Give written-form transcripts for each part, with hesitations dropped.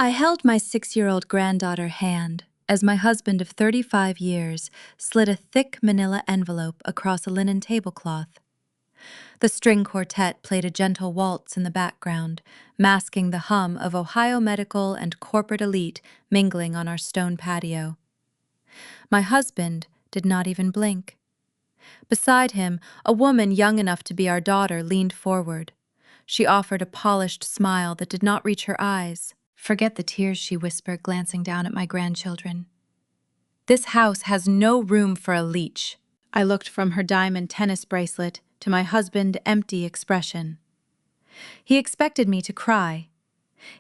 I held my 6-year-old granddaughter's hand as my husband of 35 years slid a thick manila envelope across a linen tablecloth. The string quartet played a gentle waltz in the background, masking the hum of Ohio medical and corporate elite mingling on our stone patio. My husband did not even blink. Beside him, a woman young enough to be our daughter leaned forward. She offered a polished smile that did not reach her eyes. "Forget the tears," she whispered, glancing down at my grandchildren. "This house has no room for a leech." I looked from her diamond tennis bracelet to my husband's empty expression. He expected me to cry.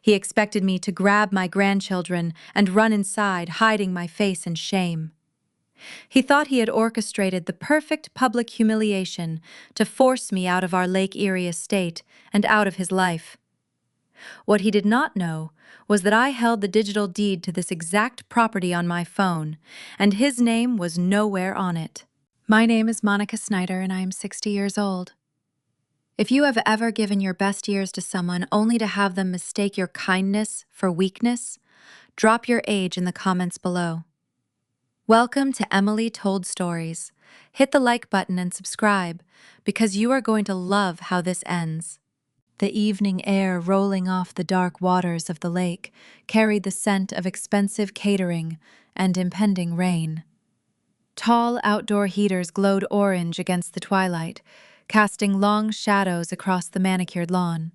He expected me to grab my grandchildren and run inside, hiding my face in shame. He thought he had orchestrated the perfect public humiliation to force me out of our Lake Erie estate and out of his life. What he did not know was that I held the digital deed to this exact property on my phone, and his name was nowhere on it. My name is Monica Snyder, and I am 60 years old. If you have ever given your best years to someone only to have them mistake your kindness for weakness, drop your age in the comments below. Welcome to Emily Told Stories. Hit the like button and subscribe, because you are going to love how this ends. The evening air rolling off the dark waters of the lake carried the scent of expensive catering and impending rain. Tall outdoor heaters glowed orange against the twilight, casting long shadows across the manicured lawn.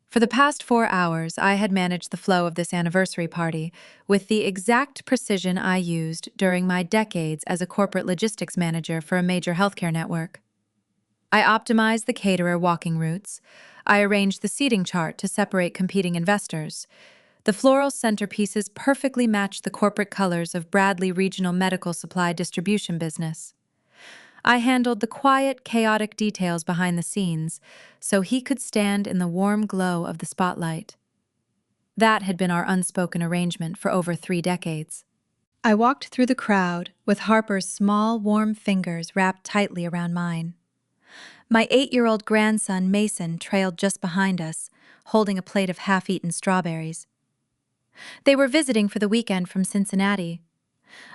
For the past 4 hours, I had managed the flow of this anniversary party with the exact precision I used during my decades as a corporate logistics manager for a major healthcare network. I optimized the caterer walking routes. I arranged the seating chart to separate competing investors. The floral centerpieces perfectly matched the corporate colors of Bradley Regional Medical Supply Distribution Business. I handled the quiet, chaotic details behind the scenes, so he could stand in the warm glow of the spotlight. That had been our unspoken arrangement for over 3 decades. I walked through the crowd with Harper's small, warm fingers wrapped tightly around mine. My 8-year-old grandson, Mason, trailed just behind us, holding a plate of half-eaten strawberries. They were visiting for the weekend from Cincinnati.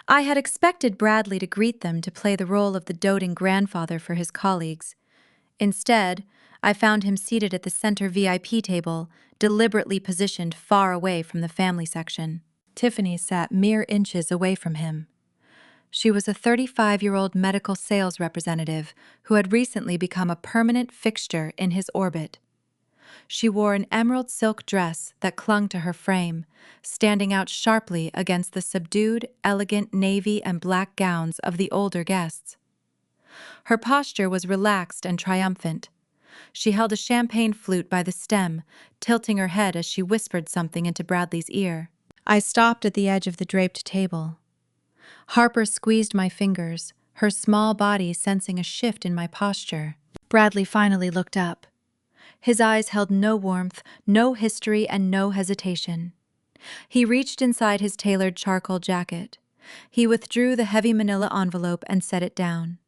I had expected Bradley to greet them to play the role of the doting grandfather for his colleagues. Instead, I found him seated at the center VIP table, deliberately positioned far away from the family section. Tiffany sat mere inches away from him. She was a 35-year-old medical sales representative who had recently become a permanent fixture in his orbit. She wore an emerald silk dress that clung to her frame, standing out sharply against the subdued, elegant navy and black gowns of the older guests. Her posture was relaxed and triumphant. She held a champagne flute by the stem, tilting her head as she whispered something into Bradley's ear. I stopped at the edge of the draped table. Harper squeezed my fingers, her small body sensing a shift in my posture. Bradley finally looked up. His eyes held no warmth, no history, and no hesitation. He reached inside his tailored charcoal jacket. He withdrew the heavy manila envelope and set it down.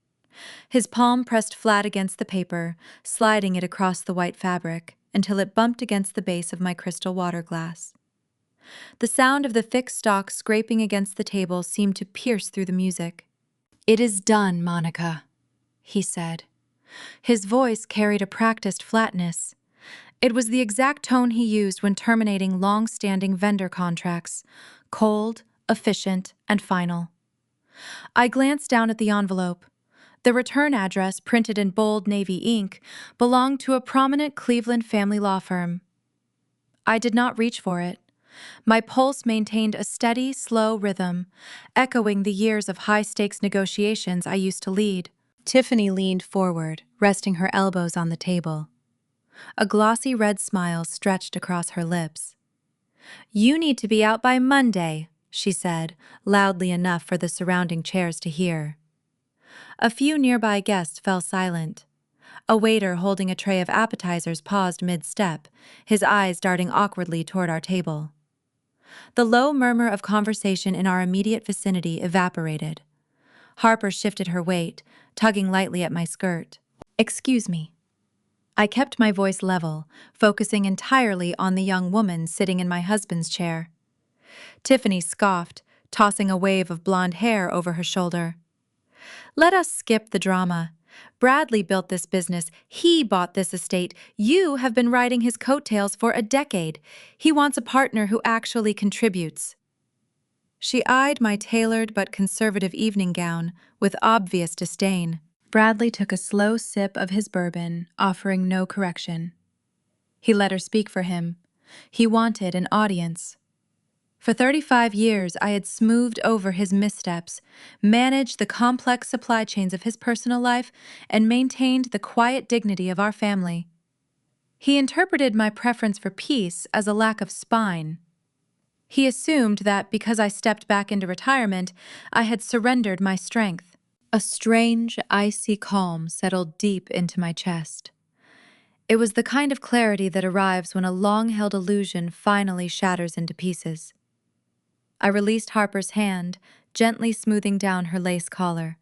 His palm pressed flat against the paper, sliding it across the white fabric until it bumped against the base of my crystal water glass. The sound of the thick stalk scraping against the table seemed to pierce through the music. "It is done, Monica," he said. His voice carried a practiced flatness. It was the exact tone he used when terminating long-standing vendor contracts: cold, efficient, and final. I glanced down at the envelope. The return address, printed in bold navy ink, belonged to a prominent Cleveland family law firm. I did not reach for it. My pulse maintained a steady, slow rhythm, echoing the years of high-stakes negotiations I used to lead. Tiffany leaned forward, resting her elbows on the table. A glossy red smile stretched across her lips. "You need to be out by Monday," she said, loudly enough for the surrounding chairs to hear. A few nearby guests fell silent. A waiter holding a tray of appetizers paused mid-step, his eyes darting awkwardly toward our table. The low murmur of conversation in our immediate vicinity evaporated. Harper shifted her weight, tugging lightly at my skirt. "Excuse me." I kept my voice level, focusing entirely on the young woman sitting in my husband's chair. Tiffany scoffed, tossing a wave of blonde hair over her shoulder. Let us skip the drama. Bradley built this business. He bought this estate. You have been riding his coattails for a decade. He wants a partner who actually contributes. She eyed my tailored but conservative evening gown with obvious disdain. Bradley took a slow sip of his bourbon, offering no correction. He let her speak for him. He wanted an audience. For 35 years, I had smoothed over his missteps, managed the complex supply chains of his personal life, and maintained the quiet dignity of our family. He interpreted my preference for peace as a lack of spine. He assumed that because I stepped back into retirement, I had surrendered my strength. A strange, icy calm settled deep into my chest. It was the kind of clarity that arrives when a long-held illusion finally shatters into pieces. I released Harper's hand, gently smoothing down her lace collar.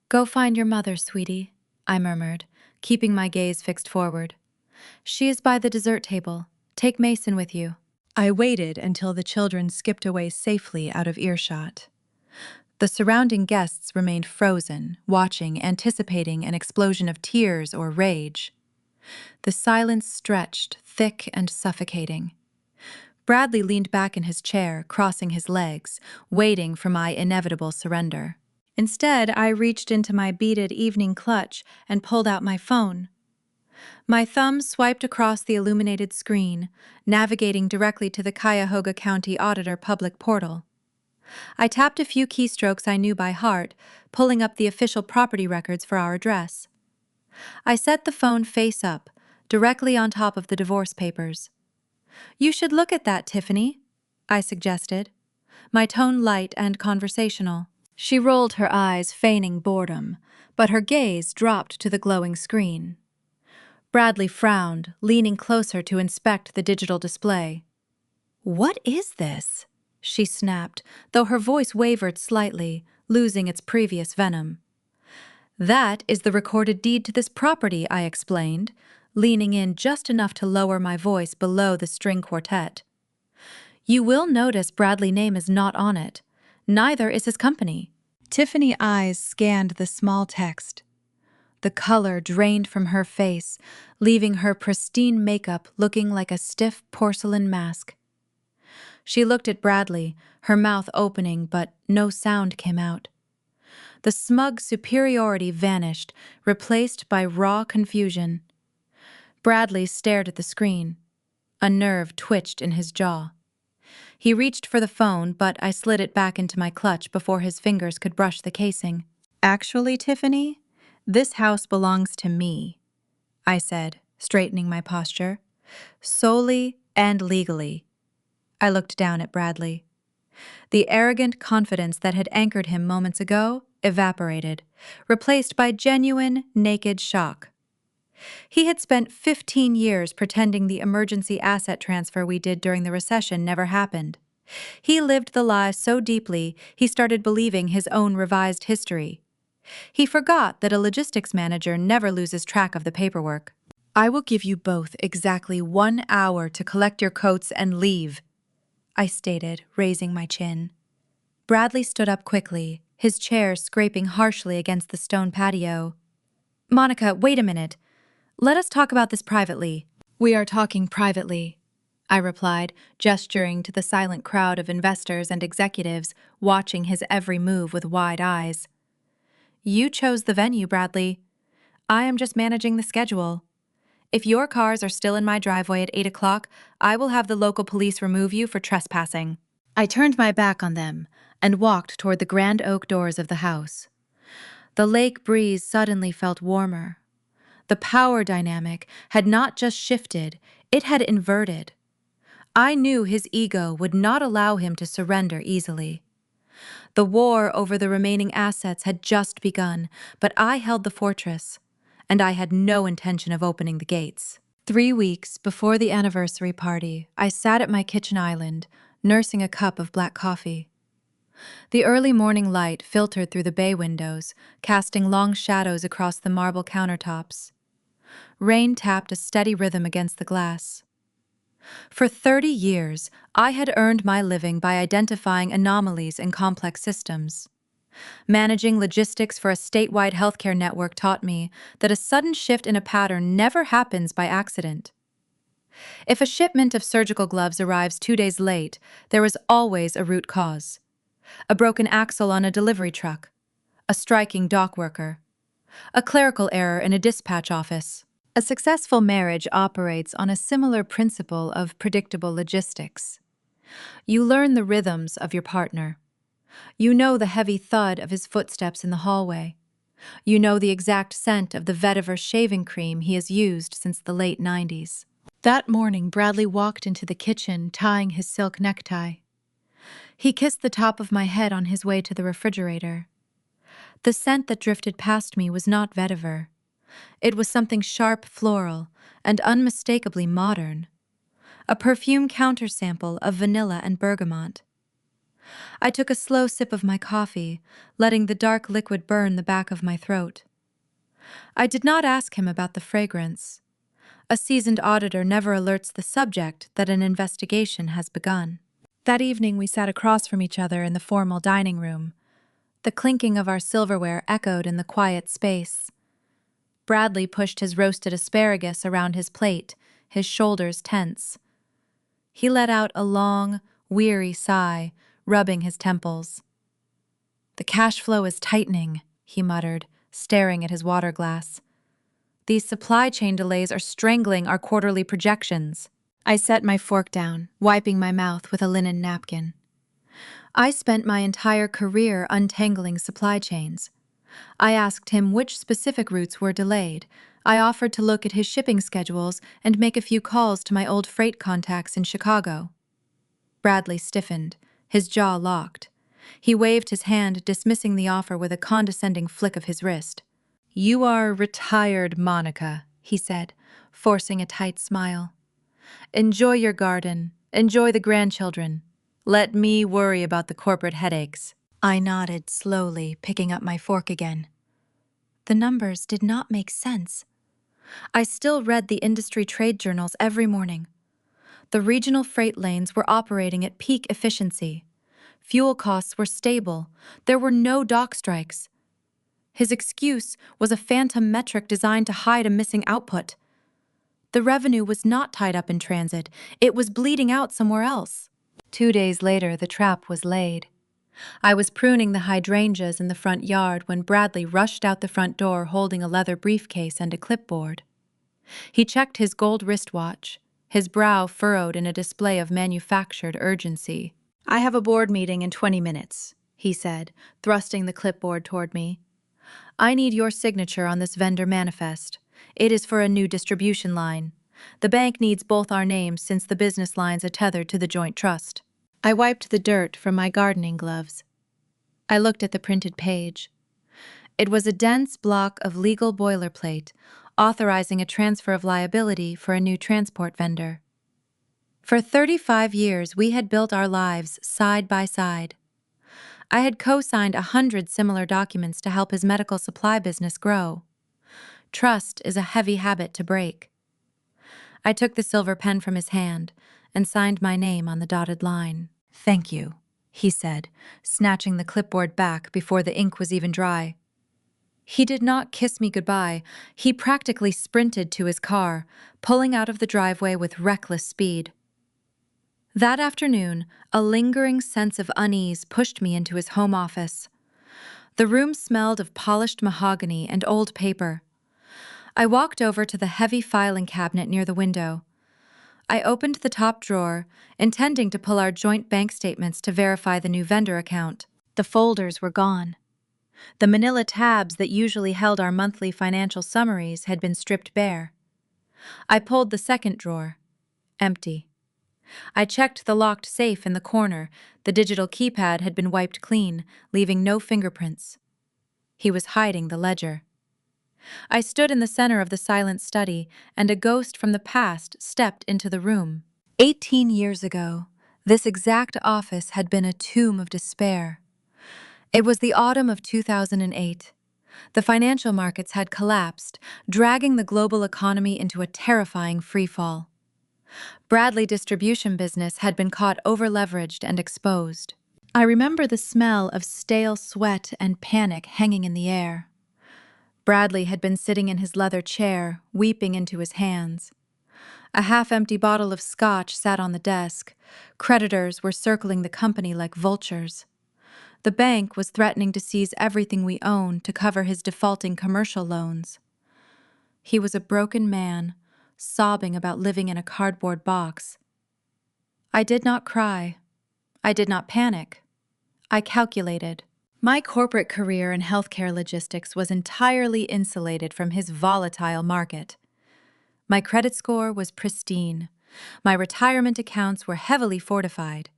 "Go find your mother, sweetie," I murmured, keeping my gaze fixed forward. "She is by the dessert table. Take Mason with you." I waited until the children skipped away safely out of earshot. The surrounding guests remained frozen, watching, anticipating an explosion of tears or rage. The silence stretched, thick and suffocating. Bradley leaned back in his chair, crossing his legs, waiting for my inevitable surrender. Instead, I reached into my beaded evening clutch and pulled out my phone. My thumb swiped across the illuminated screen, navigating directly to the Cuyahoga County Auditor public portal. I tapped a few keystrokes I knew by heart, pulling up the official property records for our address. I set the phone face up, directly on top of the divorce papers. "You should look at that, Tiffany," I suggested, my tone light and conversational. She rolled her eyes, feigning boredom, but her gaze dropped to the glowing screen. Bradley frowned, leaning closer to inspect the digital display. "What is this?" she snapped, though her voice wavered slightly, losing its previous venom. "That is the recorded deed to this property," I explained, leaning in just enough to lower my voice below the string quartet. "You will notice Bradley's name is not on it. Neither is his company." Tiffany's eyes scanned the small text. The color drained from her face, leaving her pristine makeup looking like a stiff porcelain mask. She looked at Bradley, her mouth opening, but no sound came out. The smug superiority vanished, replaced by raw confusion. Bradley stared at the screen. A nerve twitched in his jaw. He reached for the phone, but I slid it back into my clutch before his fingers could brush the casing. "Actually, Tiffany, this house belongs to me," I said, straightening my posture. "Solely and legally." I looked down at Bradley. The arrogant confidence that had anchored him moments ago evaporated, replaced by genuine, naked shock. He had spent 15 years pretending the emergency asset transfer we did during the recession never happened. He lived the lie so deeply, he started believing his own revised history. He forgot that a logistics manager never loses track of the paperwork. "I will give you both exactly 1 hour to collect your coats and leave," I stated, raising my chin. Bradley stood up quickly, his chair scraping harshly against the stone patio. "Monica, wait a minute. Let us talk about this privately." "We are talking privately," I replied, gesturing to the silent crowd of investors and executives watching his every move with wide eyes. "You chose the venue, Bradley. I am just managing the schedule. If your cars are still in my driveway at 8 o'clock, I will have the local police remove you for trespassing." I turned my back on them and walked toward the grand oak doors of the house. The lake breeze suddenly felt warmer. The power dynamic had not just shifted, it had inverted. I knew his ego would not allow him to surrender easily. The war over the remaining assets had just begun, but I held the fortress, and I had no intention of opening the gates. 3 weeks before the anniversary party, I sat at my kitchen island, nursing a cup of black coffee. The early morning light filtered through the bay windows, casting long shadows across the marble countertops. Rain tapped a steady rhythm against the glass. For 30 years, I had earned my living by identifying anomalies in complex systems. Managing logistics for a statewide healthcare network taught me that a sudden shift in a pattern never happens by accident. If a shipment of surgical gloves arrives 2 days late, there is always a root cause. A broken axle on a delivery truck, a striking dock worker, a clerical error in a dispatch office. A successful marriage operates on a similar principle of predictable logistics. You learn the rhythms of your partner. You know the heavy thud of his footsteps in the hallway. You know the exact scent of the vetiver shaving cream he has used since the late 90s. That morning, Bradley walked into the kitchen, tying his silk necktie. He kissed the top of my head on his way to the refrigerator. The scent that drifted past me was not vetiver. It was something sharp floral and unmistakably modern. A perfume countersample of vanilla and bergamot. I took a slow sip of my coffee, letting the dark liquid burn the back of my throat. I did not ask him about the fragrance. A seasoned auditor never alerts the subject that an investigation has begun. That evening we sat across from each other in the formal dining room. The clinking of our silverware echoed in the quiet space. Bradley pushed his roasted asparagus around his plate, his shoulders tense. He let out a long, weary sigh, rubbing his temples. "The cash flow is tightening," he muttered, staring at his water glass. "These supply chain delays are strangling our quarterly projections." I set my fork down, wiping my mouth with a linen napkin. I spent my entire career untangling supply chains. I asked him which specific routes were delayed. I offered to look at his shipping schedules and make a few calls to my old freight contacts in Chicago. Bradley stiffened, his jaw locked. He waved his hand, dismissing the offer with a condescending flick of his wrist. "You are retired, Monica," he said, forcing a tight smile. "Enjoy your garden. Enjoy the grandchildren. Let me worry about the corporate headaches." I nodded slowly, picking up my fork again. The numbers did not make sense. I still read the industry trade journals every morning. The regional freight lanes were operating at peak efficiency. Fuel costs were stable. There were no dock strikes. His excuse was a phantom metric designed to hide a missing output. The revenue was not tied up in transit. It was bleeding out somewhere else. 2 days later, the trap was laid. I was pruning the hydrangeas in the front yard when Bradley rushed out the front door holding a leather briefcase and a clipboard. He checked his gold wristwatch, his brow furrowed in a display of manufactured urgency. "I have a board meeting in 20 minutes, he said, thrusting the clipboard toward me. "I need your signature on this vendor manifest. It is for a new distribution line. The bank needs both our names since the business lines are tethered to the joint trust." I wiped the dirt from my gardening gloves. I looked at the printed page. It was a dense block of legal boilerplate, authorizing a transfer of liability for a new transport vendor. For 35 years, we had built our lives side by side. I had co-signed 100 similar documents to help his medical supply business grow. Trust is a heavy habit to break. I took the silver pen from his hand and signed my name on the dotted line. "Thank you," he said, snatching the clipboard back before the ink was even dry. He did not kiss me goodbye. He practically sprinted to his car, pulling out of the driveway with reckless speed. That afternoon, a lingering sense of unease pushed me into his home office. The room smelled of polished mahogany and old paper. I walked over to the heavy filing cabinet near the window. I opened the top drawer, intending to pull our joint bank statements to verify the new vendor account. The folders were gone. The manila tabs that usually held our monthly financial summaries had been stripped bare. I pulled the second drawer. Empty. I checked the locked safe in the corner. The digital keypad had been wiped clean, leaving no fingerprints. He was hiding the ledger. I stood in the center of the silent study, and a ghost from the past stepped into the room. 18 years ago, this exact office had been a tomb of despair. It was the autumn of 2008. The financial markets had collapsed, dragging the global economy into a terrifying freefall. Bradley distribution business had been caught over-leveraged and exposed. I remember the smell of stale sweat and panic hanging in the air. Bradley had been sitting in his leather chair, weeping into his hands. A half-empty bottle of scotch sat on the desk. Creditors were circling the company like vultures. The bank was threatening to seize everything we owned to cover his defaulting commercial loans. He was a broken man, sobbing about living in a cardboard box. I did not cry. I did not panic. I calculated. My corporate career in healthcare logistics was entirely insulated from his volatile market. My credit score was pristine. My retirement accounts were heavily fortified.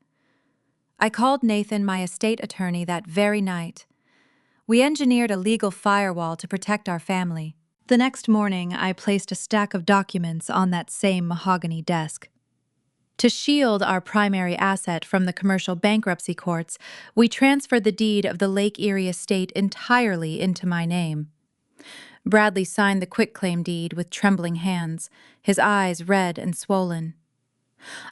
I called Nathan, my estate attorney, that very night. We engineered a legal firewall to protect our family. The next morning, I placed a stack of documents on that same mahogany desk. To shield our primary asset from the commercial bankruptcy courts, we transferred the deed of the Lake Erie estate entirely into my name. Bradley signed the quitclaim deed with trembling hands, his eyes red and swollen.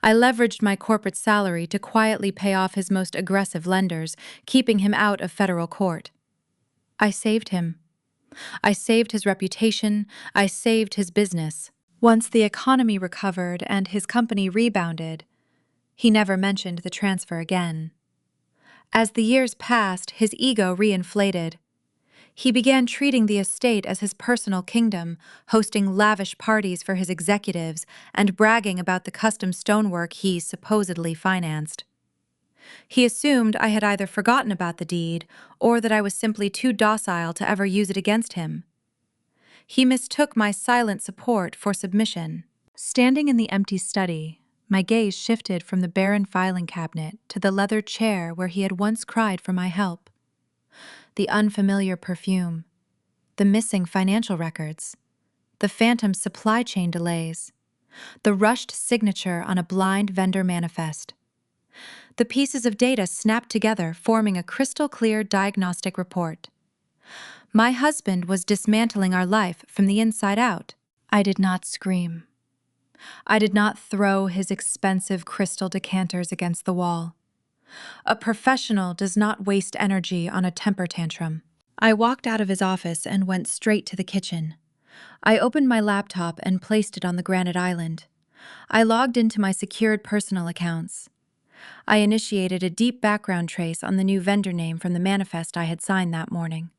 I leveraged my corporate salary to quietly pay off his most aggressive lenders, keeping him out of federal court. I saved him. I saved his reputation. I saved his business. Once the economy recovered and his company rebounded, he never mentioned the transfer again. As the years passed, his ego reinflated. He began treating the estate as his personal kingdom, hosting lavish parties for his executives and bragging about the custom stonework he supposedly financed. He assumed I had either forgotten about the deed or that I was simply too docile to ever use it against him. He mistook my silent support for submission. Standing in the empty study, my gaze shifted from the barren filing cabinet to the leather chair where he had once cried for my help. The unfamiliar perfume, the missing financial records, the phantom supply chain delays, the rushed signature on a blind vendor manifest. The pieces of data snapped together, forming a crystal-clear diagnostic report. My husband was dismantling our life from the inside out. I did not scream. I did not throw his expensive crystal decanters against the wall. A professional does not waste energy on a temper tantrum. I walked out of his office and went straight to the kitchen. I opened my laptop and placed it on the granite island. I logged into my secured personal accounts. I initiated a deep background trace on the new vendor name from the manifest I had signed that morning.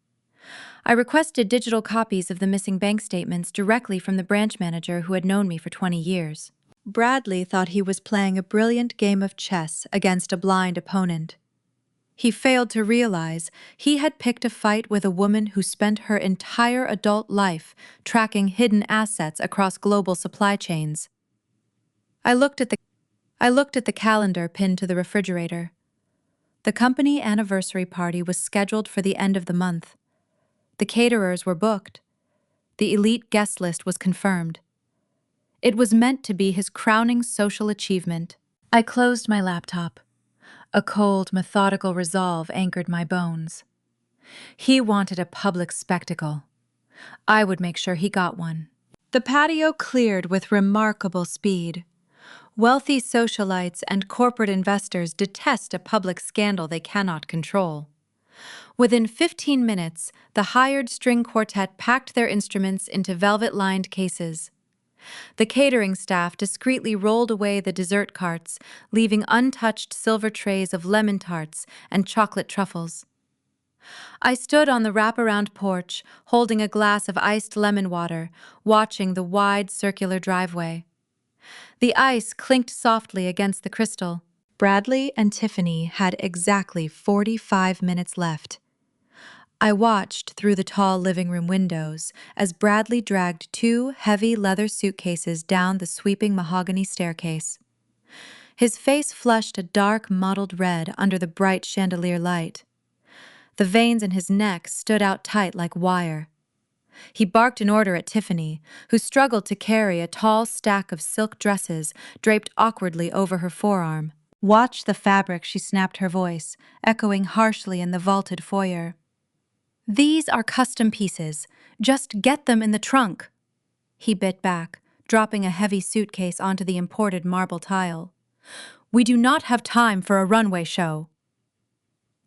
I requested digital copies of the missing bank statements directly from the branch manager who had known me for 20 years. Bradley thought he was playing a brilliant game of chess against a blind opponent. He failed to realize he had picked a fight with a woman who spent her entire adult life tracking hidden assets across global supply chains. I looked at the calendar pinned to the refrigerator. The company anniversary party was scheduled for the end of the month. The caterers were booked. The elite guest list was confirmed. It was meant to be his crowning social achievement. I closed my laptop. A cold, methodical resolve anchored my bones. He wanted a public spectacle. I would make sure he got one. The patio cleared with remarkable speed. Wealthy socialites and corporate investors detest a public scandal they cannot control. Within 15 minutes, the hired string quartet packed their instruments into velvet-lined cases. The catering staff discreetly rolled away the dessert carts, leaving untouched silver trays of lemon tarts and chocolate truffles. I stood on the wraparound porch, holding a glass of iced lemon water, watching the wide circular driveway. The ice clinked softly against the crystal. Bradley and Tiffany had exactly 45 minutes left. I watched through the tall living room windows as Bradley dragged two heavy leather suitcases down the sweeping mahogany staircase. His face flushed a dark mottled red under the bright chandelier light. The veins in his neck stood out tight like wire. He barked an order at Tiffany, who struggled to carry a tall stack of silk dresses draped awkwardly over her forearm. "Watch the fabric," she snapped her voice, echoing harshly in the vaulted foyer. These are custom pieces. Just get them in the trunk. He bit back, dropping a heavy suitcase onto the imported marble tile. We do not have time for a runway show.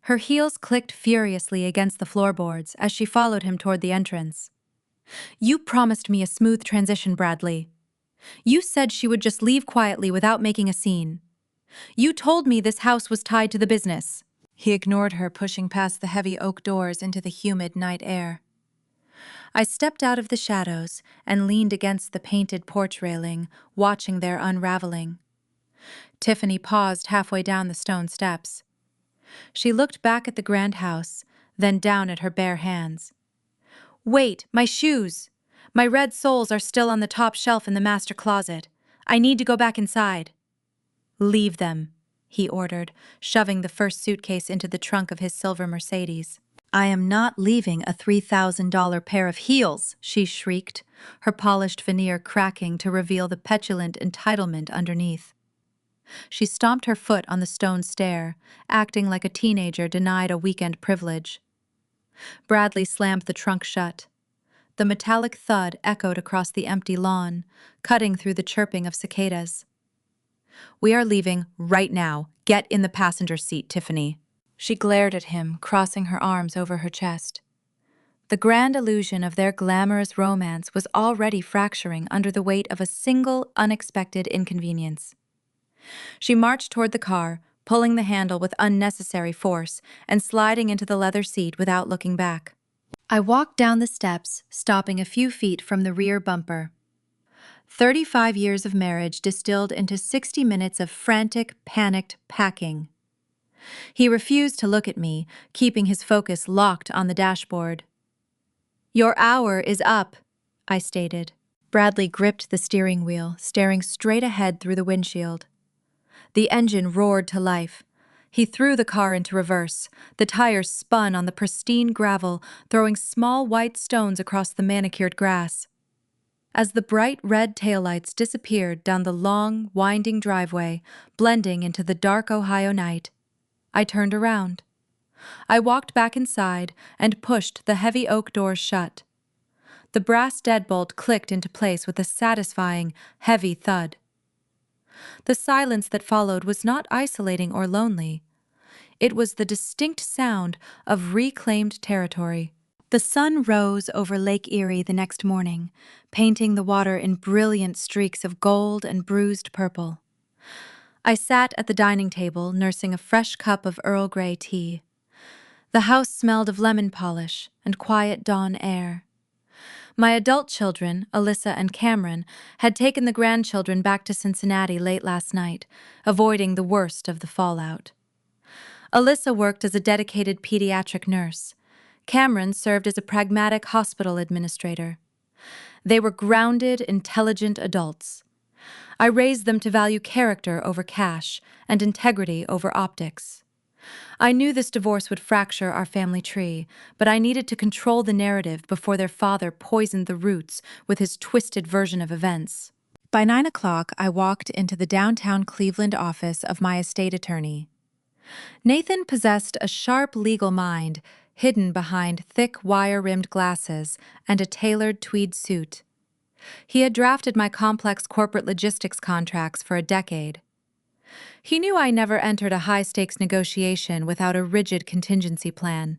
Her heels clicked furiously against the floorboards as she followed him toward the entrance. You promised me a smooth transition, Bradley. You said she would just leave quietly without making a scene. You told me this house was tied to the business. He ignored her, pushing past the heavy oak doors into the humid night air. I stepped out of the shadows and leaned against the painted porch railing, watching their unraveling. Tiffany paused halfway down the stone steps. She looked back at the grand house, then down at her bare hands. Wait, my shoes! My red soles are still on the top shelf in the master closet. I need to go back inside. Leave them, he ordered, shoving the first suitcase into the trunk of his silver Mercedes. I am not leaving a $3,000 pair of heels, she shrieked, her polished veneer cracking to reveal the petulant entitlement underneath. She stomped her foot on the stone stair, acting like a teenager denied a weekend privilege. Bradley slammed the trunk shut. The metallic thud echoed across the empty lawn, cutting through the chirping of cicadas. We are leaving right now. Get in the passenger seat, Tiffany. She glared at him, crossing her arms over her chest. The grand illusion of their glamorous romance was already fracturing under the weight of a single, unexpected inconvenience. She marched toward the car, pulling the handle with unnecessary force and sliding into the leather seat without looking back. I walked down the steps, stopping a few feet from the rear bumper. 35 years of marriage distilled into 60 minutes of frantic, panicked packing. He refused to look at me, keeping his focus locked on the dashboard. Your hour is up, I stated. Bradley gripped the steering wheel, staring straight ahead through the windshield. The engine roared to life. He threw the car into reverse. The tires spun on the pristine gravel, throwing small white stones across the manicured grass. As the bright red taillights disappeared down the long, winding driveway, blending into the dark Ohio night, I turned around. I walked back inside and pushed the heavy oak doors shut. The brass deadbolt clicked into place with a satisfying, heavy thud. The silence that followed was not isolating or lonely. It was the distinct sound of reclaimed territory. The sun rose over Lake Erie the next morning, painting the water in brilliant streaks of gold and bruised purple. I sat at the dining table, nursing a fresh cup of Earl Grey tea. The house smelled of lemon polish and quiet dawn air. My adult children, Alyssa and Cameron, had taken the grandchildren back to Cincinnati late last night, avoiding the worst of the fallout. Alyssa worked as a dedicated pediatric nurse. Cameron served as a pragmatic hospital administrator. They were grounded, intelligent adults. I raised them to value character over cash and integrity over optics. I knew this divorce would fracture our family tree, but I needed to control the narrative before their father poisoned the roots with his twisted version of events. By 9 o'clock, I walked into the downtown Cleveland office of my estate attorney. Nathan possessed a sharp legal mind, hidden behind thick wire-rimmed glasses and a tailored tweed suit. He had drafted my complex corporate logistics contracts for a decade. He knew I never entered a high-stakes negotiation without a rigid contingency plan.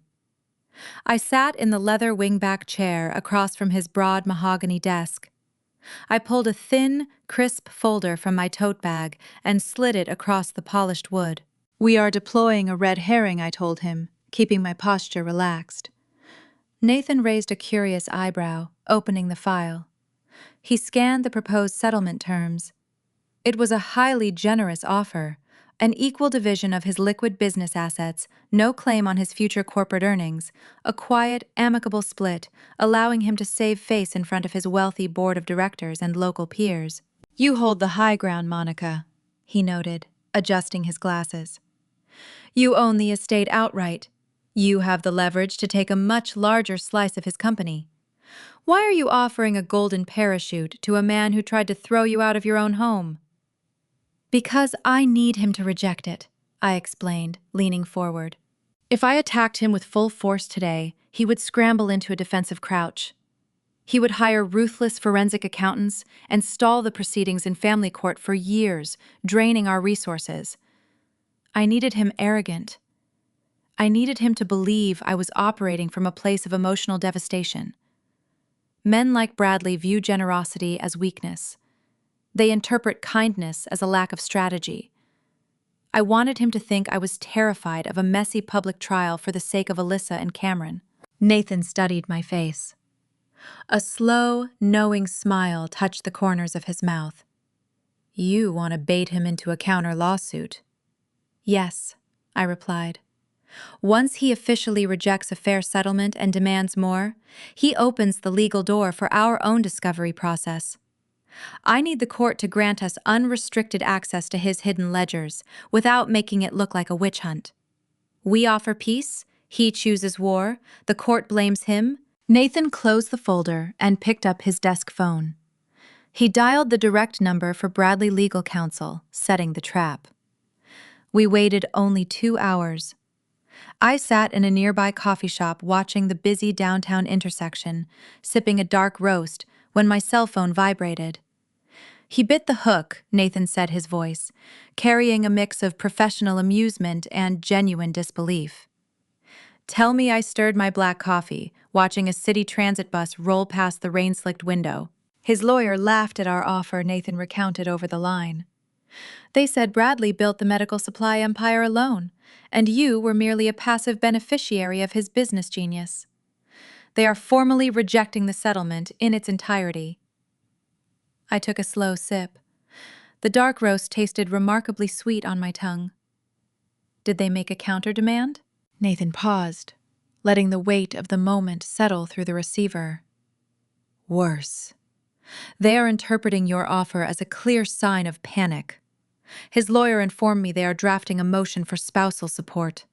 I sat in the leather wingback chair across from his broad mahogany desk. I pulled a thin, crisp folder from my tote bag and slid it across the polished wood. We are deploying a red herring, I told him, keeping my posture relaxed. Nathan raised a curious eyebrow, opening the file. He scanned the proposed settlement terms. It was a highly generous offer, an equal division of his liquid business assets, no claim on his future corporate earnings, a quiet, amicable split, allowing him to save face in front of his wealthy board of directors and local peers. You hold the high ground, Monica, he noted, adjusting his glasses. You own the estate outright. You have the leverage to take a much larger slice of his company. Why are you offering a golden parachute to a man who tried to throw you out of your own home? Because I need him to reject it, I explained, leaning forward. If I attacked him with full force today, he would scramble into a defensive crouch. He would hire ruthless forensic accountants and stall the proceedings in family court for years, draining our resources. I needed him arrogant. I needed him to believe I was operating from a place of emotional devastation. Men like Bradley view generosity as weakness. They interpret kindness as a lack of strategy. I wanted him to think I was terrified of a messy public trial for the sake of Alyssa and Cameron. Nathan studied my face. A slow, knowing smile touched the corners of his mouth. You want to bait him into a counter lawsuit? Yes, I replied. Once he officially rejects a fair settlement and demands more, he opens the legal door for our own discovery process. I need the court to grant us unrestricted access to his hidden ledgers without making it look like a witch hunt. We offer peace, he chooses war, the court blames him. Nathan closed the folder and picked up his desk phone. He dialed the direct number for Bradley Legal Counsel, setting the trap. We waited only 2 hours. I sat in a nearby coffee shop watching the busy downtown intersection, sipping a dark roast, when my cell phone vibrated. He bit the hook, Nathan said, his voice, carrying a mix of professional amusement and genuine disbelief. Tell me I stirred my black coffee, watching a city transit bus roll past the rain-slicked window. His lawyer laughed at our offer, Nathan recounted over the line. They said Bradley built the medical supply empire alone, and you were merely a passive beneficiary of his business genius. They are formally rejecting the settlement in its entirety. I took a slow sip. The dark roast tasted remarkably sweet on my tongue. Did they make a counter-demand? Nathan paused, letting the weight of the moment settle through the receiver. Worse. They are interpreting your offer as a clear sign of panic. His lawyer informed me they are drafting a motion for spousal support.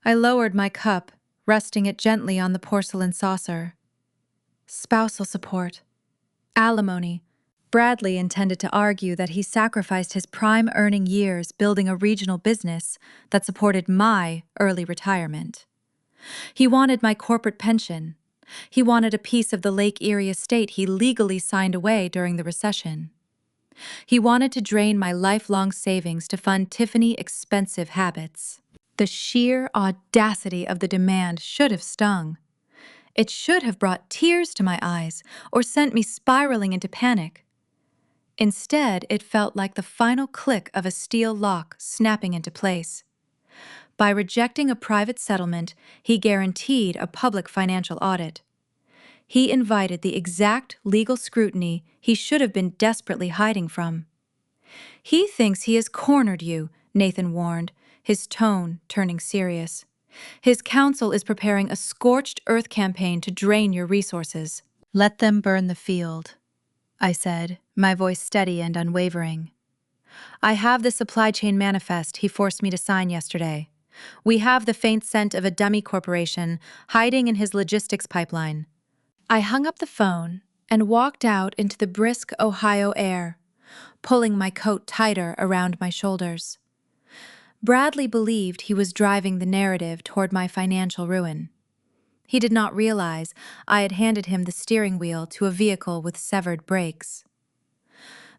I lowered my cup, resting it gently on the porcelain saucer. Spousal support. Alimony. Bradley intended to argue that he sacrificed his prime earning years building a regional business that supported my early retirement. He wanted my corporate pension. He wanted a piece of the Lake Erie estate he legally signed away during the recession. He wanted to drain my lifelong savings to fund Tiffany's expensive habits. The sheer audacity of the demand should have stung. It should have brought tears to my eyes or sent me spiraling into panic. Instead, it felt like the final click of a steel lock snapping into place. By rejecting a private settlement, he guaranteed a public financial audit. He invited the exact legal scrutiny he should have been desperately hiding from. He thinks he has cornered you, Nathan warned, his tone turning serious. His counsel is preparing a scorched earth campaign to drain your resources. Let them burn the field, I said, my voice steady and unwavering. I have the supply chain manifest he forced me to sign yesterday. We have the faint scent of a dummy corporation hiding in his logistics pipeline. I hung up the phone and walked out into the brisk Ohio air, pulling my coat tighter around my shoulders. Bradley believed he was driving the narrative toward my financial ruin. He did not realize I had handed him the steering wheel to a vehicle with severed brakes.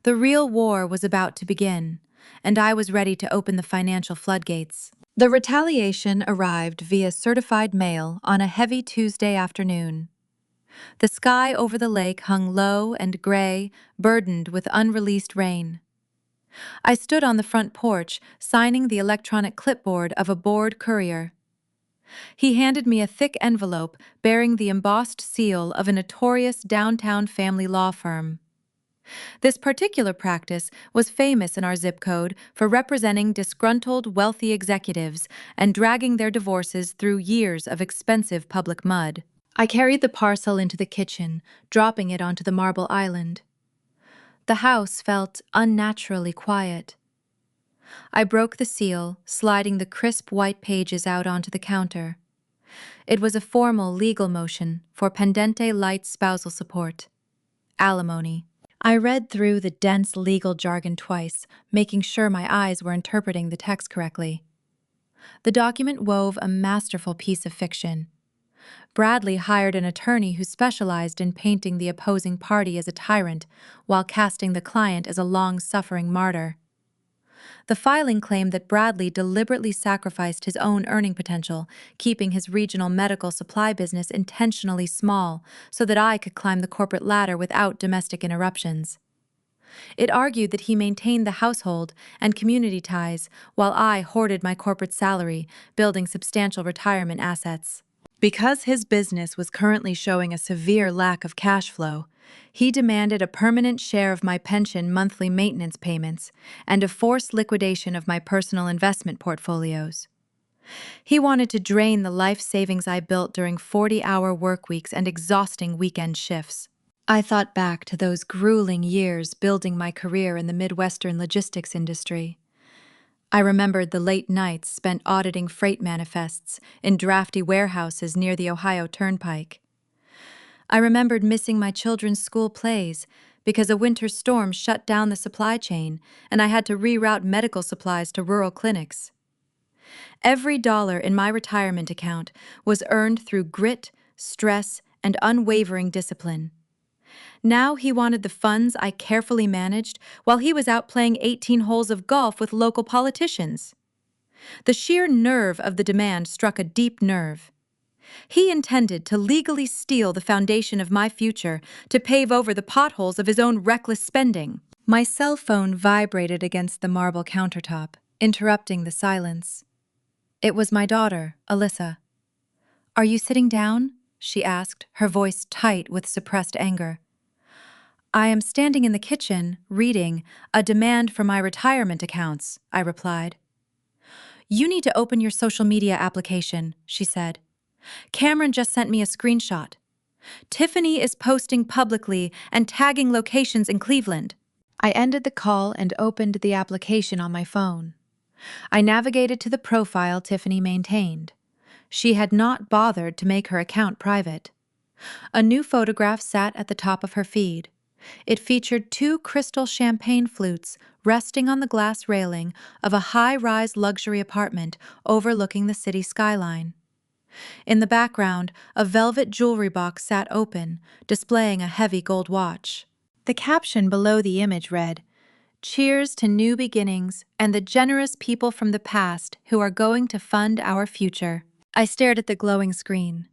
The real war was about to begin, and I was ready to open the financial floodgates. The retaliation arrived via certified mail on a heavy Tuesday afternoon. The sky over the lake hung low and gray, burdened with unreleased rain. I stood on the front porch, signing the electronic clipboard of a bored courier. He handed me a thick envelope bearing the embossed seal of a notorious downtown family law firm. This particular practice was famous in our zip code for representing disgruntled wealthy executives and dragging their divorces through years of expensive public mud. I carried the parcel into the kitchen, dropping it onto the marble island. The house felt unnaturally quiet. I broke the seal, sliding the crisp white pages out onto the counter. It was a formal legal motion for pendente light spousal support. Alimony. I read through the dense legal jargon twice, making sure my eyes were interpreting the text correctly. The document wove a masterful piece of fiction. Bradley hired an attorney who specialized in painting the opposing party as a tyrant while casting the client as a long-suffering martyr. The filing claimed that Bradley deliberately sacrificed his own earning potential, keeping his regional medical supply business intentionally small so that I could climb the corporate ladder without domestic interruptions. It argued that he maintained the household and community ties while I hoarded my corporate salary, building substantial retirement assets. Because his business was currently showing a severe lack of cash flow, he demanded a permanent share of my pension monthly maintenance payments and a forced liquidation of my personal investment portfolios. He wanted to drain the life savings I built during 40-hour work weeks and exhausting weekend shifts. I thought back to those grueling years building my career in the Midwestern logistics industry. I remembered the late nights spent auditing freight manifests in drafty warehouses near the Ohio Turnpike. I remembered missing my children's school plays because a winter storm shut down the supply chain and I had to reroute medical supplies to rural clinics. Every dollar in my retirement account was earned through grit, stress, and unwavering discipline. Now he wanted the funds I carefully managed while he was out playing 18 holes of golf with local politicians. The sheer nerve of the demand struck a deep nerve. He intended to legally steal the foundation of my future to pave over the potholes of his own reckless spending. My cell phone vibrated against the marble countertop, interrupting the silence. It was my daughter, Alyssa. "Are you sitting down?" she asked, her voice tight with suppressed anger. "I am standing in the kitchen, reading a demand for my retirement accounts," I replied. "You need to open your social media application," she said. "Cameron just sent me a screenshot. Tiffany is posting publicly and tagging locations in Cleveland." I ended the call and opened the application on my phone. I navigated to the profile Tiffany maintained. She had not bothered to make her account private. A new photograph sat at the top of her feed. It featured 2 crystal champagne flutes resting on the glass railing of a high-rise luxury apartment overlooking the city skyline. In the background, a velvet jewelry box sat open, displaying a heavy gold watch. The caption below the image read, "Cheers to new beginnings and the generous people from the past who are going to fund our future." I stared at the glowing screen.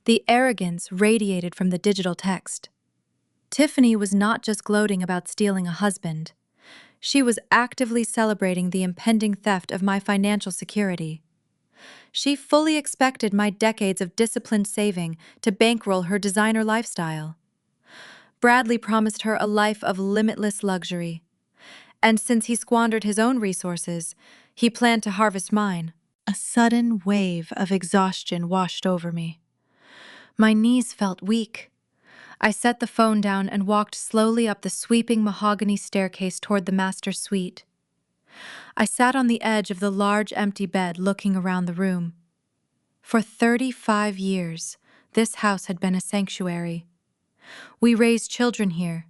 The arrogance radiated from the digital text. Tiffany was not just gloating about stealing a husband. She was actively celebrating the impending theft of my financial security. She fully expected my decades of disciplined saving to bankroll her designer lifestyle. Bradley promised her a life of limitless luxury. And since he squandered his own resources, he planned to harvest mine. A sudden wave of exhaustion washed over me. My knees felt weak. I set the phone down and walked slowly up the sweeping mahogany staircase toward the master suite. I sat on the edge of the large empty bed looking around the room. For 35 years, this house had been a sanctuary. We raised children here.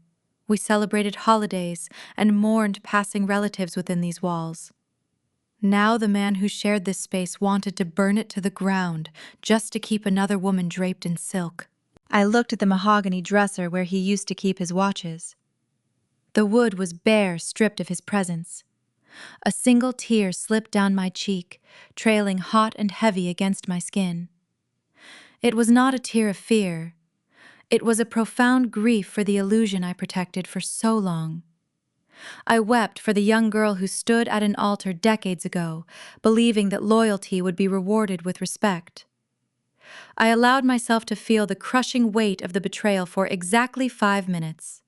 We celebrated holidays and mourned passing relatives within these walls. Now the man who shared this space wanted to burn it to the ground just to keep another woman draped in silk. I looked at the mahogany dresser where he used to keep his watches. The wood was bare, stripped of his presence. A single tear slipped down my cheek, trailing hot and heavy against my skin. It was not a tear of fear. It was a profound grief for the illusion I protected for so long. I wept for the young girl who stood at an altar decades ago, believing that loyalty would be rewarded with respect. I allowed myself to feel the crushing weight of the betrayal for exactly 5 minutes.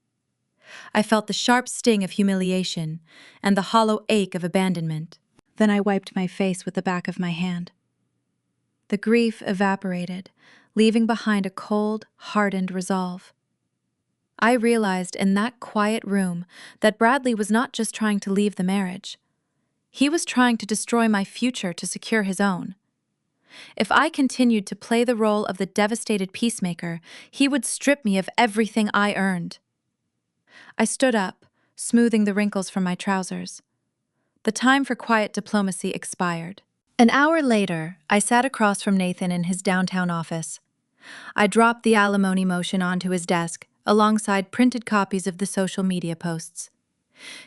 I felt the sharp sting of humiliation and the hollow ache of abandonment. Then I wiped my face with the back of my hand. The grief evaporated, leaving behind a cold, hardened resolve. I realized in that quiet room that Bradley was not just trying to leave the marriage. He was trying to destroy my future to secure his own. If I continued to play the role of the devastated peacemaker, he would strip me of everything I earned. I stood up, smoothing the wrinkles from my trousers. The time for quiet diplomacy expired. An hour later, I sat across from Nathan in his downtown office. I dropped the alimony motion onto his desk, alongside printed copies of the social media posts.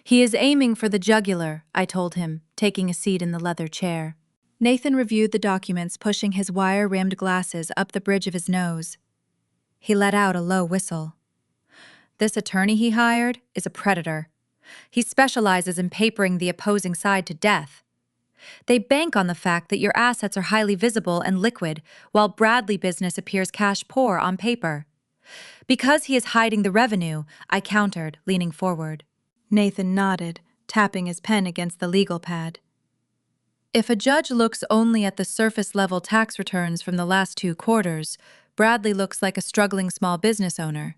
"He is aiming for the jugular," I told him, taking a seat in the leather chair. Nathan reviewed the documents, pushing his wire-rimmed glasses up the bridge of his nose. He let out a low whistle. "This attorney he hired is a predator. He specializes in papering the opposing side to death. They bank on the fact that your assets are highly visible and liquid, while Bradley business appears cash poor on paper. Because he is hiding the revenue," I countered, leaning forward. Nathan nodded, tapping his pen against the legal pad. "If a judge looks only at the surface-level tax returns from the last 2 quarters, Bradley looks like a struggling small business owner.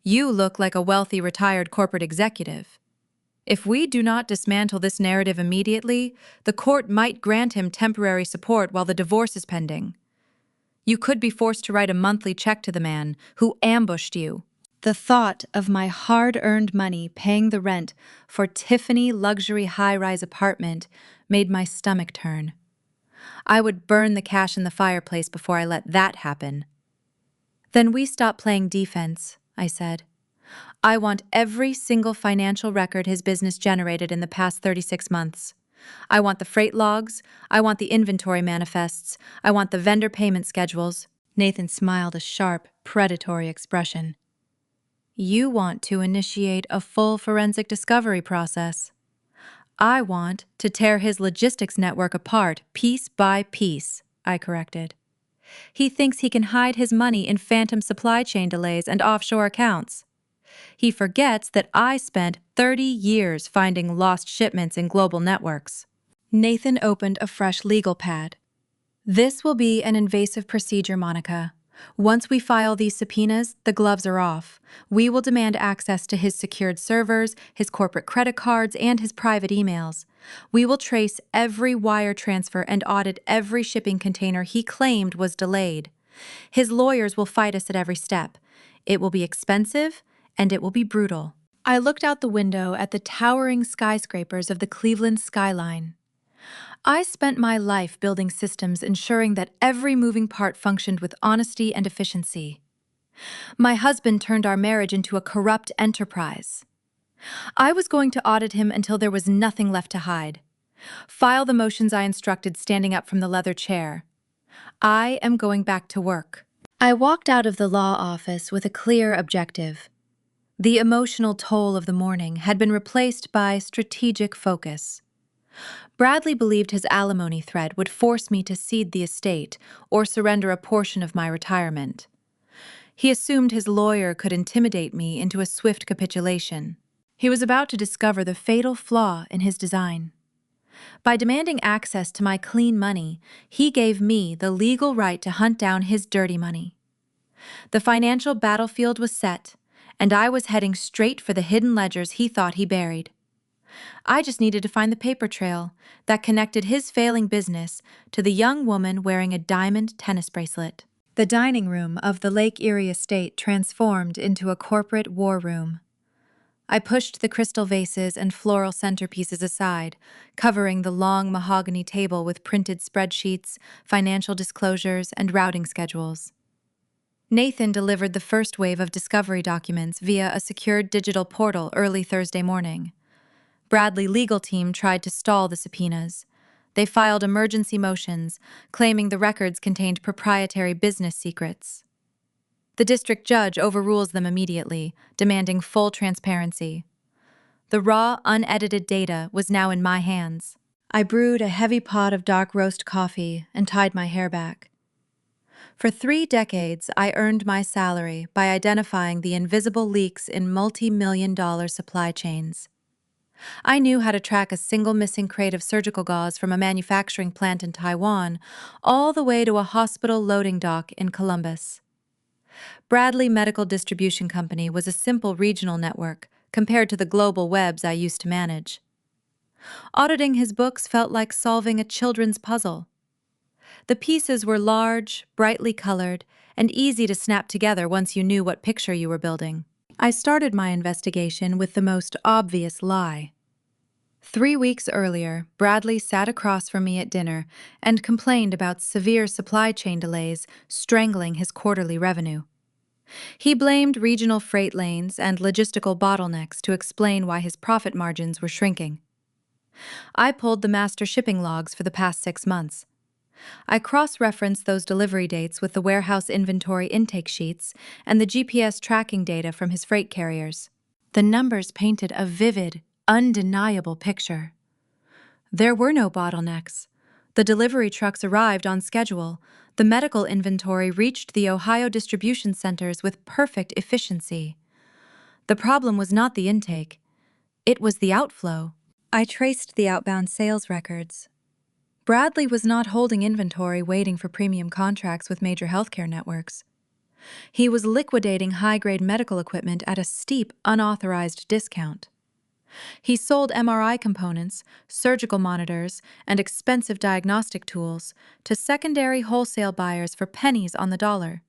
You look like a wealthy retired corporate executive. If we do not dismantle this narrative immediately, the court might grant him temporary support while the divorce is pending. You could be forced to write a monthly check to the man who ambushed you." The thought of my hard-earned money paying the rent for Tiffany luxury high-rise apartment made my stomach turn. I would burn the cash in the fireplace before I let that happen. "Then we stop playing defense," I said. "I want every single financial record his business generated in the past 36 months. I want the freight logs, I want the inventory manifests, I want the vendor payment schedules." Nathan smiled a sharp, predatory expression. "You want to initiate a full forensic discovery process. I want to tear his logistics network apart piece by piece," I corrected. "He thinks he can hide his money in phantom supply chain delays and offshore accounts. He forgets that I spent 30 years finding lost shipments in global networks." Nathan opened a fresh legal pad. "This will be an invasive procedure, Monica. Once we file these subpoenas, the gloves are off. We will demand access to his secured servers, his corporate credit cards, and his private emails. We will trace every wire transfer and audit every shipping container he claimed was delayed. His lawyers will fight us at every step. It will be expensive, and it will be brutal." I looked out the window at the towering skyscrapers of the Cleveland skyline. I spent my life building systems ensuring that every moving part functioned with honesty and efficiency. My husband turned our marriage into a corrupt enterprise. I was going to audit him until there was nothing left to hide. File the motions I instructed, standing up from the leather chair. I am going back to work. I walked out of the law office with a clear objective. The emotional toll of the morning had been replaced by strategic focus. Bradley believed his alimony threat would force me to cede the estate or surrender a portion of my retirement. He assumed his lawyer could intimidate me into a swift capitulation. He was about to discover the fatal flaw in his design. By demanding access to my clean money, he gave me the legal right to hunt down his dirty money. The financial battlefield was set, and I was heading straight for the hidden ledgers he thought he buried. I just needed to find the paper trail that connected his failing business to the young woman wearing a diamond tennis bracelet. The dining room of the Lake Erie estate transformed into a corporate war room. I pushed the crystal vases and floral centerpieces aside, covering the long mahogany table with printed spreadsheets, financial disclosures, and routing schedules. Nathan delivered the first wave of discovery documents via a secured digital portal early Thursday morning. Bradley legal team tried to stall the subpoenas. They filed emergency motions, claiming the records contained proprietary business secrets. The district judge overrules them immediately, demanding full transparency. The raw, unedited data was now in my hands. I brewed a heavy pot of dark roast coffee and tied my hair back. For 3 decades, I earned my salary by identifying the invisible leaks in multi-million-dollar supply chains. I knew how to track a single missing crate of surgical gauze from a manufacturing plant in Taiwan all the way to a hospital loading dock in Columbus. Bradley Medical Distribution Company was a simple regional network compared to the global webs I used to manage. Auditing his books felt like solving a children's puzzle. The pieces were large, brightly colored, and easy to snap together once you knew what picture you were building. I started my investigation with the most obvious lie. 3 weeks earlier, Bradley sat across from me at dinner and complained about severe supply chain delays strangling his quarterly revenue. He blamed regional freight lanes and logistical bottlenecks to explain why his profit margins were shrinking. I pulled the master shipping logs for the past 6 months. I cross-referenced those delivery dates with the warehouse inventory intake sheets and the GPS tracking data from his freight carriers. The numbers painted a vivid, undeniable picture. There were no bottlenecks. The delivery trucks arrived on schedule. The medical inventory reached the Ohio distribution centers with perfect efficiency. The problem was not the intake. It was the outflow. I traced the outbound sales records. Bradley was not holding inventory waiting for premium contracts with major healthcare networks. He was liquidating high-grade medical equipment at a steep, unauthorized discount. He sold MRI components, surgical monitors, and expensive diagnostic tools to secondary wholesale buyers for pennies on the dollar.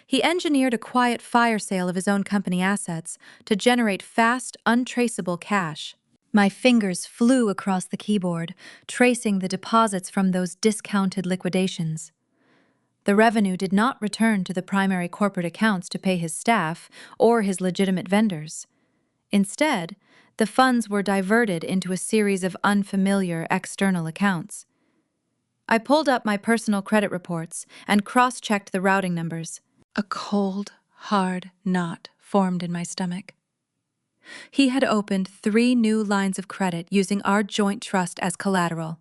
He engineered a quiet fire sale of his own company assets to generate fast, untraceable cash. My fingers flew across the keyboard, tracing the deposits from those discounted liquidations. The revenue did not return to the primary corporate accounts to pay his staff or his legitimate vendors. Instead, the funds were diverted into a series of unfamiliar external accounts. I pulled up my personal credit reports and cross-checked the routing numbers. A cold, hard knot formed in my stomach. He had opened 3 new lines of credit using our joint trust as collateral.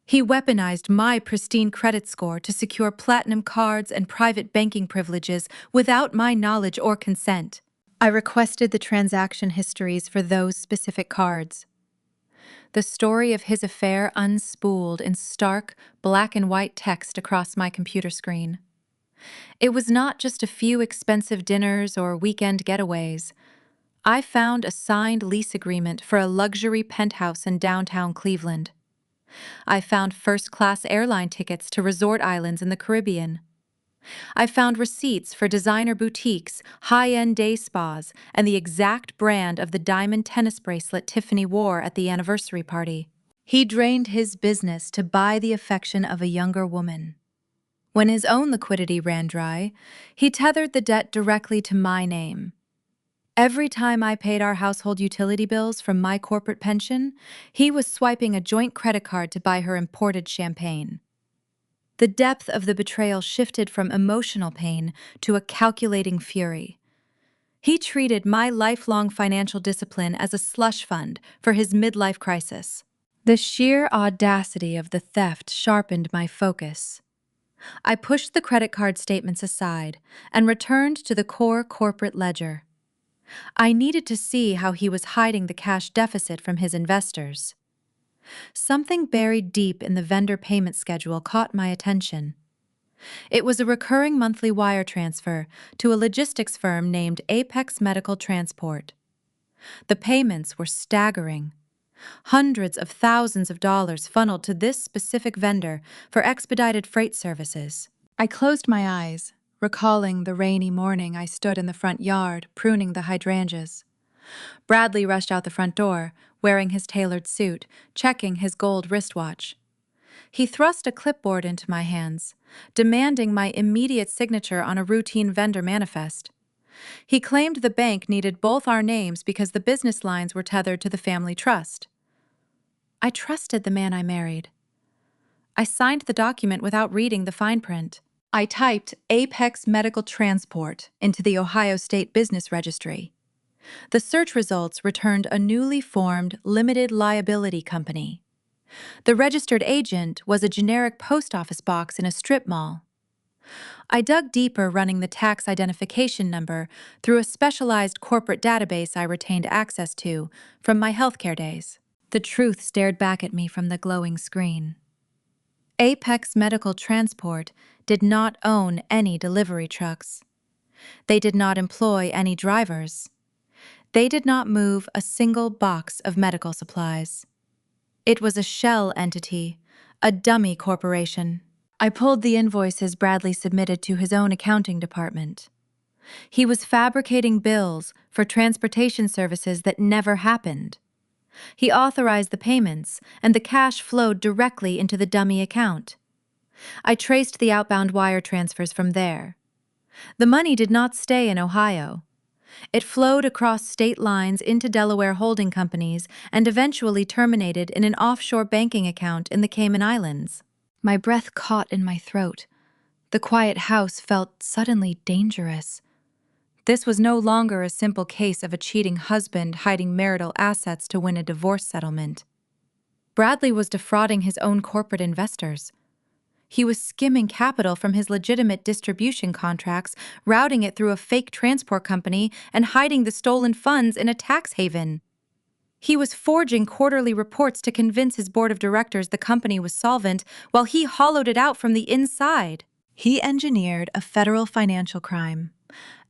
He weaponized my pristine credit score to secure platinum cards and private banking privileges without my knowledge or consent. I requested the transaction histories for those specific cards. The story of his affair unspooled in stark, black and white text across my computer screen. It was not just a few expensive dinners or weekend getaways. I found a signed lease agreement for a luxury penthouse in downtown Cleveland. I found first-class airline tickets to resort islands in the Caribbean. I found receipts for designer boutiques, high-end day spas, and the exact brand of the diamond tennis bracelet Tiffany wore at the anniversary party. He drained his business to buy the affection of a younger woman. When his own liquidity ran dry, he tethered the debt directly to my name. Every time I paid our household utility bills from my corporate pension, he was swiping a joint credit card to buy her imported champagne. The depth of the betrayal shifted from emotional pain to a calculating fury. He treated my lifelong financial discipline as a slush fund for his midlife crisis. The sheer audacity of the theft sharpened my focus. I pushed the credit card statements aside and returned to the core corporate ledger. I needed to see how he was hiding the cash deficit from his investors. Something buried deep in the vendor payment schedule caught my attention. It was a recurring monthly wire transfer to a logistics firm named Apex Medical Transport. The payments were staggering. Hundreds of thousands of dollars funneled to this specific vendor for expedited freight services. I closed my eyes, recalling the rainy morning I stood in the front yard pruning the hydrangeas. Bradley rushed out the front door, wearing his tailored suit, checking his gold wristwatch. He thrust a clipboard into my hands, demanding my immediate signature on a routine vendor manifest. He claimed the bank needed both our names because the business lines were tethered to the family trust. I trusted the man I married. I signed the document without reading the fine print. I typed Apex Medical Transport into the Ohio State Business Registry. The search results returned a newly formed limited liability company. The registered agent was a generic post office box in a strip mall. I dug deeper, running the tax identification number through a specialized corporate database I retained access to from my healthcare days. The truth stared back at me from the glowing screen. Apex Medical Transport did not own any delivery trucks. They did not employ any drivers. They did not move a single box of medical supplies. It was a shell entity, a dummy corporation. I pulled the invoices Bradley submitted to his own accounting department. He was fabricating bills for transportation services that never happened. He authorized the payments, and the cash flowed directly into the dummy account. I traced the outbound wire transfers from there. The money did not stay in Ohio. It flowed across state lines into Delaware holding companies and eventually terminated in an offshore banking account in the Cayman Islands. My breath caught in my throat. The quiet house felt suddenly dangerous. This was no longer a simple case of a cheating husband hiding marital assets to win a divorce settlement. Bradley was defrauding his own corporate investors. He was skimming capital from his legitimate distribution contracts, routing it through a fake transport company, and hiding the stolen funds in a tax haven. He was forging quarterly reports to convince his board of directors the company was solvent, while he hollowed it out from the inside. He engineered a federal financial crime,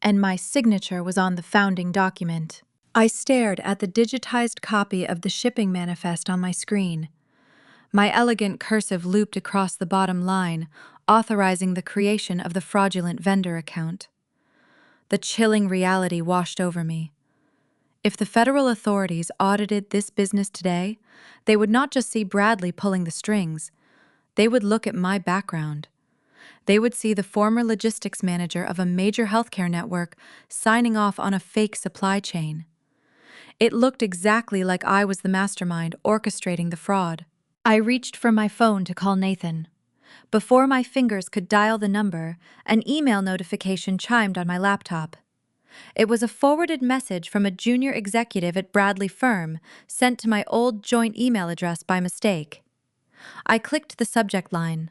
and my signature was on the founding document. I stared at the digitized copy of the shipping manifest on my screen. My elegant cursive looped across the bottom line, authorizing the creation of the fraudulent vendor account. The chilling reality washed over me. If the federal authorities audited this business today, they would not just see Bradley pulling the strings. They would look at my background. They would see the former logistics manager of a major healthcare network signing off on a fake supply chain. It looked exactly like I was the mastermind orchestrating the fraud. I reached for my phone to call Nathan. Before my fingers could dial the number, an email notification chimed on my laptop. It was a forwarded message from a junior executive at Bradley Firm, sent to my old joint email address by mistake. I clicked the subject line.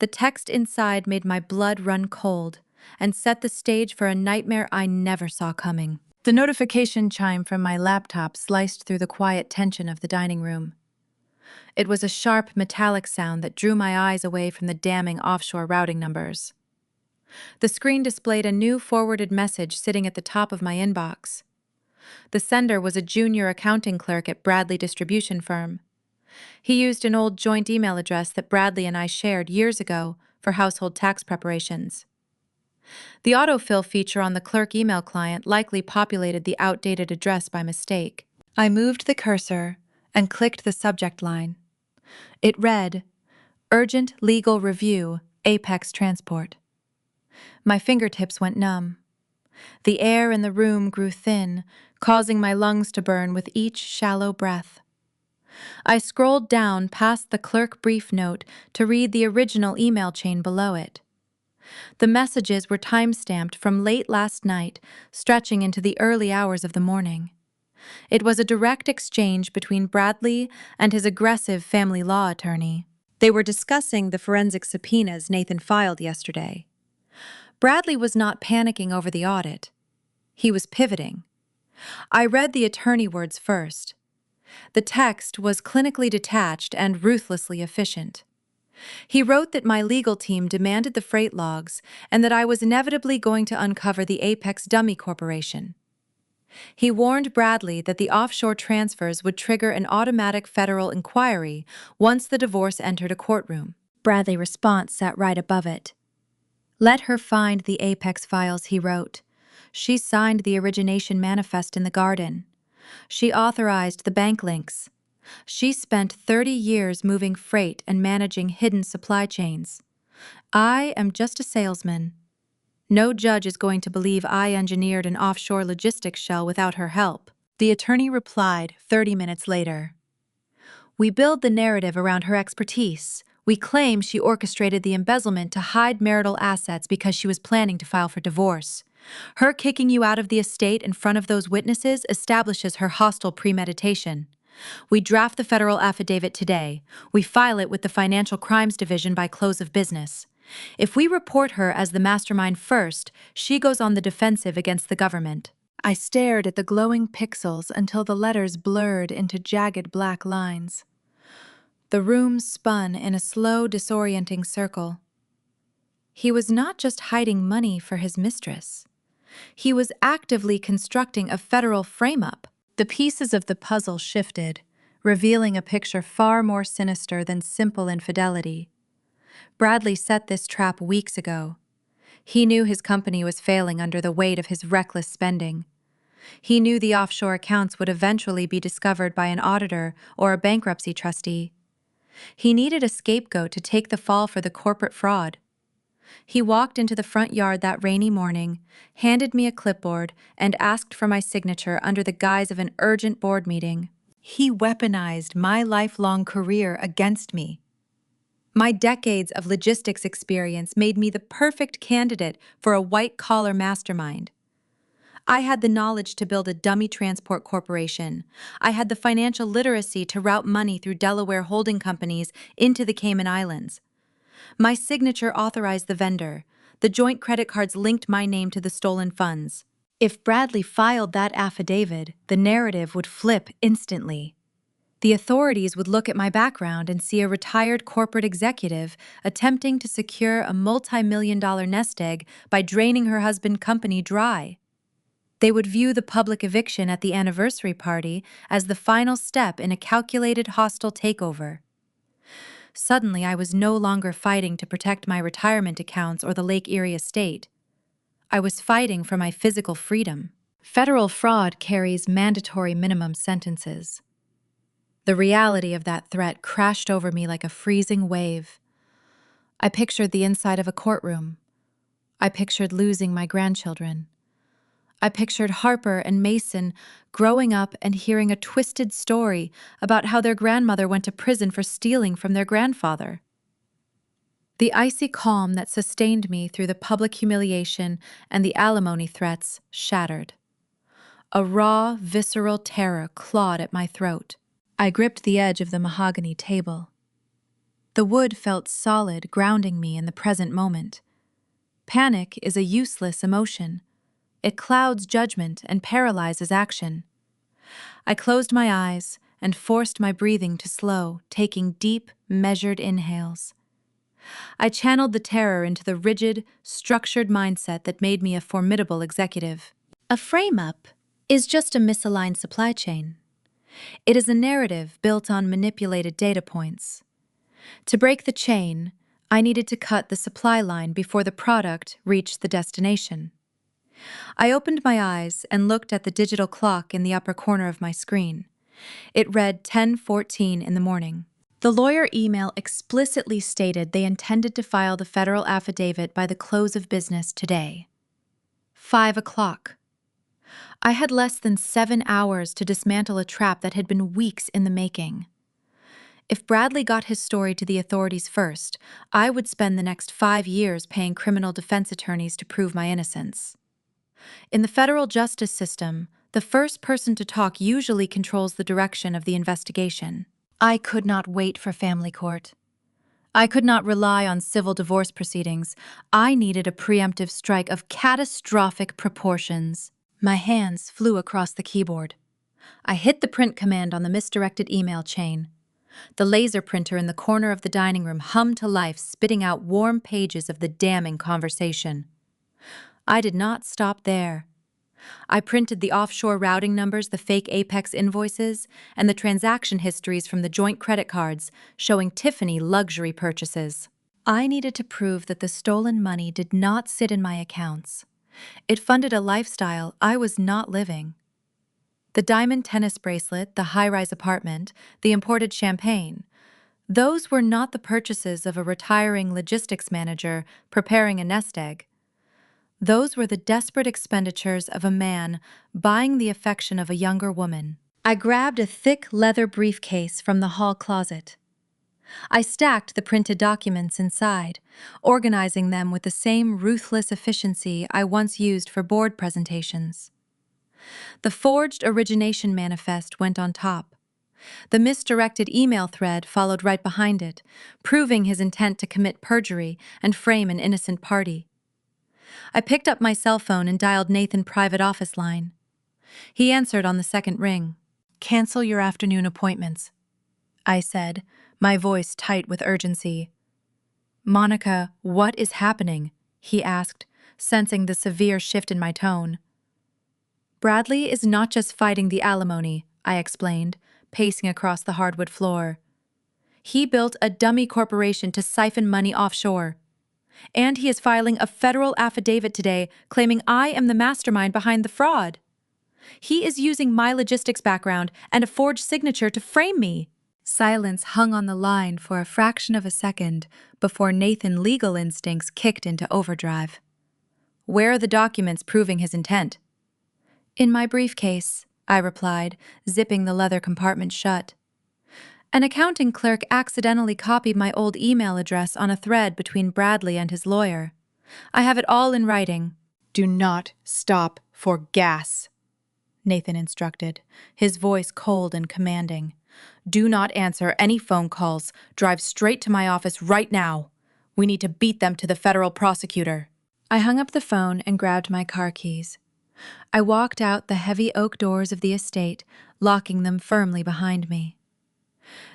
The text inside made my blood run cold and set the stage for a nightmare I never saw coming. The notification chime from my laptop sliced through the quiet tension of the dining room. It was a sharp, metallic sound that drew my eyes away from the damning offshore routing numbers. The screen displayed a new forwarded message sitting at the top of my inbox. The sender was a junior accounting clerk at Bradley Distribution Firm. He used an old joint email address that Bradley and I shared years ago for household tax preparations. The autofill feature on the clerk email client likely populated the outdated address by mistake. I moved the cursor and clicked the subject line. It read, "Urgent Legal Review, Apex Transport." My fingertips went numb. The air in the room grew thin, causing my lungs to burn with each shallow breath. I scrolled down past the clerk brief note to read the original email chain below it. The messages were time-stamped from late last night, stretching into the early hours of the morning. It was a direct exchange between Bradley and his aggressive family law attorney. They were discussing the forensic subpoenas Nathan filed yesterday. Bradley was not panicking over the audit. He was pivoting. I read the attorney words first. The text was clinically detached and ruthlessly efficient. He wrote that my legal team demanded the freight logs and that I was inevitably going to uncover the Apex Dummy Corporation. He warned Bradley that the offshore transfers would trigger an automatic federal inquiry once the divorce entered a courtroom. Bradley's response sat right above it. "Let her find the Apex files," he wrote. "She signed the origination manifest in the garden. She authorized the bank links. She spent 30 years moving freight and managing hidden supply chains. I am just a salesman. No judge is going to believe I engineered an offshore logistics shell without her help." The attorney replied 30 minutes later. "We build the narrative around her expertise. We claim she orchestrated the embezzlement to hide marital assets because she was planning to file for divorce. Her kicking you out of the estate in front of those witnesses establishes her hostile premeditation. We draft the federal affidavit today. We file it with the Financial Crimes Division by close of business. If we report her as the mastermind first, she goes on the defensive against the government." I stared at the glowing pixels until the letters blurred into jagged black lines. The room spun in a slow, disorienting circle. He was not just hiding money for his mistress. He was actively constructing a federal frame-up. The pieces of the puzzle shifted, revealing a picture far more sinister than simple infidelity. Bradley set this trap weeks ago. He knew his company was failing under the weight of his reckless spending. He knew the offshore accounts would eventually be discovered by an auditor or a bankruptcy trustee. He needed a scapegoat to take the fall for the corporate fraud. He walked into the front yard that rainy morning, handed me a clipboard, and asked for my signature under the guise of an urgent board meeting. He weaponized my lifelong career against me. My decades of logistics experience made me the perfect candidate for a white-collar mastermind. I had the knowledge to build a dummy transport corporation. I had the financial literacy to route money through Delaware holding companies into the Cayman Islands. My signature authorized the vendor. The joint credit cards linked my name to the stolen funds. If Bradley filed that affidavit, the narrative would flip instantly. The authorities would look at my background and see a retired corporate executive attempting to secure a multi-million-dollar nest egg by draining her husband's company dry. They would view the public eviction at the anniversary party as the final step in a calculated hostile takeover. Suddenly, I was no longer fighting to protect my retirement accounts or the Lake Erie estate. I was fighting for my physical freedom. Federal fraud carries mandatory minimum sentences. The reality of that threat crashed over me like a freezing wave. I pictured the inside of a courtroom. I pictured losing my grandchildren. I pictured Harper and Mason growing up and hearing a twisted story about how their grandmother went to prison for stealing from their grandfather. The icy calm that sustained me through the public humiliation and the alimony threats shattered. A raw, visceral terror clawed at my throat. I gripped the edge of the mahogany table. The wood felt solid, grounding me in the present moment. Panic is a useless emotion. It clouds judgment and paralyzes action. I closed my eyes and forced my breathing to slow, taking deep, measured inhales. I channeled the terror into the rigid, structured mindset that made me a formidable executive. A frame-up is just a misaligned supply chain. It is a narrative built on manipulated data points. To break the chain, I needed to cut the supply line before the product reached the destination. I opened my eyes and looked at the digital clock in the upper corner of my screen. It read 10:14 in the morning. The lawyer email explicitly stated they intended to file the federal affidavit by the close of business today. 5 o'clock. I had less than 7 hours to dismantle a trap that had been weeks in the making. If Bradley got his story to the authorities first, I would spend the next 5 years paying criminal defense attorneys to prove my innocence. In the federal justice system, the first person to talk usually controls the direction of the investigation. I could not wait for family court. I could not rely on civil divorce proceedings. I needed a preemptive strike of catastrophic proportions. My hands flew across the keyboard. I hit the print command on the misdirected email chain. The laser printer in the corner of the dining room hummed to life, spitting out warm pages of the damning conversation. I did not stop there. I printed the offshore routing numbers, the fake Apex invoices, and the transaction histories from the joint credit cards showing Tiffany luxury purchases. I needed to prove that the stolen money did not sit in my accounts. It funded a lifestyle I was not living. The diamond tennis bracelet, the high-rise apartment, the imported champagne, those were not the purchases of a retiring logistics manager preparing a nest egg. Those were the desperate expenditures of a man buying the affection of a younger woman. I grabbed a thick leather briefcase from the hall closet. I stacked the printed documents inside, organizing them with the same ruthless efficiency I once used for board presentations. The forged origination manifest went on top. The misdirected email thread followed right behind it, proving his intent to commit perjury and frame an innocent party. I picked up my cell phone and dialed Nathan's private office line. He answered on the second ring. "Cancel your afternoon appointments," I said, my voice tight with urgency. "Monica, what is happening?" he asked, sensing the severe shift in my tone. "Bradley is not just fighting the alimony," I explained, pacing across the hardwood floor. "He built a dummy corporation to siphon money offshore. And he is filing a federal affidavit today claiming I am the mastermind behind the fraud. He is using my logistics background and a forged signature to frame me. Silence hung on the line for a fraction of a second before Nathan's legal instincts kicked into overdrive. Where are the documents proving his intent? In my briefcase, I replied, zipping the leather compartment shut. An accounting clerk accidentally copied my old email address on a thread between Bradley and his lawyer. I have it all in writing. Do not stop for gas, Nathan instructed, his voice cold and commanding. Do not answer any phone calls. Drive straight to my office right now. We need to beat them to the federal prosecutor. I hung up the phone and grabbed my car keys. I walked out the heavy oak doors of the estate, locking them firmly behind me.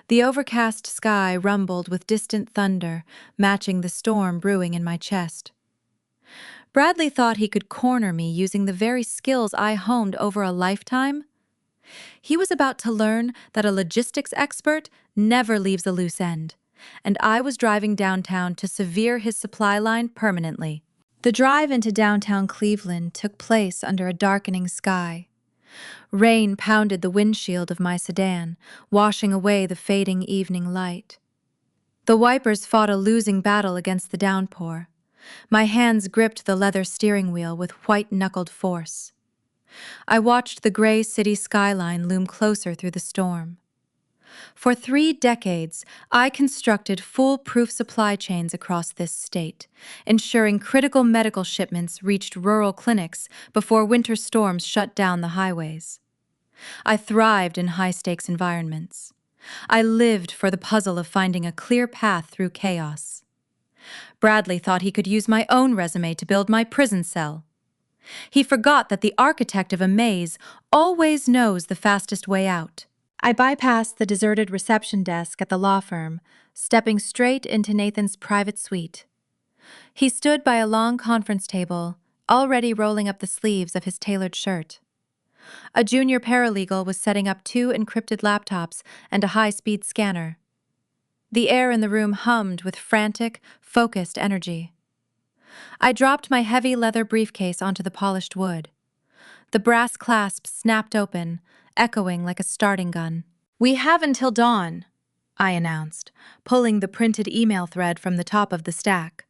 The overcast sky rumbled with distant thunder, matching the storm brewing in my chest. Bradley thought he could corner me using the very skills I honed over a lifetime. He was about to learn that a logistics expert never leaves a loose end, and I was driving downtown to sever his supply line permanently. The drive into downtown Cleveland took place under a darkening sky. Rain pounded the windshield of my sedan, washing away the fading evening light. The wipers fought a losing battle against the downpour. My hands gripped the leather steering wheel with white-knuckled force. I watched the gray city skyline loom closer through the storm. For 3 decades, I constructed foolproof supply chains across this state, ensuring critical medical shipments reached rural clinics before winter storms shut down the highways. I thrived in high-stakes environments. I lived for the puzzle of finding a clear path through chaos. Bradley thought he could use my own resume to build my prison cell. He forgot that the architect of a maze always knows the fastest way out. I bypassed the deserted reception desk at the law firm, stepping straight into Nathan's private suite. He stood by a long conference table, already rolling up the sleeves of his tailored shirt. A junior paralegal was setting up 2 encrypted laptops and a high-speed scanner. The air in the room hummed with frantic, focused energy. I dropped my heavy leather briefcase onto the polished wood. The brass clasp snapped open, echoing like a starting gun. "We have until dawn," I announced, pulling the printed email thread from the top of the stack.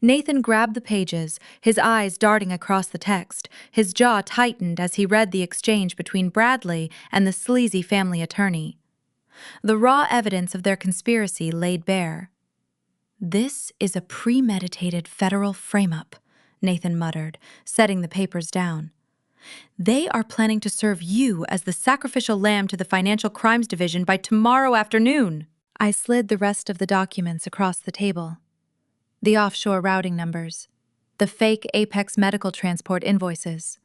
Nathan grabbed the pages, his eyes darting across the text, his jaw tightened as he read the exchange between Bradley and the sleazy family attorney. The raw evidence of their conspiracy laid bare. "This is a premeditated federal frame-up," Nathan muttered, setting the papers down. "They are planning to serve you as the sacrificial lamb to the Financial Crimes Division by tomorrow afternoon." I slid the rest of the documents across the table. The offshore routing numbers, the fake Apex medical transport invoices,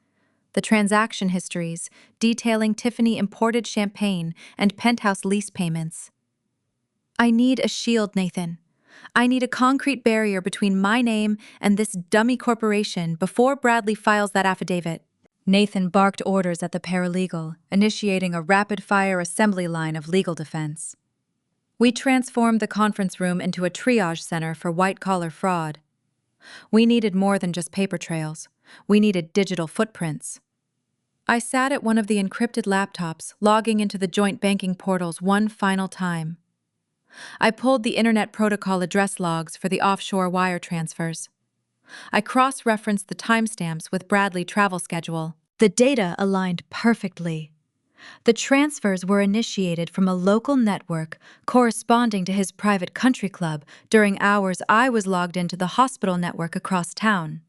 the transaction histories detailing Tiffany imported champagne and penthouse lease payments. "I need a shield, Nathan. I need a concrete barrier between my name and this dummy corporation before Bradley files that affidavit." Nathan barked orders at the paralegal, initiating a rapid-fire assembly line of legal defense. We transformed the conference room into a triage center for white-collar fraud. We needed more than just paper trails. We needed digital footprints. I sat at one of the encrypted laptops, logging into the joint banking portals one final time. I pulled the Internet Protocol address logs for the offshore wire transfers. I cross-referenced the timestamps with Bradley's travel schedule. The data aligned perfectly. The transfers were initiated from a local network corresponding to his private country club during hours I was logged into the hospital network across town.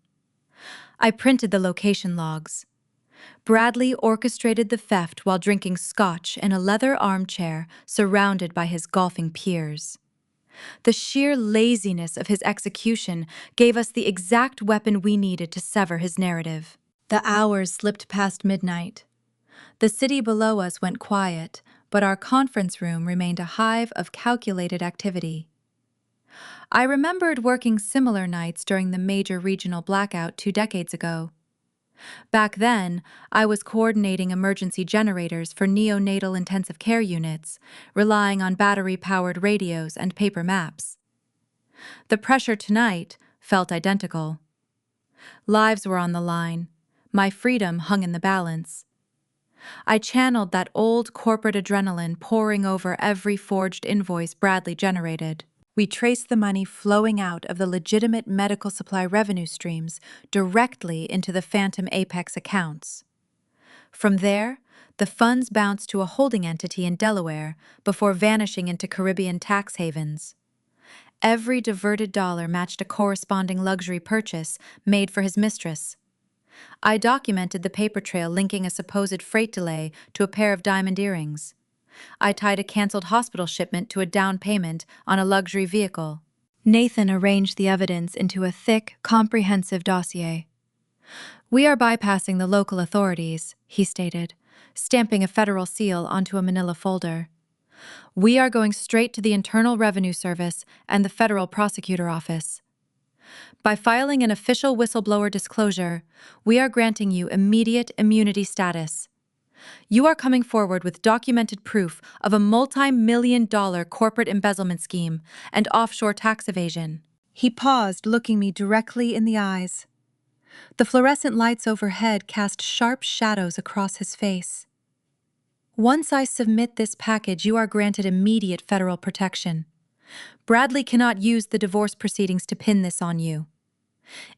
I printed the location logs. Bradley orchestrated the theft while drinking scotch in a leather armchair surrounded by his golfing peers. The sheer laziness of his execution gave us the exact weapon we needed to sever his narrative. The hours slipped past midnight. The city below us went quiet, but our conference room remained a hive of calculated activity. I remembered working similar nights during the major regional blackout 2 decades ago. Back then, I was coordinating emergency generators for neonatal intensive care units, relying on battery-powered radios and paper maps. The pressure tonight felt identical. Lives were on the line. My freedom hung in the balance. I channeled that old corporate adrenaline pouring over every forged invoice Bradley generated. We traced the money flowing out of the legitimate medical supply revenue streams directly into the Phantom Apex accounts. From there, the funds bounced to a holding entity in Delaware before vanishing into Caribbean tax havens. Every diverted dollar matched a corresponding luxury purchase made for his mistress. I documented the paper trail linking a supposed freight delay to a pair of diamond earrings. I tied a canceled hospital shipment to a down payment on a luxury vehicle. Nathan arranged the evidence into a thick, comprehensive dossier. "We are bypassing the local authorities," he stated, stamping a federal seal onto a manila folder. "We are going straight to the Internal Revenue Service and the Federal Prosecutor Office. By filing an official whistleblower disclosure, we are granting you immediate immunity status. You are coming forward with documented proof of a multi-million-dollar corporate embezzlement scheme and offshore tax evasion." He paused, looking me directly in the eyes. The fluorescent lights overhead cast sharp shadows across his face. "Once I submit this package, you are granted immediate federal protection. Bradley cannot use the divorce proceedings to pin this on you.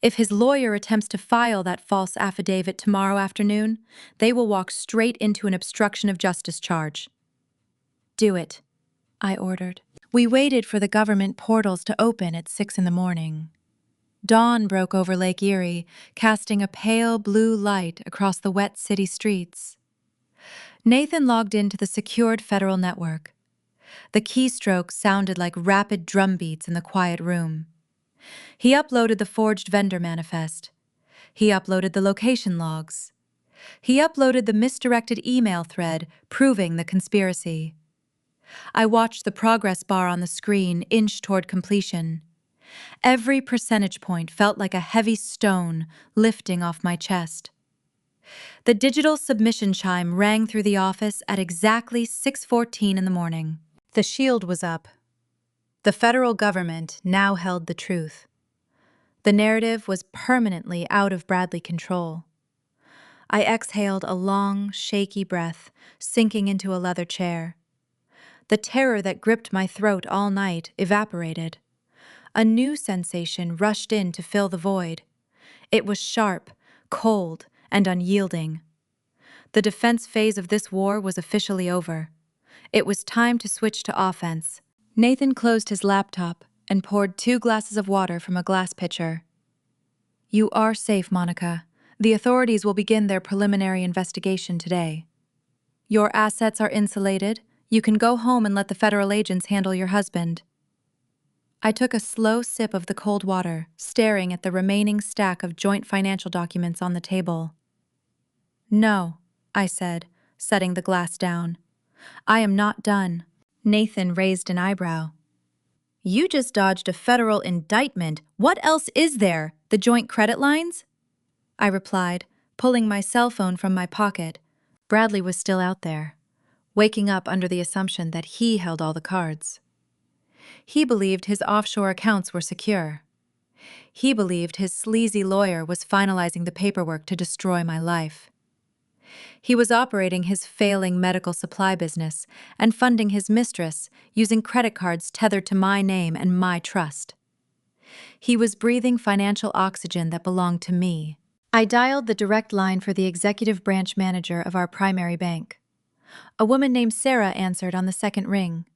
If his lawyer attempts to file that false affidavit tomorrow afternoon, they will walk straight into an obstruction of justice charge." "Do it," I ordered. We waited for the government portals to open at 6 in the morning. Dawn broke over Lake Erie, casting a pale blue light across the wet city streets. Nathan logged into the secured federal network. The keystrokes sounded like rapid drum beats in the quiet room. He uploaded the forged vendor manifest. He uploaded the location logs. He uploaded the misdirected email thread proving the conspiracy. I watched the progress bar on the screen inch toward completion. Every percentage point felt like a heavy stone lifting off my chest. The digital submission chime rang through the office at exactly 6:14 in the morning. The shield was up. The federal government now held the truth. The narrative was permanently out of Bradley control. I exhaled a long, shaky breath, sinking into a leather chair. The terror that gripped my throat all night evaporated. A new sensation rushed in to fill the void. It was sharp, cold, and unyielding. The defense phase of this war was officially over. It was time to switch to offense. Nathan closed his laptop and poured 2 glasses of water from a glass pitcher. "You are safe, Monica. The authorities will begin their preliminary investigation today. Your assets are insulated. You can go home and let the federal agents handle your husband." I took a slow sip of the cold water, staring at the remaining stack of joint financial documents on the table. "No," I said, setting the glass down. "I am not done." Nathan raised an eyebrow. "You just dodged a federal indictment. What else is there? The joint credit lines?" I replied, pulling my cell phone from my pocket. Bradley was still out there, waking up under the assumption that he held all the cards. He believed his offshore accounts were secure. He believed his sleazy lawyer was finalizing the paperwork to destroy my life. He was operating his failing medical supply business and funding his mistress using credit cards tethered to my name and my trust. He was breathing financial oxygen that belonged to me. I dialed the direct line for the executive branch manager of our primary bank. A woman named Sarah answered on the second ring.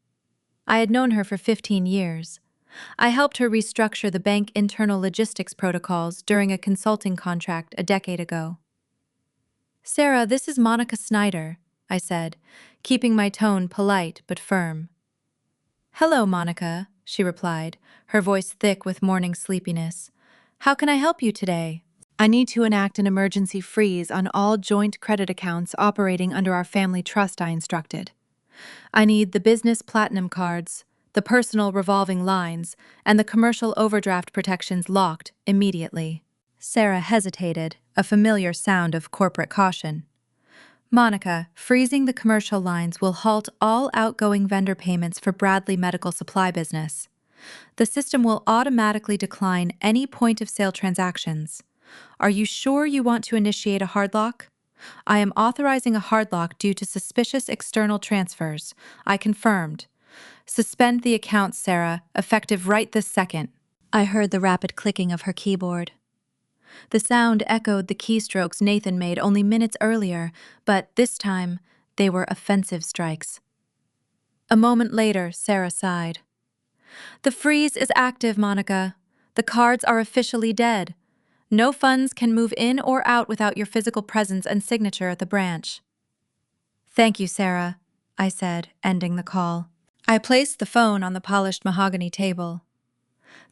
I had known her for 15 years. I helped her restructure the bank internal logistics protocols during a consulting contract a decade ago. "Sarah, this is Monica Snyder," I said, keeping my tone polite but firm. "Hello, Monica," she replied, her voice thick with morning sleepiness. "How can I help you today?" "I need to enact an emergency freeze on all joint credit accounts operating under our family trust," I instructed. "I need the business platinum cards, the personal revolving lines, and the commercial overdraft protections locked immediately." Sarah hesitated, a familiar sound of corporate caution. "Monica, freezing the commercial lines will halt all outgoing vendor payments for Bradley Medical Supply business. The system will automatically decline any point-of-sale transactions. Are you sure you want to initiate a hard lock? I am authorizing a hard lock due to suspicious external transfers. I confirmed. Suspend the account, Sarah, effective right this second. I heard the rapid clicking of her keyboard. The sound echoed the keystrokes Nathan made only minutes earlier, but this time they were offensive strikes. A moment later, Sarah sighed. The freeze is active, Monica. The cards are officially dead. No funds can move in or out without your physical presence and signature at the branch. Thank you, Sarah, I said, ending the call. I placed the phone on the polished mahogany table.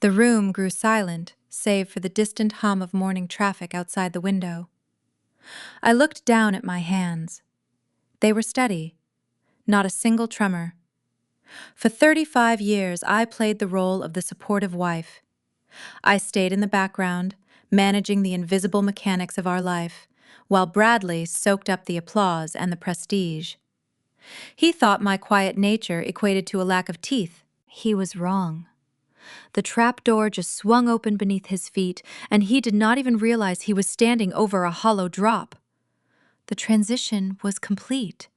The room grew silent, save for the distant hum of morning traffic outside the window. I looked down at my hands. They were steady, not a single tremor. For 35 years, I played the role of the supportive wife. I stayed in the background, managing the invisible mechanics of our life, while Bradley soaked up the applause and the prestige. He thought my quiet nature equated to a lack of teeth. He was wrong. The trap door just swung open beneath his feet, and he did not even realize he was standing over a hollow drop. The transition was complete.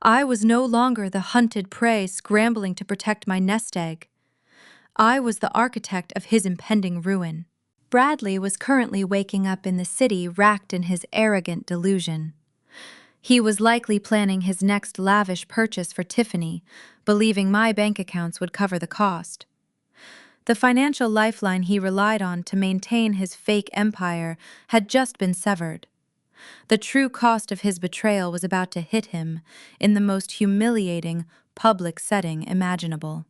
I was no longer the hunted prey scrambling to protect my nest egg. I was the architect of his impending ruin. Bradley was currently waking up in the city, racked in his arrogant delusion. He was likely planning his next lavish purchase for Tiffany, believing my bank accounts would cover the cost. The financial lifeline he relied on to maintain his fake empire had just been severed. The true cost of his betrayal was about to hit him in the most humiliating public setting imaginable.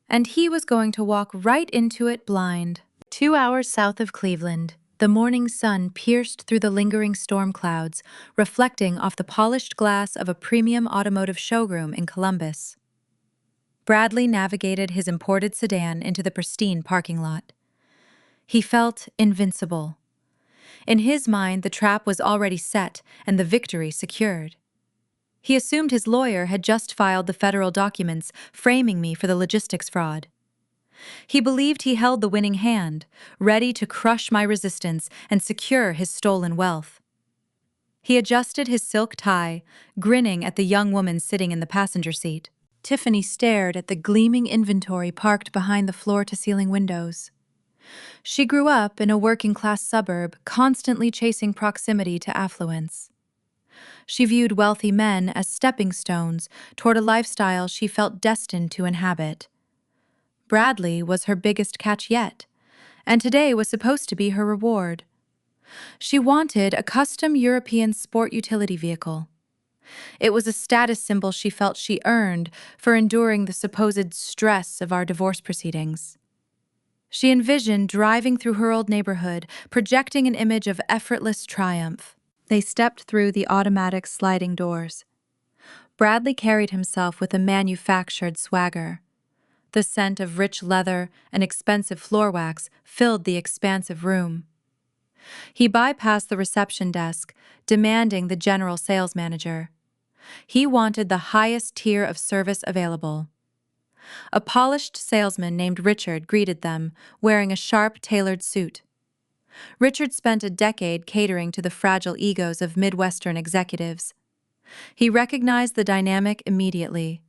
And he was going to walk right into it blind. 2 hours south of Cleveland, the morning sun pierced through the lingering storm clouds, reflecting off the polished glass of a premium automotive showroom in Columbus. Bradley navigated his imported sedan into the pristine parking lot. He felt invincible. In his mind, the trap was already set and the victory secured. He assumed his lawyer had just filed the federal documents framing me for the logistics fraud. He believed he held the winning hand, ready to crush my resistance and secure his stolen wealth. He adjusted his silk tie, grinning at the young woman sitting in the passenger seat. Tiffany stared at the gleaming inventory parked behind the floor-to-ceiling windows. She grew up in a working-class suburb, constantly chasing proximity to affluence. She viewed wealthy men as stepping stones toward a lifestyle she felt destined to inhabit. Bradley was her biggest catch yet, and today was supposed to be her reward. She wanted a custom European sport utility vehicle. It was a status symbol she felt she earned for enduring the supposed stress of our divorce proceedings. She envisioned driving through her old neighborhood, projecting an image of effortless triumph. They stepped through the automatic sliding doors. Bradley carried himself with a manufactured swagger. The scent of rich leather and expensive floor wax filled the expansive room. He bypassed the reception desk, demanding the general sales manager. He wanted the highest tier of service available. A polished salesman named Richard greeted them, wearing a sharp, tailored suit. Richard spent a decade catering to the fragile egos of Midwestern executives. He recognized the dynamic immediately.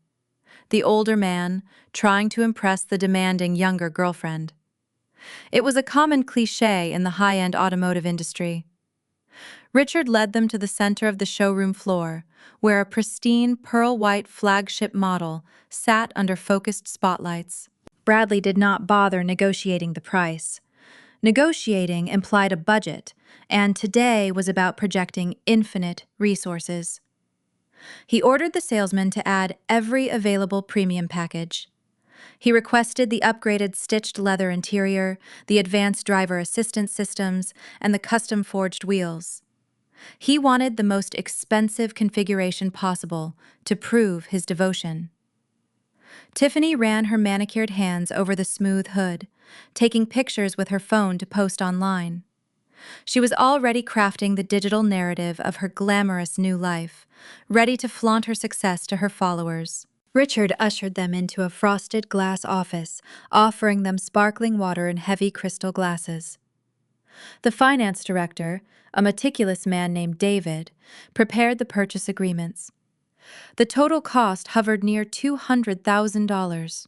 The older man, trying to impress the demanding younger girlfriend. It was a common cliché in the high-end automotive industry. Richard led them to the center of the showroom floor, where a pristine pearl-white flagship model sat under focused spotlights. Bradley did not bother negotiating the price. Negotiating implied a budget, and today was about projecting infinite resources. He ordered the salesman to add every available premium package. He requested the upgraded stitched leather interior, the advanced driver assistance systems, and the custom-forged wheels. He wanted the most expensive configuration possible to prove his devotion. Tiffany ran her manicured hands over the smooth hood, taking pictures with her phone to post online. She was already crafting the digital narrative of her glamorous new life, ready to flaunt her success to her followers. Richard ushered them into a frosted glass office, offering them sparkling water in heavy crystal glasses. The finance director, a meticulous man named David, prepared the purchase agreements. The total cost hovered near $200,000.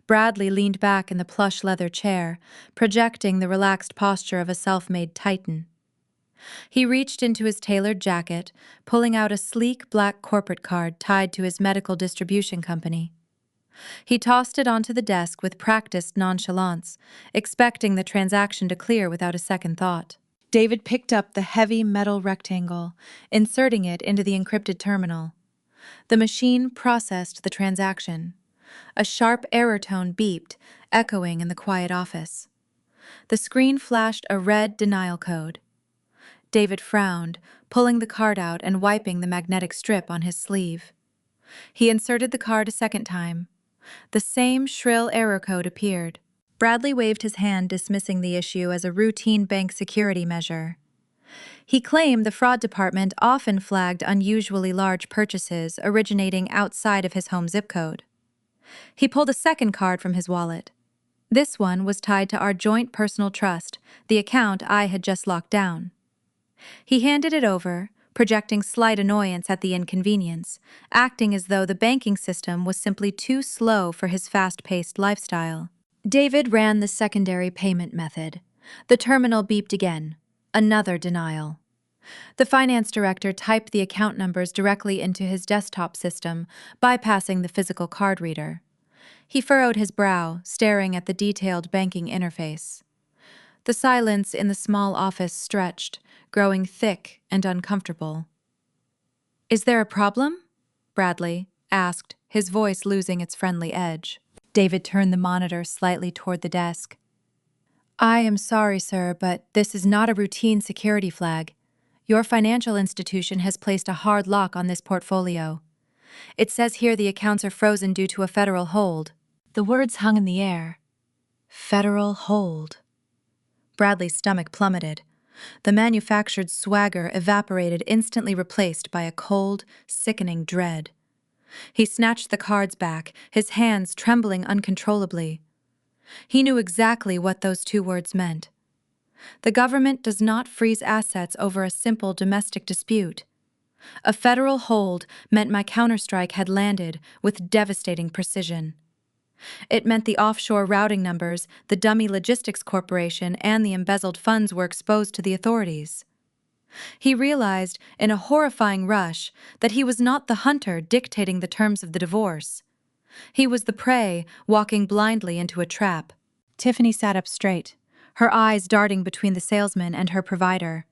Bradley leaned back in the plush leather chair, projecting the relaxed posture of a self-made titan. He reached into his tailored jacket, pulling out a sleek black corporate card tied to his medical distribution company. He tossed it onto the desk with practiced nonchalance, expecting the transaction to clear without a second thought. David picked up the heavy metal rectangle, inserting it into the encrypted terminal. The machine processed the transaction. A sharp error tone beeped, echoing in the quiet office. The screen flashed a red denial code. David frowned, pulling the card out and wiping the magnetic strip on his sleeve. He inserted the card a second time. The same shrill error code appeared. Bradley waved his hand, dismissing the issue as a routine bank security measure. He claimed the fraud department often flagged unusually large purchases originating outside of his home zip code. He pulled a second card from his wallet. This one was tied to our joint personal trust, the account I had just locked down. He handed it over, projecting slight annoyance at the inconvenience, acting as though the banking system was simply too slow for his fast-paced lifestyle. David ran the secondary payment method. The terminal beeped again. Another denial. The finance director typed the account numbers directly into his desktop system, bypassing the physical card reader. He furrowed his brow, staring at the detailed banking interface. The silence in the small office stretched, growing thick and uncomfortable. "Is there a problem?" Bradley asked, his voice losing its friendly edge. David turned the monitor slightly toward the desk. "I am sorry, sir, but this is not a routine security flag. Your financial institution has placed a hard lock on this portfolio. It says here the accounts are frozen due to a federal hold." The words hung in the air. Federal hold. Bradley's stomach plummeted. The manufactured swagger evaporated, instantly replaced by a cold, sickening dread. He snatched the cards back, his hands trembling uncontrollably. He knew exactly what those two words meant. The government does not freeze assets over a simple domestic dispute. A federal hold meant my counterstrike had landed with devastating precision. It meant the offshore routing numbers, the dummy logistics corporation, and the embezzled funds were exposed to the authorities. He realized, in a horrifying rush, that he was not the hunter dictating the terms of the divorce. He was the prey, walking blindly into a trap. Tiffany sat up straight, her eyes darting between the salesman and her provider.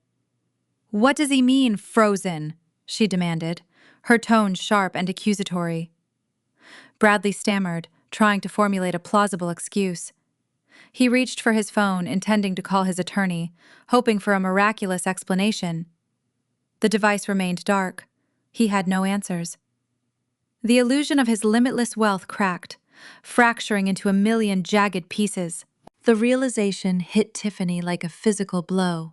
"What does he mean, frozen?" she demanded, her tone sharp and accusatory. Bradley stammered, trying to formulate a plausible excuse. He reached for his phone, intending to call his attorney, hoping for a miraculous explanation. The device remained dark. He had no answers. The illusion of his limitless wealth cracked, fracturing into a million jagged pieces. The realization hit Tiffany like a physical blow.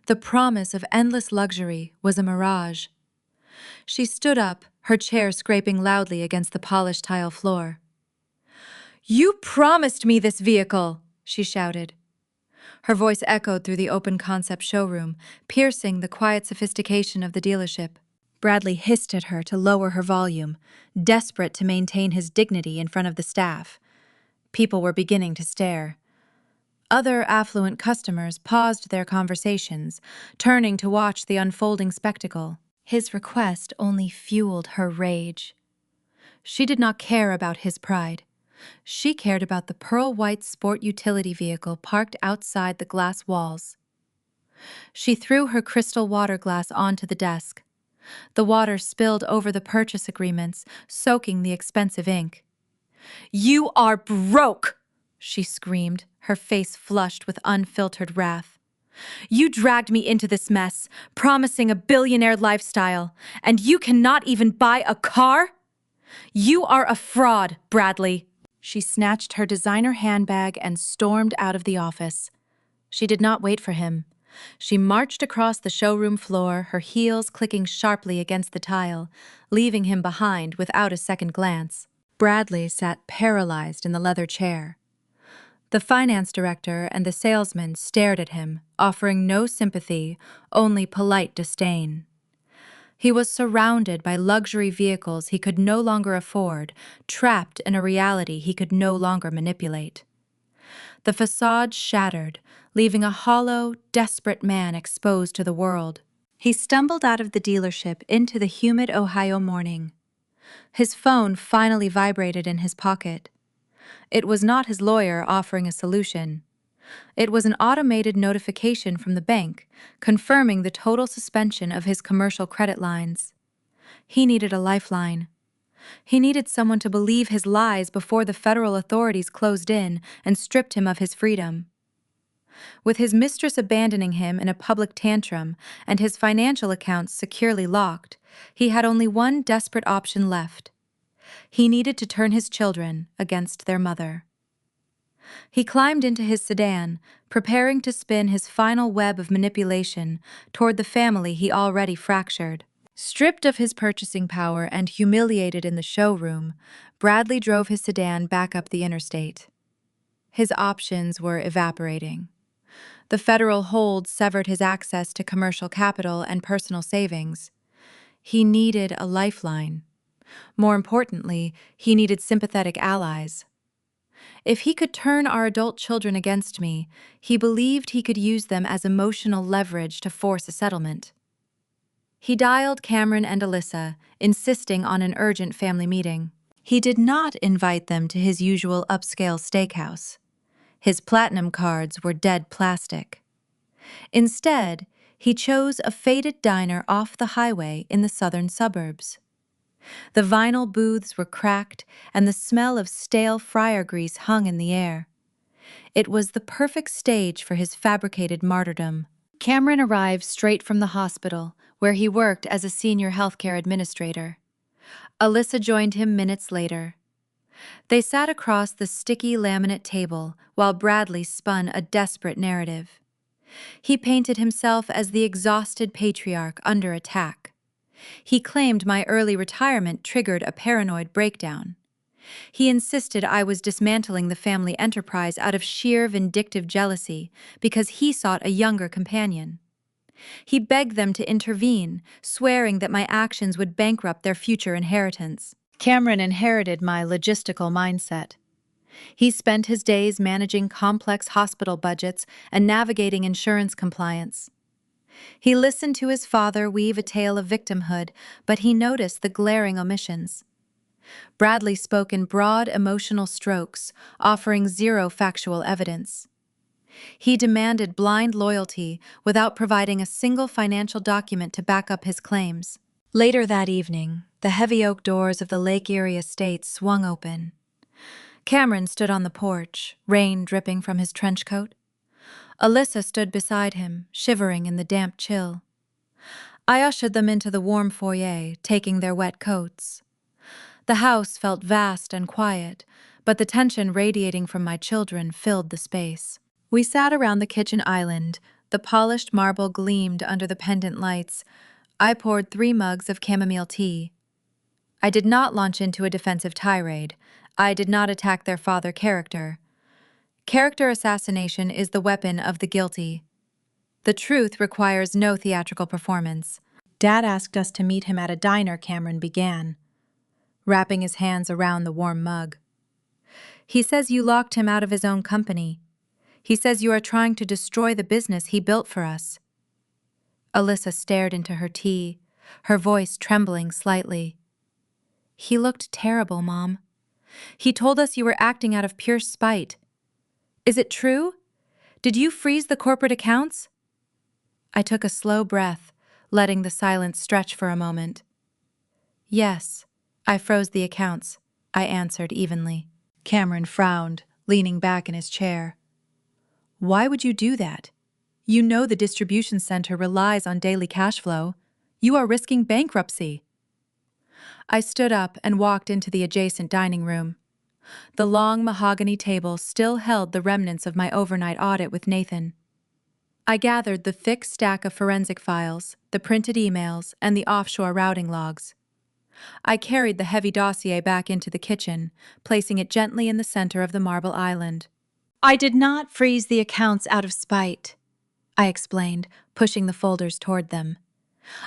The promise of endless luxury was a mirage. She stood up, her chair scraping loudly against the polished tile floor. "You promised me this vehicle!" she shouted. Her voice echoed through the open concept showroom, piercing the quiet sophistication of the dealership. Bradley hissed at her to lower her volume, desperate to maintain his dignity in front of the staff. People were beginning to stare. Other affluent customers paused their conversations, turning to watch the unfolding spectacle. His request only fueled her rage. She did not care about his pride. She cared about the pearl-white sport utility vehicle parked outside the glass walls. She threw her crystal water glass onto the desk. The water spilled over the purchase agreements, soaking the expensive ink. "You are broke!" she screamed, her face flushed with unfiltered wrath. "You dragged me into this mess, promising a billionaire lifestyle, and you cannot even buy a car? You are a fraud, Bradley." She snatched her designer handbag and stormed out of the office. She did not wait for him. She marched across the showroom floor, her heels clicking sharply against the tile, leaving him behind without a second glance. Bradley sat paralyzed in the leather chair. The finance director and the salesman stared at him, offering no sympathy, only polite disdain. He was surrounded by luxury vehicles he could no longer afford, trapped in a reality he could no longer manipulate. The facade shattered, leaving a hollow, desperate man exposed to the world. He stumbled out of the dealership into the humid Ohio morning. His phone finally vibrated in his pocket. It was not his lawyer offering a solution. It was an automated notification from the bank confirming the total suspension of his commercial credit lines. He needed a lifeline. He needed someone to believe his lies before the federal authorities closed in and stripped him of his freedom. With his mistress abandoning him in a public tantrum and his financial accounts securely locked, he had only one desperate option left. He needed to turn his children against their mother. He climbed into his sedan, preparing to spin his final web of manipulation toward the family he already fractured. Stripped of his purchasing power and humiliated in the showroom, Bradley drove his sedan back up the interstate. His options were evaporating. The federal hold severed his access to commercial capital and personal savings. He needed a lifeline. More importantly, he needed sympathetic allies. If he could turn our adult children against me, he believed he could use them as emotional leverage to force a settlement. He dialed Cameron and Alyssa, insisting on an urgent family meeting. He did not invite them to his usual upscale steakhouse. His platinum cards were dead plastic. Instead, he chose a faded diner off the highway in the southern suburbs. The vinyl booths were cracked, and the smell of stale fryer grease hung in the air. It was the perfect stage for his fabricated martyrdom. Cameron arrived straight from the hospital, where he worked as a senior healthcare administrator. Alyssa joined him minutes later. They sat across the sticky laminate table while Bradley spun a desperate narrative. He painted himself as the exhausted patriarch under attack. He claimed my early retirement triggered a paranoid breakdown. He insisted I was dismantling the family enterprise out of sheer vindictive jealousy because he sought a younger companion. He begged them to intervene, swearing that my actions would bankrupt their future inheritance. Cameron inherited my logistical mindset. He spent his days managing complex hospital budgets and navigating insurance compliance. He listened to his father weave a tale of victimhood, but he noticed the glaring omissions. Bradley spoke in broad emotional strokes, offering zero factual evidence. He demanded blind loyalty without providing a single financial document to back up his claims. Later that evening, the heavy oak doors of the Lake Erie estate swung open. Cameron stood on the porch, rain dripping from his trench coat. Alyssa stood beside him, shivering in the damp chill. I ushered them into the warm foyer, taking their wet coats. The house felt vast and quiet, but the tension radiating from my children filled the space. We sat around the kitchen island. The polished marble gleamed under the pendant lights. I poured 3 mugs of chamomile tea. I did not launch into a defensive tirade. I did not attack their father character. Character assassination is the weapon of the guilty. The truth requires no theatrical performance. Dad asked us to meet him at a diner, Cameron began, wrapping his hands around the warm mug. He says you locked him out of his own company. He says you are trying to destroy the business he built for us. Alyssa stared into her tea, her voice trembling slightly. He looked terrible, Mom. He told us you were acting out of pure spite. Is it true? Did you freeze the corporate accounts? I took a slow breath, letting the silence stretch for a moment. Yes, I froze the accounts, I answered evenly. Cameron frowned, leaning back in his chair. Why would you do that? You know the distribution center relies on daily cash flow. You are risking bankruptcy. I stood up and walked into the adjacent dining room. The long mahogany table still held the remnants of my overnight audit with Nathan. I gathered the thick stack of forensic files, the printed emails, and the offshore routing logs. I carried the heavy dossier back into the kitchen, placing it gently in the center of the marble island. I did not freeze the accounts out of spite, I explained, pushing the folders toward them.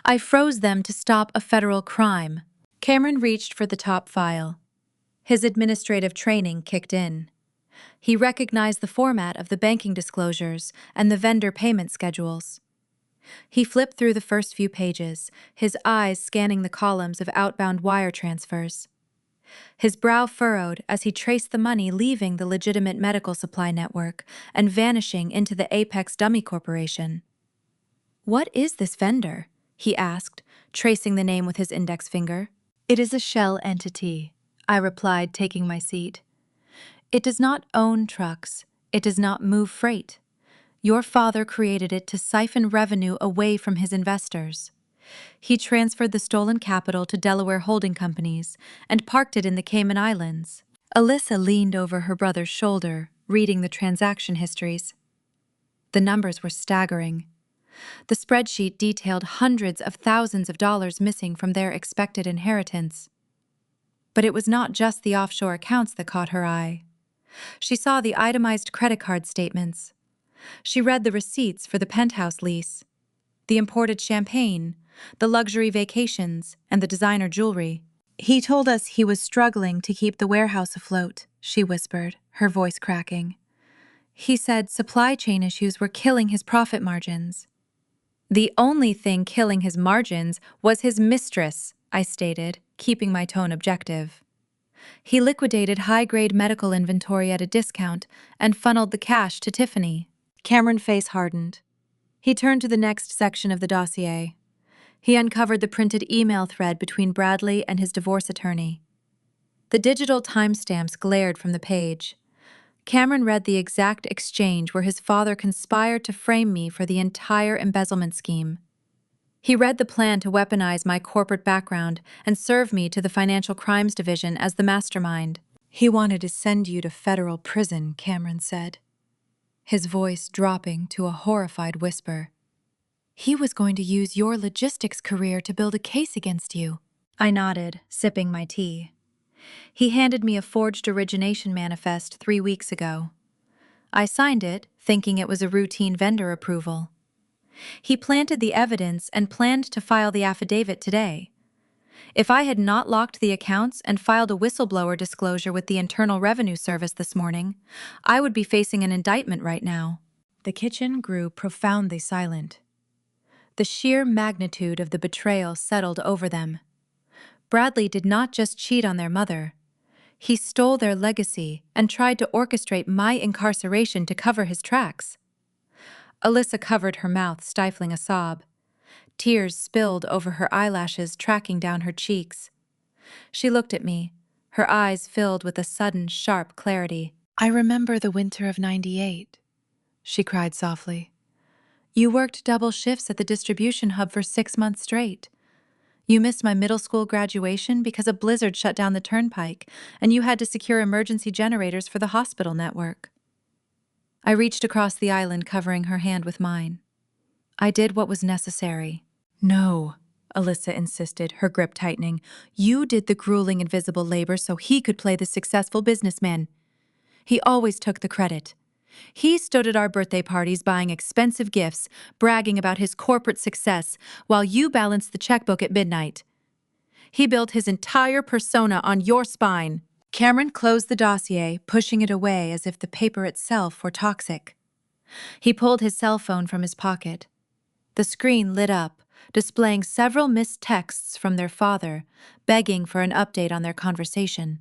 I froze them to stop a federal crime. Cameron reached for the top file. His administrative training kicked in. He recognized the format of the banking disclosures and the vendor payment schedules. He flipped through the first few pages, his eyes scanning the columns of outbound wire transfers. His brow furrowed as he traced the money leaving the legitimate medical supply network and vanishing into the Apex Dummy Corporation. "What is this vendor?" he asked, tracing the name with his index finger. "It is a shell entity," I replied, taking my seat. "It does not own trucks. It does not move freight. Your father created it to siphon revenue away from his investors. He transferred the stolen capital to Delaware holding companies and parked it in the Cayman Islands." Alyssa leaned over her brother's shoulder, reading the transaction histories. The numbers were staggering. The spreadsheet detailed hundreds of thousands of dollars missing from their expected inheritance. But it was not just the offshore accounts that caught her eye. She saw the itemized credit card statements. She read the receipts for the penthouse lease, the imported champagne, the luxury vacations, and the designer jewelry. "He told us he was struggling to keep the warehouse afloat," she whispered, her voice cracking. "He said supply chain issues were killing his profit margins." "The only thing killing his margins was his mistress," I stated, keeping my tone objective. "He liquidated high-grade medical inventory at a discount and funneled the cash to Tiffany." Cameron's face hardened. He turned to the next section of the dossier. He uncovered the printed email thread between Bradley and his divorce attorney. The digital timestamps glared from the page. Cameron read the exact exchange where his father conspired to frame me for the entire embezzlement scheme. He read the plan to weaponize my corporate background and serve me to the Financial Crimes Division as the mastermind. "He wanted to send you to federal prison," Cameron said, his voice dropping to a horrified whisper. "He was going to use your logistics career to build a case against you." I nodded, sipping my tea. "He handed me a forged origination manifest 3 weeks ago. I signed it, thinking it was a routine vendor approval. He planted the evidence and planned to file the affidavit today. If I had not locked the accounts and filed a whistleblower disclosure with the Internal Revenue Service this morning, I would be facing an indictment right now." The kitchen grew profoundly silent. The sheer magnitude of the betrayal settled over them. Bradley did not just cheat on their mother. He stole their legacy and tried to orchestrate my incarceration to cover his tracks. Alyssa covered her mouth, stifling a sob. Tears spilled over her eyelashes, tracking down her cheeks. She looked at me, her eyes filled with a sudden, sharp clarity. "I remember the winter of '98, she cried softly. "You worked double shifts at the distribution hub for 6 months straight. You missed my middle school graduation because a blizzard shut down the turnpike, and you had to secure emergency generators for the hospital network." I reached across the island, covering her hand with mine. "I did what was necessary." "No," Alyssa insisted, her grip tightening. "You did the grueling invisible labor so he could play the successful businessman. He always took the credit. He stood at our birthday parties buying expensive gifts, bragging about his corporate success, while you balanced the checkbook at midnight. He built his entire persona on your spine." Cameron closed the dossier, pushing it away as if the paper itself were toxic. He pulled his cell phone from his pocket. The screen lit up, displaying several missed texts from their father, begging for an update on their conversation.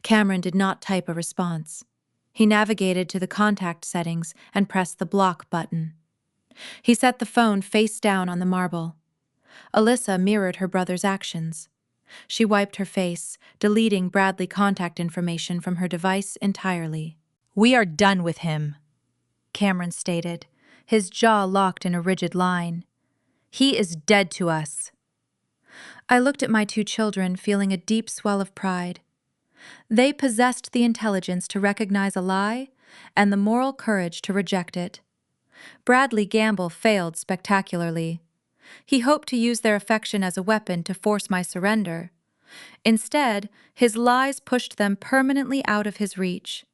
Cameron did not type a response. He navigated to the contact settings and pressed the block button. He set the phone face down on the marble. Alyssa mirrored her brother's actions. She wiped her face, deleting Bradley contact information from her device entirely. "We are done with him," Cameron stated, his jaw locked in a rigid line. "He is dead to us." I looked at my 2 children, feeling a deep swell of pride. They possessed the intelligence to recognize a lie and the moral courage to reject it. Bradley Gamble failed spectacularly. He hoped to use their affection as a weapon to force my surrender. Instead, his lies pushed them permanently out of his reach.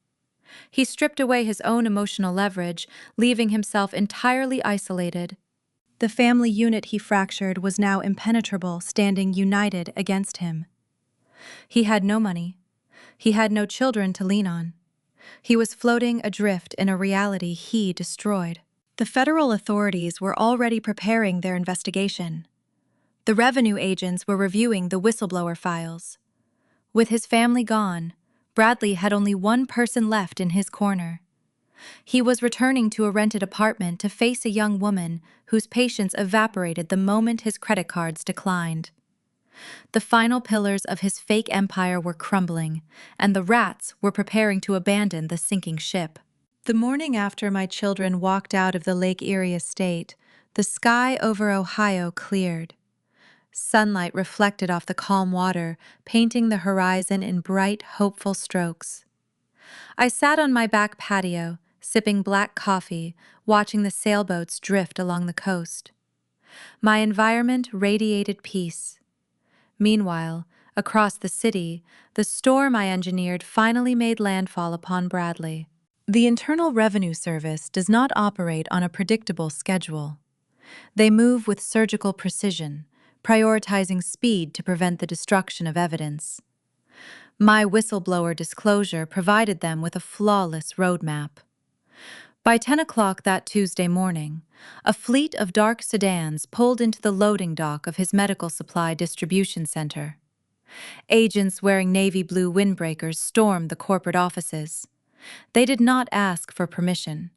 He stripped away his own emotional leverage, leaving himself entirely isolated. The family unit he fractured was now impenetrable, standing united against him. He had no money. He had no children to lean on. He was floating adrift in a reality he destroyed. The federal authorities were already preparing their investigation. The revenue agents were reviewing the whistleblower files. With his family gone, Bradley had only one person left in his corner. He was returning to a rented apartment to face a young woman whose patience evaporated the moment his credit cards declined. The final pillars of his fake empire were crumbling, and the rats were preparing to abandon the sinking ship. The morning after my children walked out of the Lake Erie estate, the sky over Ohio cleared. Sunlight reflected off the calm water, painting the horizon in bright, hopeful strokes. I sat on my back patio, sipping black coffee, watching the sailboats drift along the coast. My environment radiated peace. Meanwhile, across the city, the storm I engineered finally made landfall upon Bradley. The Internal Revenue Service does not operate on a predictable schedule. They move with surgical precision, prioritizing speed to prevent the destruction of evidence. My whistleblower disclosure provided them with a flawless roadmap. By 10 o'clock that Tuesday morning, a fleet of dark sedans pulled into the loading dock of his medical supply distribution center. Agents wearing navy blue windbreakers stormed the corporate offices. They did not ask for permission.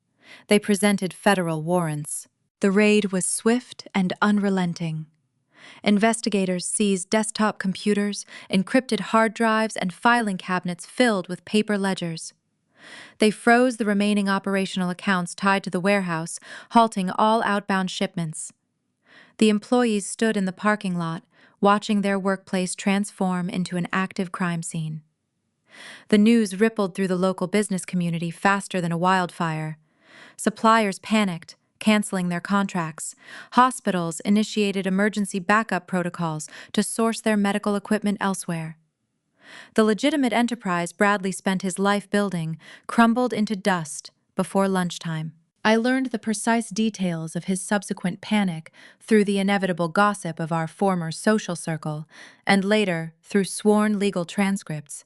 They presented federal warrants. The raid was swift and unrelenting. Investigators seized desktop computers, encrypted hard drives, and filing cabinets filled with paper ledgers. They froze the remaining operational accounts tied to the warehouse, halting all outbound shipments. The employees stood in the parking lot, watching their workplace transform into an active crime scene. The news rippled through the local business community faster than a wildfire. Suppliers panicked, canceling their contracts. Hospitals initiated emergency backup protocols to source their medical equipment elsewhere. The legitimate enterprise Bradley spent his life building crumbled into dust before lunchtime. I learned the precise details of his subsequent panic through the inevitable gossip of our former social circle, and later through sworn legal transcripts.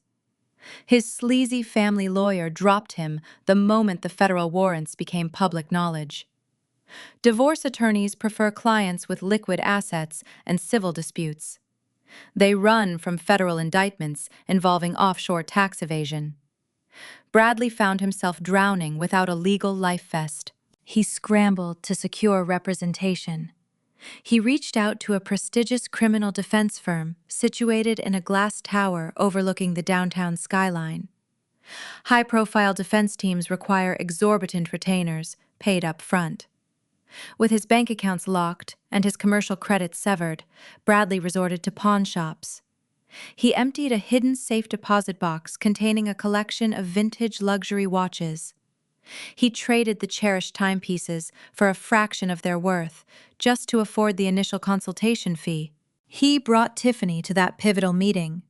His sleazy family lawyer dropped him the moment the federal warrants became public knowledge. Divorce attorneys prefer clients with liquid assets and civil disputes. They run from federal indictments involving offshore tax evasion. Bradley found himself drowning without a legal life vest. He scrambled to secure representation. He reached out to a prestigious criminal defense firm situated in a glass tower overlooking the downtown skyline. High-profile defense teams require exorbitant retainers, paid up front. With his bank accounts locked and his commercial credit severed, Bradley resorted to pawn shops. He emptied a hidden safe deposit box containing a collection of vintage luxury watches. He traded the cherished timepieces for a fraction of their worth, just to afford the initial consultation fee. He brought Tiffany to that pivotal meeting.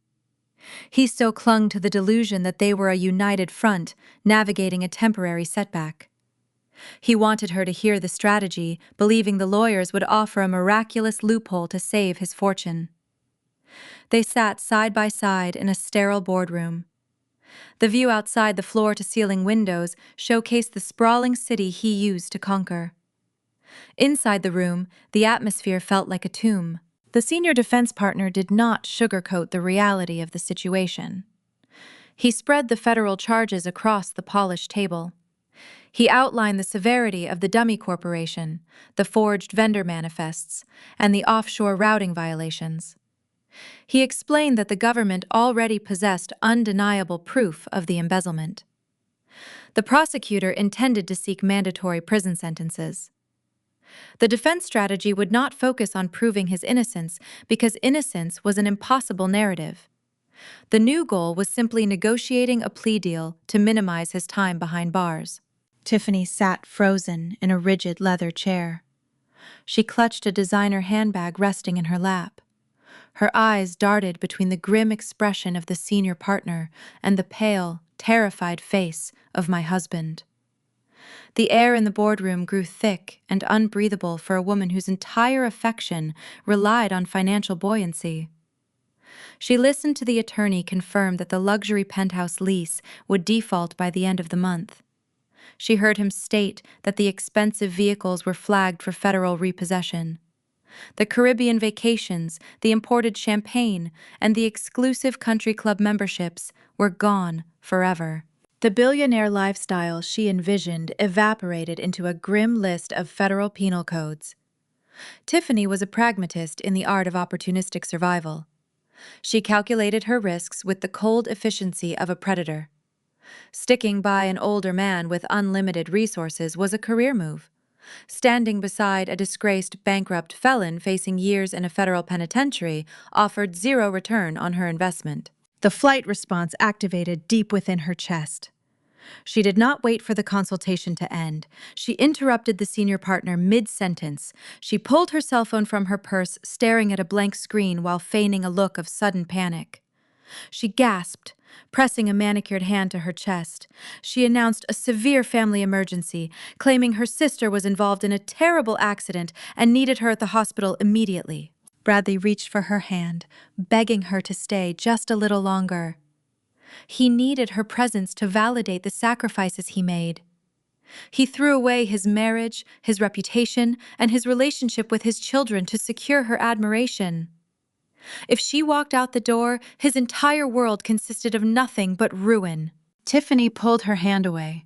He so clung to the delusion that they were a united front, navigating a temporary setback. He wanted her to hear the strategy, believing the lawyers would offer a miraculous loophole to save his fortune. They sat side by side in a sterile boardroom. The view outside the floor-to-ceiling windows showcased the sprawling city he used to conquer. Inside the room, the atmosphere felt like a tomb. The senior defense partner did not sugarcoat the reality of the situation. He spread the federal charges across the polished table. He outlined the severity of the dummy corporation, the forged vendor manifests, and the offshore routing violations. He explained that the government already possessed undeniable proof of the embezzlement. The prosecutor intended to seek mandatory prison sentences. The defense strategy would not focus on proving his innocence because innocence was an impossible narrative. The new goal was simply negotiating a plea deal to minimize his time behind bars. Tiffany sat frozen in a rigid leather chair. She clutched a designer handbag resting in her lap. Her eyes darted between the grim expression of the senior partner and the pale, terrified face of my husband. The air in the boardroom grew thick and unbreathable for a woman whose entire affection relied on financial buoyancy. She listened to the attorney confirm that the luxury penthouse lease would default by the end of the month. She heard him state that the expensive vehicles were flagged for federal repossession. The Caribbean vacations, the imported champagne, and the exclusive country club memberships were gone forever. The billionaire lifestyle she envisioned evaporated into a grim list of federal penal codes. Tiffany was a pragmatist in the art of opportunistic survival. She calculated her risks with the cold efficiency of a predator. Sticking by an older man with unlimited resources was a career move. Standing beside a disgraced bankrupt felon facing years in a federal penitentiary offered zero return on her investment. The flight response activated deep within her chest. She did not wait for the consultation to end. She interrupted the senior partner mid-sentence. She pulled her cell phone from her purse, staring at a blank screen while feigning a look of sudden panic. She gasped, pressing a manicured hand to her chest. She announced a severe family emergency, claiming her sister was involved in a terrible accident and needed her at the hospital immediately. Bradley reached for her hand, begging her to stay just a little longer. He needed her presence to validate the sacrifices he made. He threw away his marriage, his reputation, and his relationship with his children to secure her admiration. If she walked out the door, his entire world consisted of nothing but ruin. Tiffany pulled her hand away.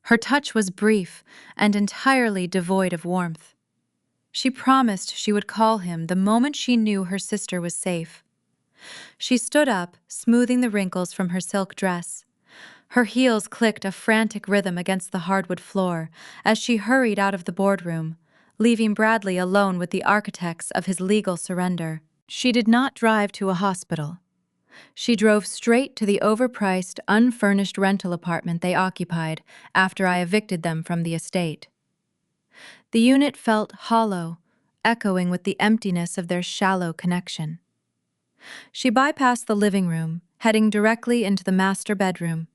Her touch was brief and entirely devoid of warmth. She promised she would call him the moment she knew her sister was safe. She stood up, smoothing the wrinkles from her silk dress. Her heels clicked a frantic rhythm against the hardwood floor as she hurried out of the boardroom, leaving Bradley alone with the architects of his legal surrender. She did not drive to a hospital. She drove straight to the overpriced, unfurnished rental apartment they occupied after I evicted them from the estate. The unit felt hollow, echoing with the emptiness of their shallow connection. She bypassed the living room, heading directly into the master bedroom.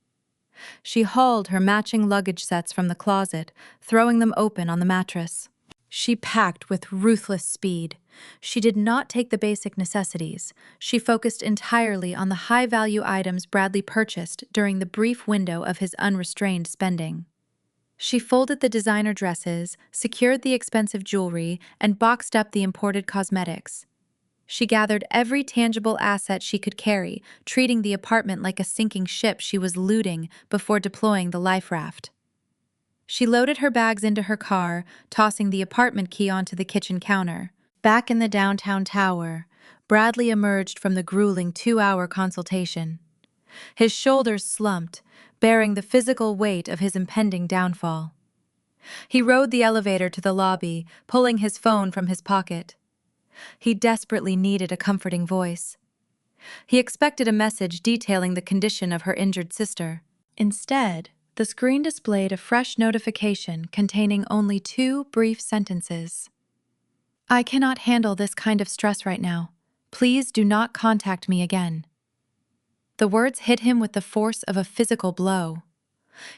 She hauled her matching luggage sets from the closet, throwing them open on the mattress. She packed with ruthless speed. She did not take the basic necessities. She focused entirely on the high-value items Bradley purchased during the brief window of his unrestrained spending. She folded the designer dresses, secured the expensive jewelry, and boxed up the imported cosmetics. She gathered every tangible asset she could carry, treating the apartment like a sinking ship she was looting before deploying the life raft. She loaded her bags into her car, tossing the apartment key onto the kitchen counter. Back in the downtown tower, Bradley emerged from the grueling 2-hour consultation. His shoulders slumped, bearing the physical weight of his impending downfall. He rode the elevator to the lobby, pulling his phone from his pocket. He desperately needed a comforting voice. He expected a message detailing the condition of her injured sister. Instead, the screen displayed a fresh notification containing only 2 brief sentences. "I cannot handle this kind of stress right now. Please do not contact me again." The words hit him with the force of a physical blow.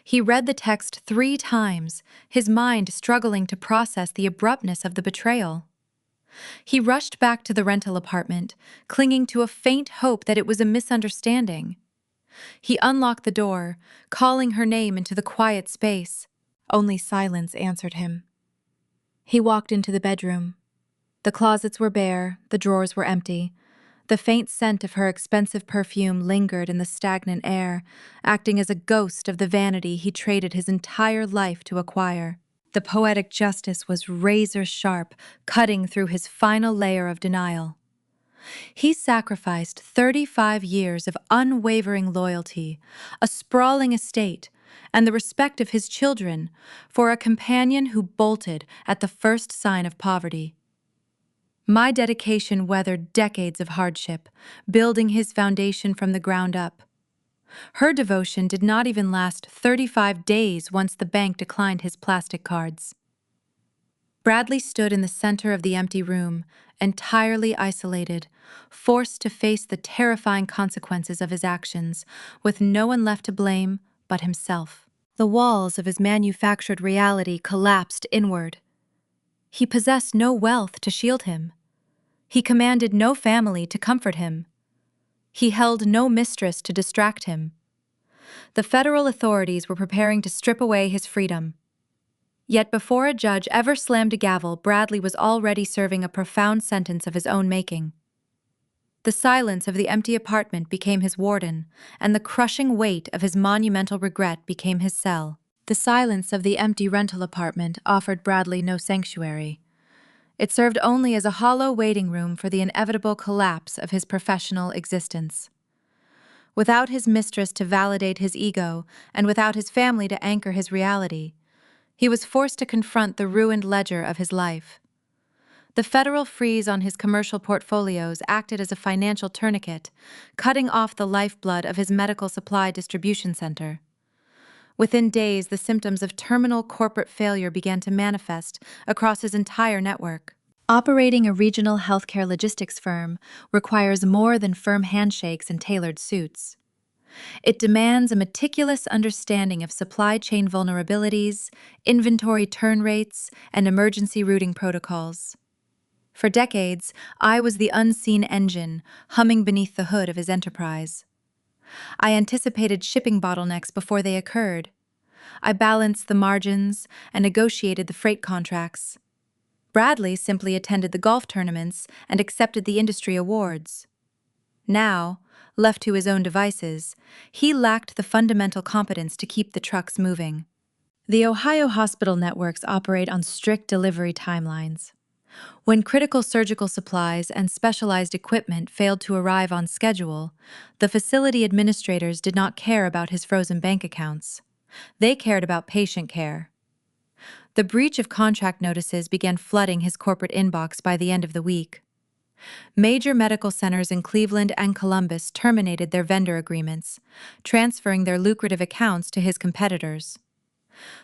He read the text 3 times, his mind struggling to process the abruptness of the betrayal. He rushed back to the rental apartment, clinging to a faint hope that it was a misunderstanding. He unlocked the door, calling her name into the quiet space. Only silence answered him. He walked into the bedroom. The closets were bare, the drawers were empty. The faint scent of her expensive perfume lingered in the stagnant air, acting as a ghost of the vanity he traded his entire life to acquire. The poetic justice was razor-sharp, cutting through his final layer of denial. He sacrificed 35 years of unwavering loyalty, a sprawling estate, and the respect of his children for a companion who bolted at the first sign of poverty. My dedication weathered decades of hardship, building his foundation from the ground up. Her devotion did not even last 35 days once the bank declined his plastic cards. Bradley stood in the center of the empty room, entirely isolated, forced to face the terrifying consequences of his actions, with no one left to blame but himself. The walls of his manufactured reality collapsed inward. He possessed no wealth to shield him. He commanded no family to comfort him. He held no mistress to distract him. The federal authorities were preparing to strip away his freedom. Yet before a judge ever slammed a gavel, Bradley was already serving a profound sentence of his own making. The silence of the empty apartment became his warden, and the crushing weight of his monumental regret became his cell. The silence of the empty rental apartment offered Bradley no sanctuary. It served only as a hollow waiting room for the inevitable collapse of his professional existence. Without his mistress to validate his ego, and without his family to anchor his reality, he was forced to confront the ruined ledger of his life. The federal freeze on his commercial portfolios acted as a financial tourniquet, cutting off the lifeblood of his medical supply distribution center. Within days, the symptoms of terminal corporate failure began to manifest across his entire network. Operating a regional healthcare logistics firm requires more than firm handshakes and tailored suits. It demands a meticulous understanding of supply chain vulnerabilities, inventory turn rates, and emergency routing protocols. For decades, I was the unseen engine humming beneath the hood of his enterprise. I anticipated shipping bottlenecks before they occurred. I balanced the margins and negotiated the freight contracts. Bradley simply attended the golf tournaments and accepted the industry awards. Now, left to his own devices, he lacked the fundamental competence to keep the trucks moving. The Ohio hospital networks operate on strict delivery timelines. When critical surgical supplies and specialized equipment failed to arrive on schedule, the facility administrators did not care about his frozen bank accounts. They cared about patient care. The breach of contract notices began flooding his corporate inbox by the end of the week. Major medical centers in Cleveland and Columbus terminated their vendor agreements, transferring their lucrative accounts to his competitors.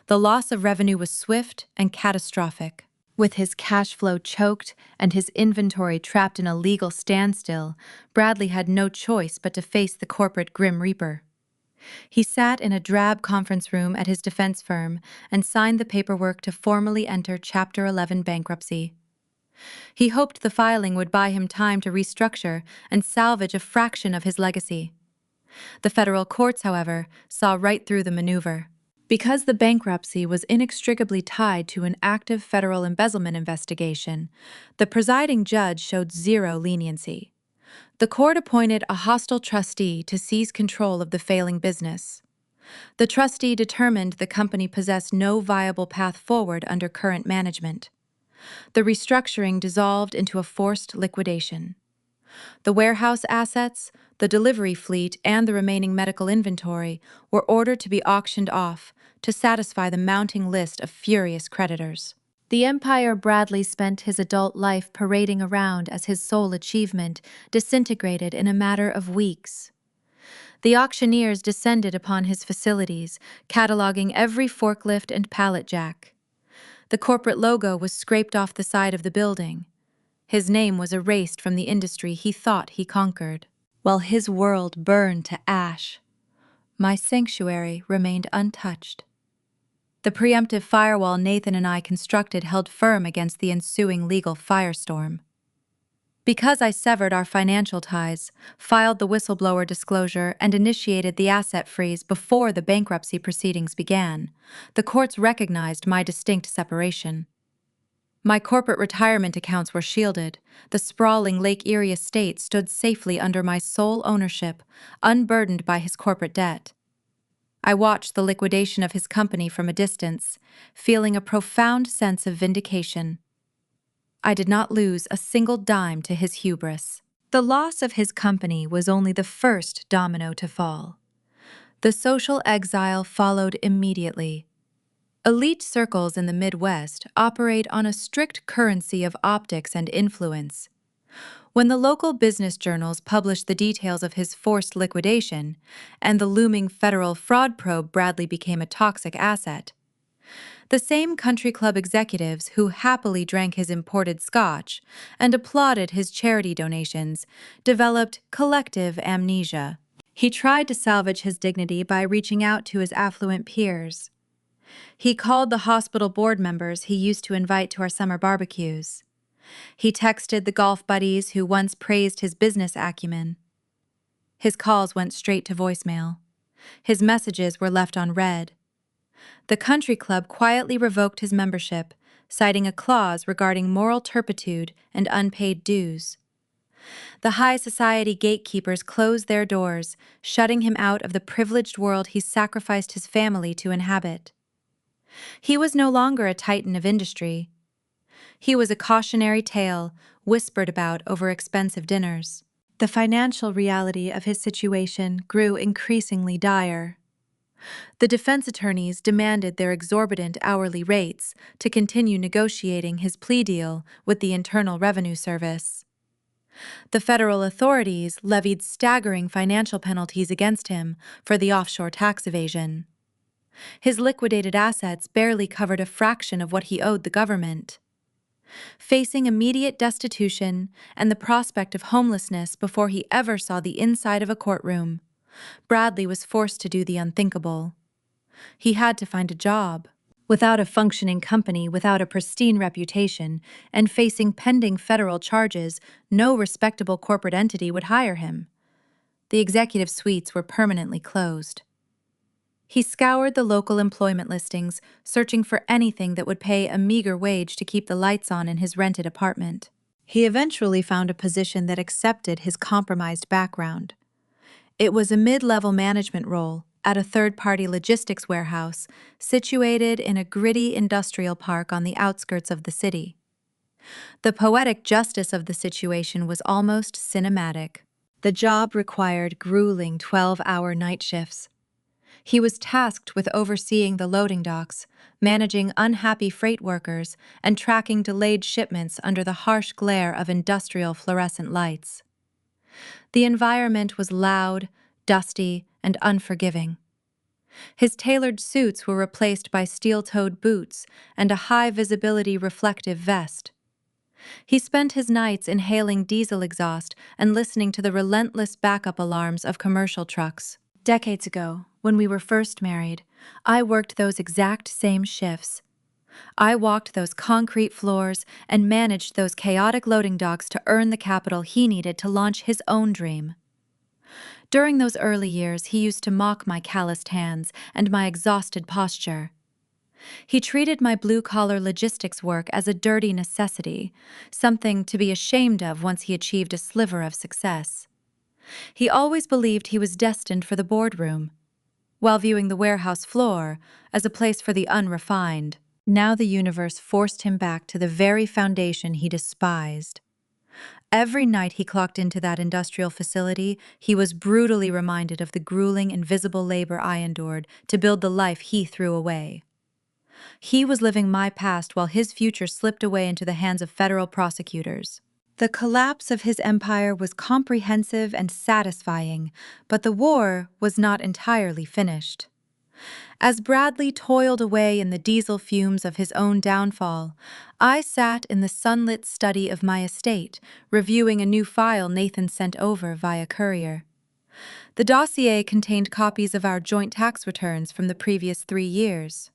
The loss of revenue was swift and catastrophic. With his cash flow choked and his inventory trapped in a legal standstill, Bradley had no choice but to face the corporate Grim Reaper. He sat in a drab conference room at his defense firm and signed the paperwork to formally enter Chapter 11 bankruptcy. He hoped the filing would buy him time to restructure and salvage a fraction of his legacy. The federal courts, however, saw right through the maneuver. Because the bankruptcy was inextricably tied to an active federal embezzlement investigation, the presiding judge showed zero leniency. The court appointed a hostile trustee to seize control of the failing business. The trustee determined the company possessed no viable path forward under current management. The restructuring dissolved into a forced liquidation. The warehouse assets, the delivery fleet, and the remaining medical inventory were ordered to be auctioned off to satisfy the mounting list of furious creditors. The empire Bradley spent his adult life parading around as his sole achievement disintegrated in a matter of weeks. The auctioneers descended upon his facilities, cataloging every forklift and pallet jack. The corporate logo was scraped off the side of the building. His name was erased from the industry he thought he conquered. While his world burned to ash, my sanctuary remained untouched. The preemptive firewall Nathan and I constructed held firm against the ensuing legal firestorm. Because I severed our financial ties, filed the whistleblower disclosure, and initiated the asset freeze before the bankruptcy proceedings began, the courts recognized my distinct separation. My corporate retirement accounts were shielded. The sprawling Lake Erie estate stood safely under my sole ownership, unburdened by his corporate debt. I watched the liquidation of his company from a distance, feeling a profound sense of vindication. I did not lose a single dime to his hubris. The loss of his company was only the first domino to fall. The social exile followed immediately. Elite circles in the Midwest operate on a strict currency of optics and influence. When the local business journals published the details of his forced liquidation and the looming federal fraud probe Bradley became a toxic asset, The same country club executives who happily drank his imported scotch and applauded his charity donations developed collective amnesia. He tried to salvage his dignity by reaching out to his affluent peers. He called the hospital board members he used to invite to our summer barbecues. He texted the golf buddies who once praised his business acumen. His calls went straight to voicemail. His messages were left on read. The country club quietly revoked his membership, citing a clause regarding moral turpitude and unpaid dues. The high society gatekeepers closed their doors, shutting him out of the privileged world he sacrificed his family to inhabit. He was no longer a titan of industry. He was a cautionary tale whispered about over expensive dinners. The financial reality of his situation grew increasingly dire. The defense attorneys demanded their exorbitant hourly rates to continue negotiating his plea deal with the Internal Revenue Service. The federal authorities levied staggering financial penalties against him for the offshore tax evasion. His liquidated assets barely covered a fraction of what he owed the government. Facing immediate destitution and the prospect of homelessness before he ever saw the inside of a courtroom, Bradley was forced to do the unthinkable. He had to find a job. Without a functioning company, without a pristine reputation, and facing pending federal charges, no respectable corporate entity would hire him. The executive suites were permanently closed. He scoured the local employment listings, searching for anything that would pay a meager wage to keep the lights on in his rented apartment. He eventually found a position that accepted his compromised background. It was a mid-level management role at a third-party logistics warehouse situated in a gritty industrial park on the outskirts of the city. The poetic justice of the situation was almost cinematic. The job required grueling 12-hour night shifts. He was tasked with overseeing the loading docks, managing unhappy freight workers, and tracking delayed shipments under the harsh glare of industrial fluorescent lights. The environment was loud, dusty, and unforgiving. His tailored suits were replaced by steel-toed boots and a high-visibility reflective vest. He spent his nights inhaling diesel exhaust and listening to the relentless backup alarms of commercial trucks. Decades ago, when we were first married, I worked those exact same shifts. I walked those concrete floors and managed those chaotic loading docks to earn the capital he needed to launch his own dream. During those early years, he used to mock my calloused hands and my exhausted posture. He treated my blue-collar logistics work as a dirty necessity, something to be ashamed of once he achieved a sliver of success. He always believed he was destined for the boardroom, while viewing the warehouse floor as a place for the unrefined. Now the universe forced him back to the very foundation he despised. Every night he clocked into that industrial facility, he was brutally reminded of the grueling, invisible labor I endured to build the life he threw away. He was living my past while his future slipped away into the hands of federal prosecutors. The collapse of his empire was comprehensive and satisfying, but the war was not entirely finished. As Bradley toiled away in the diesel fumes of his own downfall, I sat in the sunlit study of my estate, reviewing a new file Nathan sent over via courier. The dossier contained copies of our joint tax returns from the previous 3 years.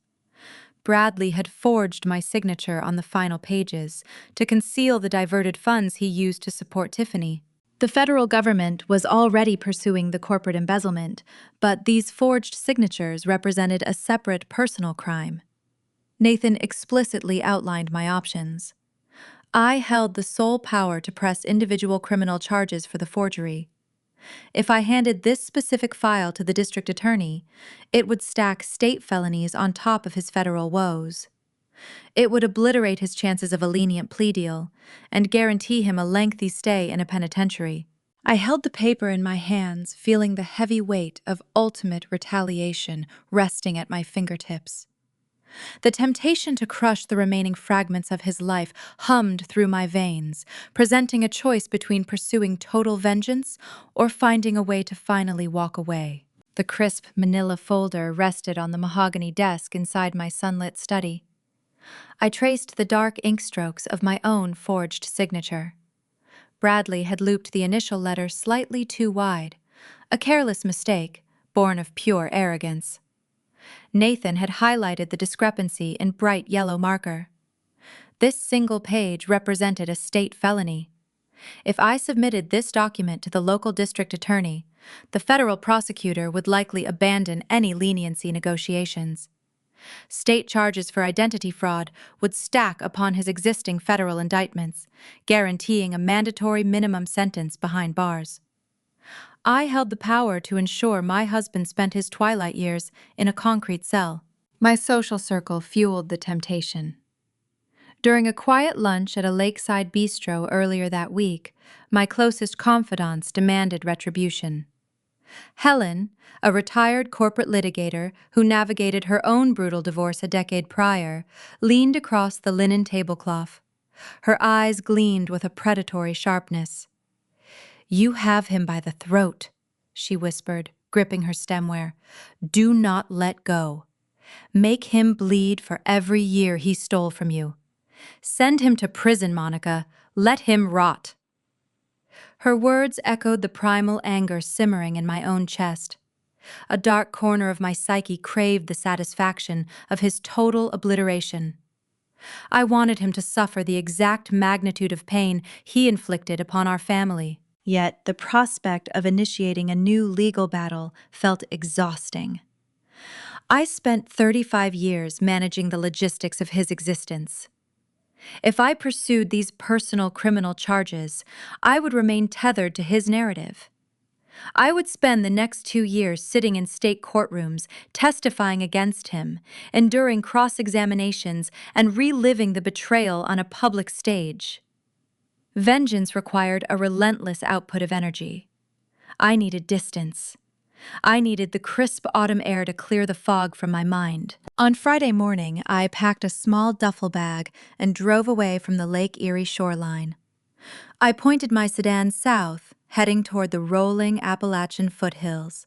Bradley had forged my signature on the final pages to conceal the diverted funds he used to support Tiffany. The federal government was already pursuing the corporate embezzlement, but these forged signatures represented a separate personal crime. Nathan explicitly outlined my options. I held the sole power to press individual criminal charges for the forgery. If I handed this specific file to the district attorney, it would stack state felonies on top of his federal woes. It would obliterate his chances of a lenient plea deal and guarantee him a lengthy stay in a penitentiary. I held the paper in my hands, feeling the heavy weight of ultimate retaliation resting at my fingertips. The temptation to crush the remaining fragments of his life hummed through my veins, presenting a choice between pursuing total vengeance or finding a way to finally walk away. The crisp manila folder rested on the mahogany desk inside my sunlit study. I traced the dark ink strokes of my own forged signature. Bradley had looped the initial letter slightly too wide, a careless mistake, born of pure arrogance. Nathan had highlighted the discrepancy in bright yellow marker. This single page represented a state felony. If I submitted this document to the local district attorney, the federal prosecutor would likely abandon any leniency negotiations. State charges for identity fraud would stack upon his existing federal indictments, guaranteeing a mandatory minimum sentence behind bars. I held the power to ensure my husband spent his twilight years in a concrete cell. My social circle fueled the temptation. During a quiet lunch at a lakeside bistro earlier that week, my closest confidants demanded retribution. Helen, a retired corporate litigator who navigated her own brutal divorce a decade prior, leaned across the linen tablecloth. Her eyes gleamed with a predatory sharpness. "You have him by the throat," she whispered, gripping her stemware. "Do not let go. Make him bleed for every year he stole from you. Send him to prison, Monica. Let him rot." Her words echoed the primal anger simmering in my own chest. A dark corner of my psyche craved the satisfaction of his total obliteration. I wanted him to suffer the exact magnitude of pain he inflicted upon our family. Yet the prospect of initiating a new legal battle felt exhausting. I spent 35 years managing the logistics of his existence. If I pursued these personal criminal charges, I would remain tethered to his narrative. I would spend the next 2 years sitting in state courtrooms, testifying against him, enduring cross-examinations, and reliving the betrayal on a public stage. Vengeance required a relentless output of energy. I needed distance. I needed the crisp autumn air to clear the fog from my mind. On Friday morning, I packed a small duffel bag and drove away from the Lake Erie shoreline. I pointed my sedan south, heading toward the rolling Appalachian foothills.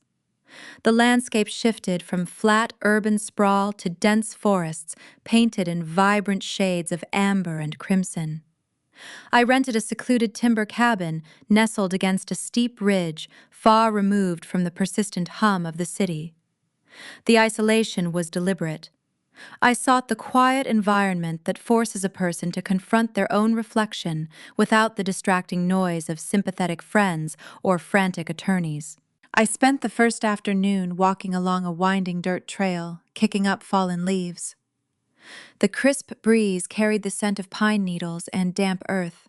The landscape shifted from flat urban sprawl to dense forests painted in vibrant shades of amber and crimson. I rented a secluded timber cabin nestled against a steep ridge far removed from the persistent hum of the city. The isolation was deliberate. I sought the quiet environment that forces a person to confront their own reflection without the distracting noise of sympathetic friends or frantic attorneys. I spent the first afternoon walking along a winding dirt trail, kicking up fallen leaves. The crisp breeze carried the scent of pine needles and damp earth.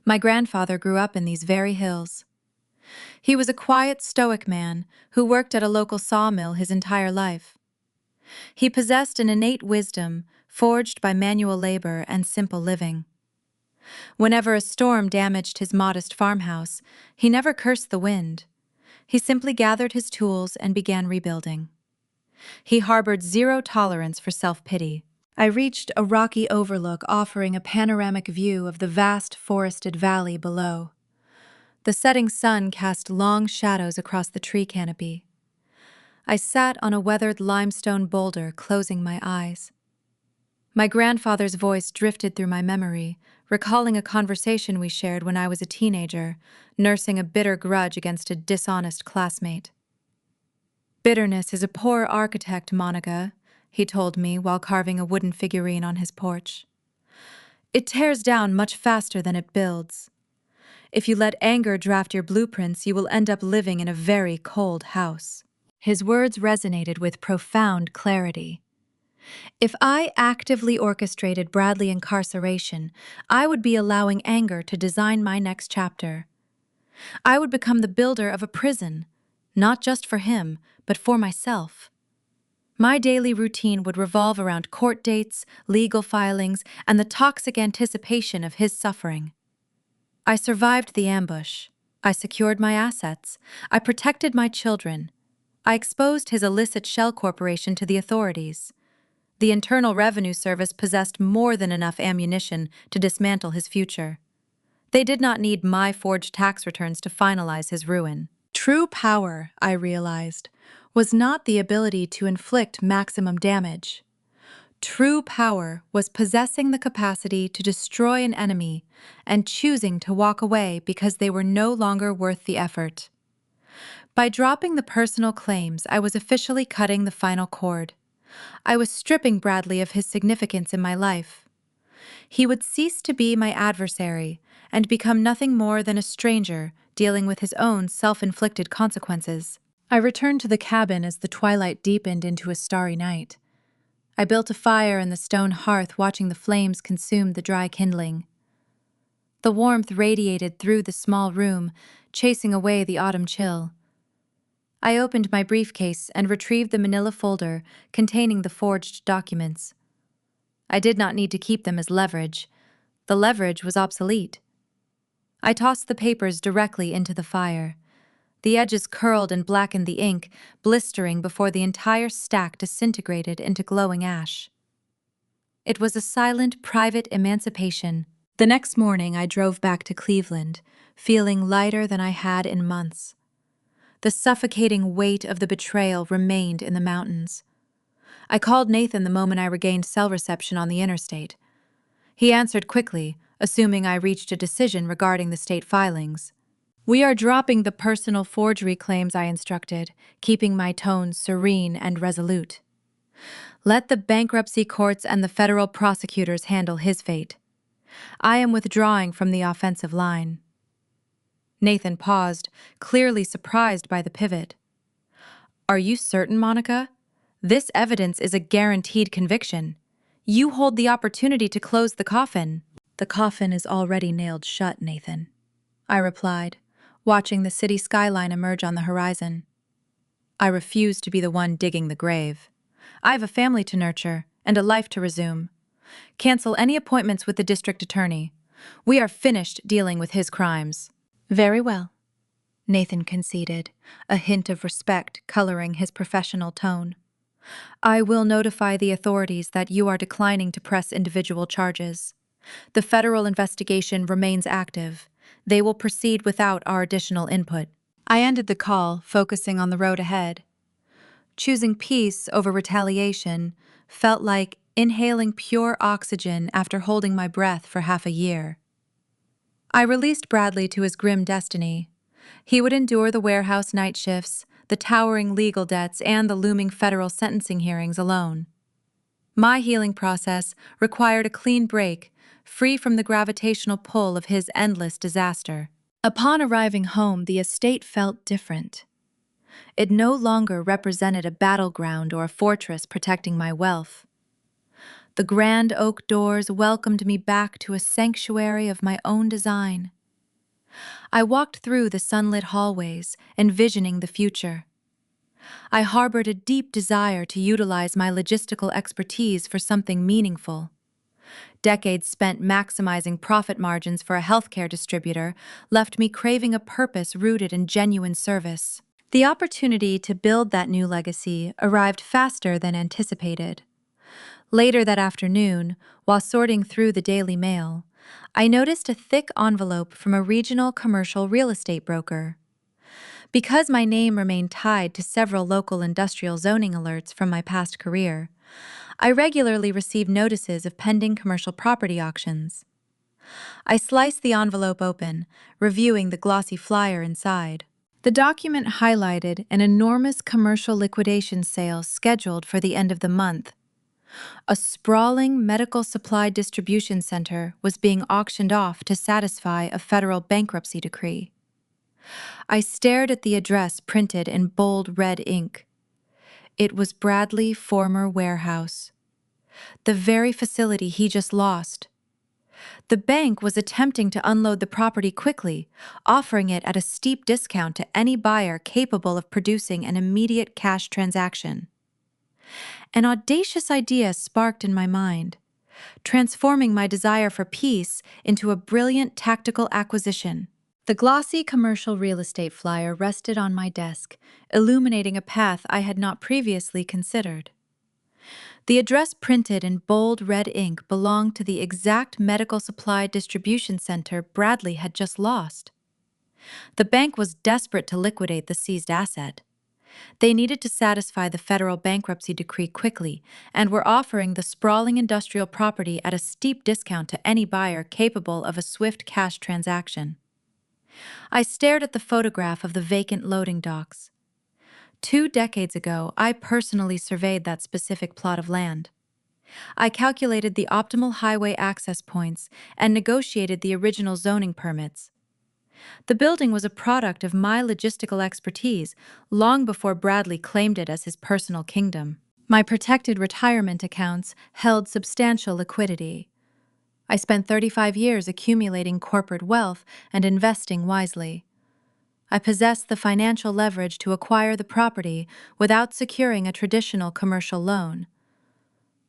My grandfather grew up in these very hills. He was a quiet, stoic man who worked at a local sawmill his entire life. He possessed an innate wisdom forged by manual labor and simple living. Whenever a storm damaged his modest farmhouse, he never cursed the wind. He simply gathered his tools and began rebuilding. He harbored zero tolerance for self-pity. I reached a rocky overlook offering a panoramic view of the vast forested valley below. The setting sun cast long shadows across the tree canopy. I sat on a weathered limestone boulder, closing my eyes. My grandfather's voice drifted through my memory, recalling a conversation we shared when I was a teenager, nursing a bitter grudge against a dishonest classmate. "Bitterness is a poor architect, Monica," he told me while carving a wooden figurine on his porch. "It tears down much faster than it builds. If you let anger draft your blueprints, you will end up living in a very cold house." His words resonated with profound clarity. If I actively orchestrated Bradley incarceration, I would be allowing anger to design my next chapter. I would become the builder of a prison, not just for him, but for myself. My daily routine would revolve around court dates, legal filings, and the toxic anticipation of his suffering. I survived the ambush. I secured my assets. I protected my children. I exposed his illicit shell corporation to the authorities. The Internal Revenue Service possessed more than enough ammunition to dismantle his future. They did not need my forged tax returns to finalize his ruin. True power, I realized, was not the ability to inflict maximum damage. True power was possessing the capacity to destroy an enemy and choosing to walk away because they were no longer worth the effort. By dropping the personal claims, I was officially cutting the final cord. I was stripping Bradley of his significance in my life. He would cease to be my adversary and become nothing more than a stranger dealing with his own self-inflicted consequences. I returned to the cabin as the twilight deepened into a starry night. I built a fire in the stone hearth, watching the flames consume the dry kindling. The warmth radiated through the small room, chasing away the autumn chill. I opened my briefcase and retrieved the manila folder containing the forged documents. I did not need to keep them as leverage. The leverage was obsolete. I tossed the papers directly into the fire. The edges curled and blackened the ink, blistering before the entire stack disintegrated into glowing ash. It was a silent, private emancipation. The next morning, I drove back to Cleveland, feeling lighter than I had in months. The suffocating weight of the betrayal remained in the mountains. I called Nathan the moment I regained cell reception on the interstate. He answered quickly, assuming I reached a decision regarding the state filings. "We are dropping the personal forgery claims," I instructed, keeping my tone serene and resolute. "Let the bankruptcy courts and the federal prosecutors handle his fate. I am withdrawing from the offensive line." Nathan paused, clearly surprised by the pivot. "Are you certain, Monica? This evidence is a guaranteed conviction. You hold the opportunity to close the coffin." "The coffin is already nailed shut, Nathan," I replied, watching the city skyline emerge on the horizon. "I refuse to be the one digging the grave. I have a family to nurture and a life to resume. Cancel any appointments with the district attorney. We are finished dealing with his crimes." "Very well," Nathan conceded, a hint of respect coloring his professional tone. "I will notify the authorities that you are declining to press individual charges. The federal investigation remains active. They will proceed without our additional input." I ended the call, focusing on the road ahead. Choosing peace over retaliation felt like inhaling pure oxygen after holding my breath for half a year. I released Bradley to his grim destiny. He would endure the warehouse night shifts, the towering legal debts, and the looming federal sentencing hearings alone. My healing process required a clean break, free from the gravitational pull of his endless disaster. Upon arriving home, the estate felt different. It no longer represented a battleground or a fortress protecting my wealth. The grand oak doors welcomed me back to a sanctuary of my own design. I walked through the sunlit hallways, envisioning the future. I harbored a deep desire to utilize my logistical expertise for something meaningful. Decades spent maximizing profit margins for a healthcare distributor left me craving a purpose rooted in genuine service. The opportunity to build that new legacy arrived faster than anticipated. Later that afternoon, while sorting through the Daily Mail, I noticed a thick envelope from a regional commercial real estate broker. Because my name remained tied to several local industrial zoning alerts from my past career, I regularly received notices of pending commercial property auctions. I sliced the envelope open, reviewing the glossy flyer inside. The document highlighted an enormous commercial liquidation sale scheduled for the end of the month. A sprawling medical supply distribution center was being auctioned off to satisfy a federal bankruptcy decree. I stared at the address printed in bold red ink. It was Bradley Former Warehouse, the very facility he just lost. The bank was attempting to unload the property quickly, offering it at a steep discount to any buyer capable of producing an immediate cash transaction. An audacious idea sparked in my mind, transforming my desire for peace into a brilliant tactical acquisition. The glossy commercial real estate flyer rested on my desk, illuminating a path I had not previously considered. The address printed in bold red ink belonged to the exact medical supply distribution center Bradley had just lost. The bank was desperate to liquidate the seized asset. They needed to satisfy the federal bankruptcy decree quickly and were offering the sprawling industrial property at a steep discount to any buyer capable of a swift cash transaction. I stared at the photograph of the vacant loading docks. 2 decades ago, I personally surveyed that specific plot of land. I calculated the optimal highway access points and negotiated the original zoning permits. The building was a product of my logistical expertise long before Bradley claimed it as his personal kingdom. My protected retirement accounts held substantial liquidity. I spent 35 years accumulating corporate wealth and investing wisely. I possessed the financial leverage to acquire the property without securing a traditional commercial loan.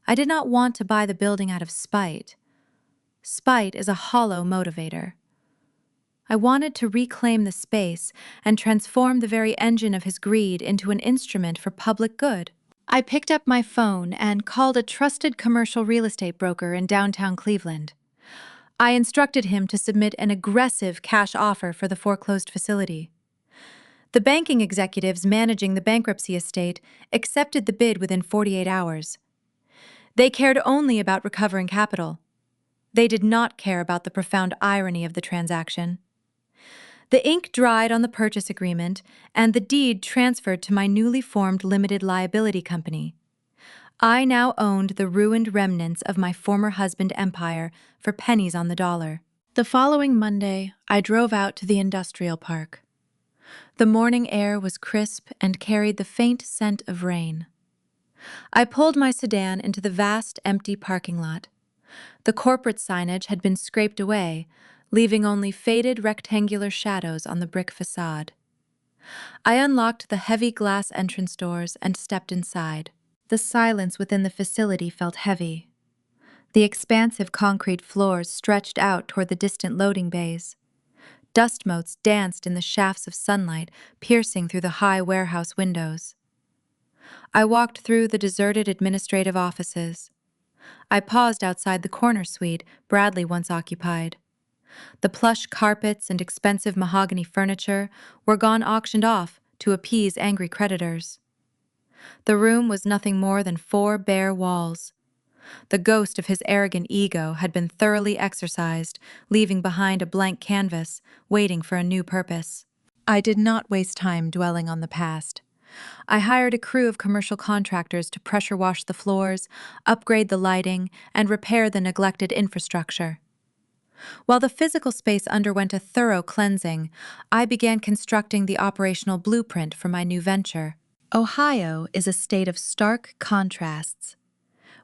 I did not want to buy the building out of spite. Spite is a hollow motivator. I wanted to reclaim the space and transform the very engine of his greed into an instrument for public good. I picked up my phone and called a trusted commercial real estate broker in downtown Cleveland. I instructed him to submit an aggressive cash offer for the foreclosed facility. The banking executives managing the bankruptcy estate accepted the bid within 48 hours. They cared only about recovering capital. They did not care about the profound irony of the transaction. The ink dried on the purchase agreement, and the deed transferred to my newly formed limited liability company. I now owned the ruined remnants of my former husband empire for pennies on the dollar. The following Monday, I drove out to the industrial park. The morning air was crisp and carried the faint scent of rain. I pulled my sedan into the vast, empty parking lot. The corporate signage had been scraped away, leaving only faded rectangular shadows on the brick facade. I unlocked the heavy glass entrance doors and stepped inside. The silence within the facility felt heavy. The expansive concrete floors stretched out toward the distant loading bays. Dust motes danced in the shafts of sunlight piercing through the high warehouse windows. I walked through the deserted administrative offices. I paused outside the corner suite Bradley once occupied. The plush carpets and expensive mahogany furniture were gone auctioned off to appease angry creditors. The room was nothing more than 4 bare walls. The ghost of his arrogant ego had been thoroughly exorcised, leaving behind a blank canvas, waiting for a new purpose. I did not waste time dwelling on the past. I hired a crew of commercial contractors to pressure wash the floors, upgrade the lighting, and repair the neglected infrastructure. While the physical space underwent a thorough cleansing, I began constructing the operational blueprint for my new venture. Ohio is a state of stark contrasts.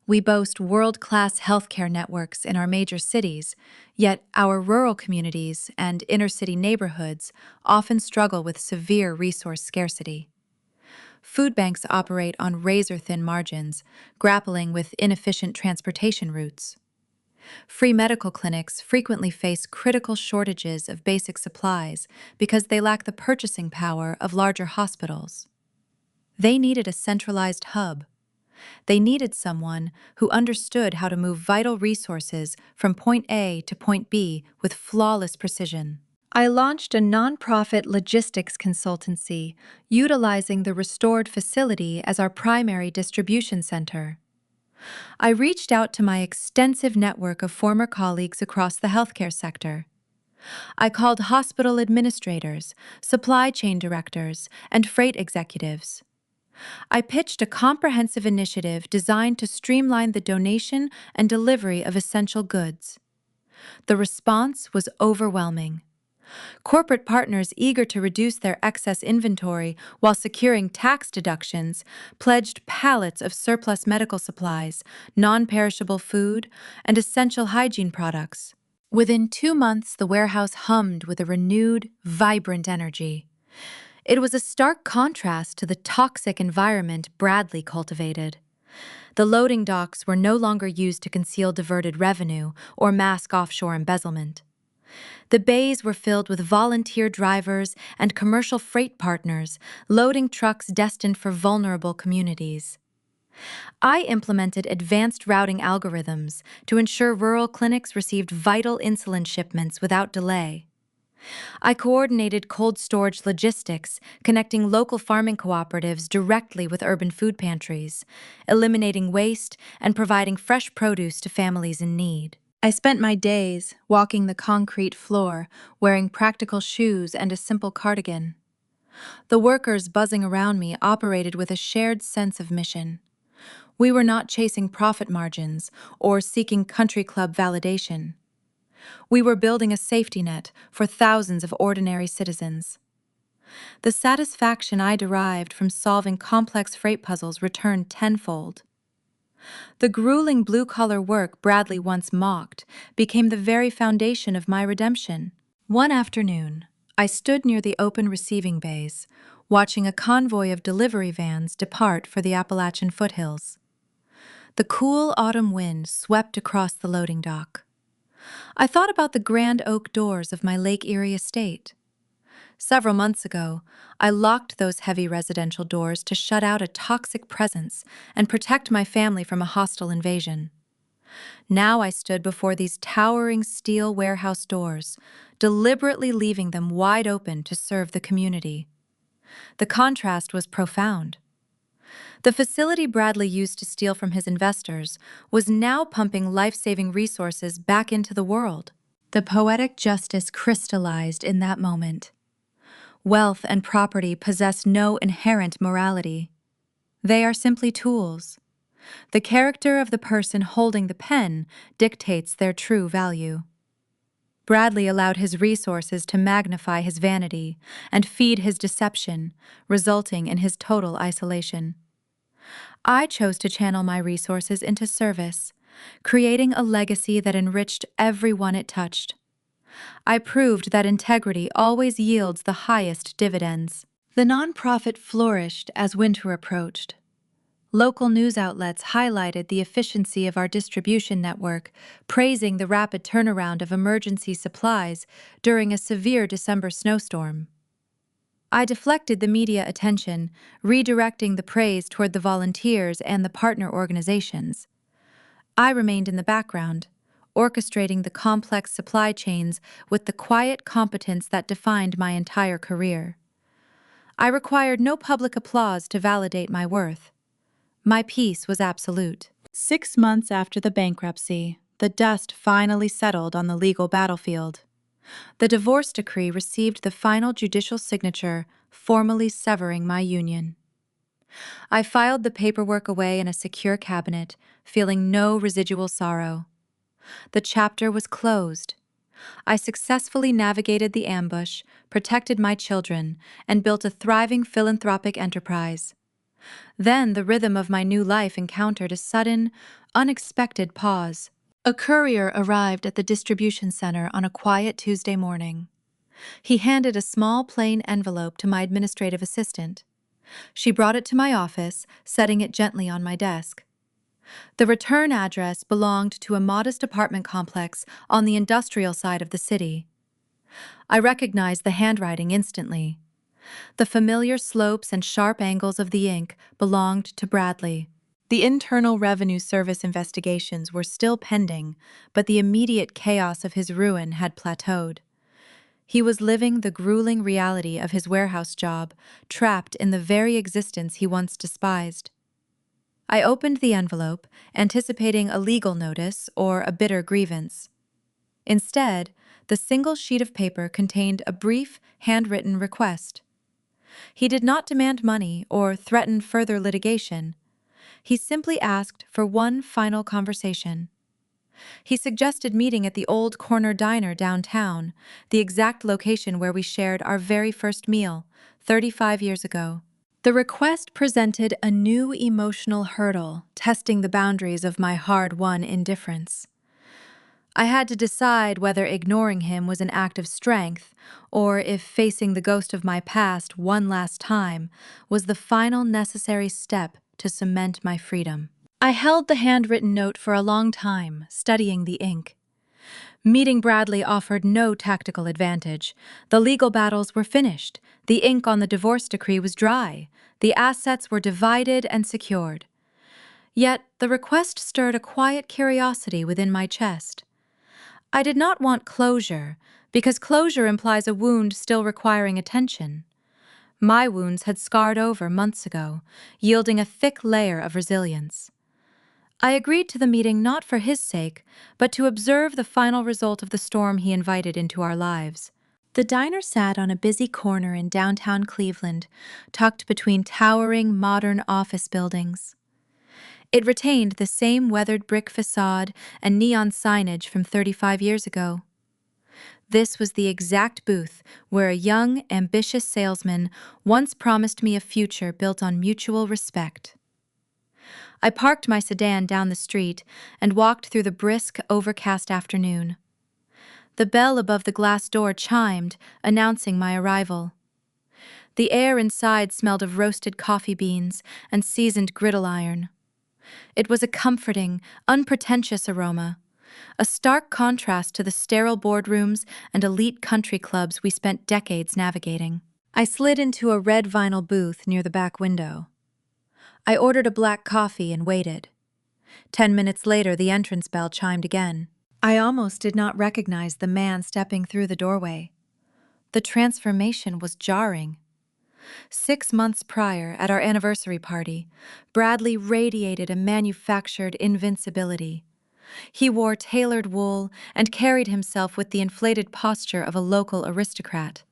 We boast world-class healthcare networks in our major cities, yet our rural communities and inner-city neighborhoods often struggle with severe resource scarcity. Food banks operate on razor-thin margins, grappling with inefficient transportation routes. Free medical clinics frequently face critical shortages of basic supplies because they lack the purchasing power of larger hospitals. They needed a centralized hub. They needed someone who understood how to move vital resources from point A to point B with flawless precision. I launched a nonprofit logistics consultancy, utilizing the restored facility as our primary distribution center. I reached out to my extensive network of former colleagues across the healthcare sector. I called hospital administrators, supply chain directors, and freight executives. I pitched a comprehensive initiative designed to streamline the donation and delivery of essential goods. The response was overwhelming. Corporate partners eager to reduce their excess inventory while securing tax deductions pledged pallets of surplus medical supplies, non-perishable food, and essential hygiene products. Within 2 months, the warehouse hummed with a renewed, vibrant energy. It was a stark contrast to the toxic environment Bradley cultivated. The loading docks were no longer used to conceal diverted revenue or mask offshore embezzlement. The bays were filled with volunteer drivers and commercial freight partners, loading trucks destined for vulnerable communities. I implemented advanced routing algorithms to ensure rural clinics received vital insulin shipments without delay. I coordinated cold storage logistics, connecting local farming cooperatives directly with urban food pantries, eliminating waste and providing fresh produce to families in need. I spent my days walking the concrete floor, wearing practical shoes and a simple cardigan. The workers buzzing around me operated with a shared sense of mission. We were not chasing profit margins or seeking country club validation. We were building a safety net for thousands of ordinary citizens. The satisfaction I derived from solving complex freight puzzles returned tenfold. The grueling blue-collar work Bradley once mocked became the very foundation of my redemption. One afternoon, I stood near the open receiving bays, watching a convoy of delivery vans depart for the Appalachian foothills. The cool autumn wind swept across the loading dock. I thought about the grand oak doors of my Lake Erie estate. Several months ago, I locked those heavy residential doors to shut out a toxic presence and protect my family from a hostile invasion. Now I stood before these towering steel warehouse doors, deliberately leaving them wide open to serve the community. The contrast was profound. The facility Bradley used to steal from his investors was now pumping life-saving resources back into the world. The poetic justice crystallized in that moment. Wealth and property possess no inherent morality. They are simply tools. The character of the person holding the pen dictates their true value. Bradley allowed his resources to magnify his vanity and feed his deception, resulting in his total isolation. I chose to channel my resources into service, creating a legacy that enriched everyone it touched. I proved that integrity always yields the highest dividends. The nonprofit flourished as winter approached. Local news outlets highlighted the efficiency of our distribution network, praising the rapid turnaround of emergency supplies during a severe December snowstorm. I deflected the media attention, redirecting the praise toward the volunteers and the partner organizations. I remained in the background, orchestrating the complex supply chains with the quiet competence that defined my entire career. I required no public applause to validate my worth. My peace was absolute. 6 months after the bankruptcy, the dust finally settled on the legal battlefield. The divorce decree received the final judicial signature, formally severing my union. I filed the paperwork away in a secure cabinet, feeling no residual sorrow. The chapter was closed. I successfully navigated the ambush, protected my children, and built a thriving philanthropic enterprise. Then the rhythm of my new life encountered a sudden, unexpected pause. A courier arrived at the distribution center on a quiet Tuesday morning. He handed a small plain envelope to my administrative assistant. She brought it to my office, setting it gently on my desk. The return address belonged to a modest apartment complex on the industrial side of the city. I recognized the handwriting instantly. The familiar slopes and sharp angles of the ink belonged to Bradley. The Internal Revenue Service investigations were still pending, but the immediate chaos of his ruin had plateaued. He was living the grueling reality of his warehouse job, trapped in the very existence he once despised. I opened the envelope, anticipating a legal notice or a bitter grievance. Instead, the single sheet of paper contained a brief, handwritten request. He did not demand money or threaten further litigation. He simply asked for one final conversation. He suggested meeting at the old corner diner downtown, the exact location where we shared our very first meal, 35 years ago. The request presented a new emotional hurdle, testing the boundaries of my hard-won indifference. I had to decide whether ignoring him was an act of strength, or if facing the ghost of my past one last time was the final necessary step to cement my freedom. I held the handwritten note for a long time, studying the ink. Meeting Bradley offered no tactical advantage. The legal battles were finished. The ink on the divorce decree was dry. The assets were divided and secured. Yet the request stirred a quiet curiosity within my chest. I did not want closure, because closure implies a wound still requiring attention. My wounds had scarred over months ago, yielding a thick layer of resilience. I agreed to the meeting not for his sake, but to observe the final result of the storm he invited into our lives. The diner sat on a busy corner in downtown Cleveland, tucked between towering modern office buildings. It retained the same weathered brick facade and neon signage from 35 years ago. This was the exact booth where a young, ambitious salesman once promised me a future built on mutual respect. I parked my sedan down the street and walked through the brisk, overcast afternoon. The bell above the glass door chimed, announcing my arrival. The air inside smelled of roasted coffee beans and seasoned griddle iron. It was a comforting, unpretentious aroma, a stark contrast to the sterile boardrooms and elite country clubs we spent decades navigating. I slid into a red vinyl booth near the back window. I ordered a black coffee and waited. 10 minutes later, the entrance bell chimed again. I almost did not recognize the man stepping through the doorway. The transformation was jarring. 6 months prior, at our anniversary party, Bradley radiated a manufactured invincibility. He wore tailored wool and carried himself with the inflated posture of a local aristocrat.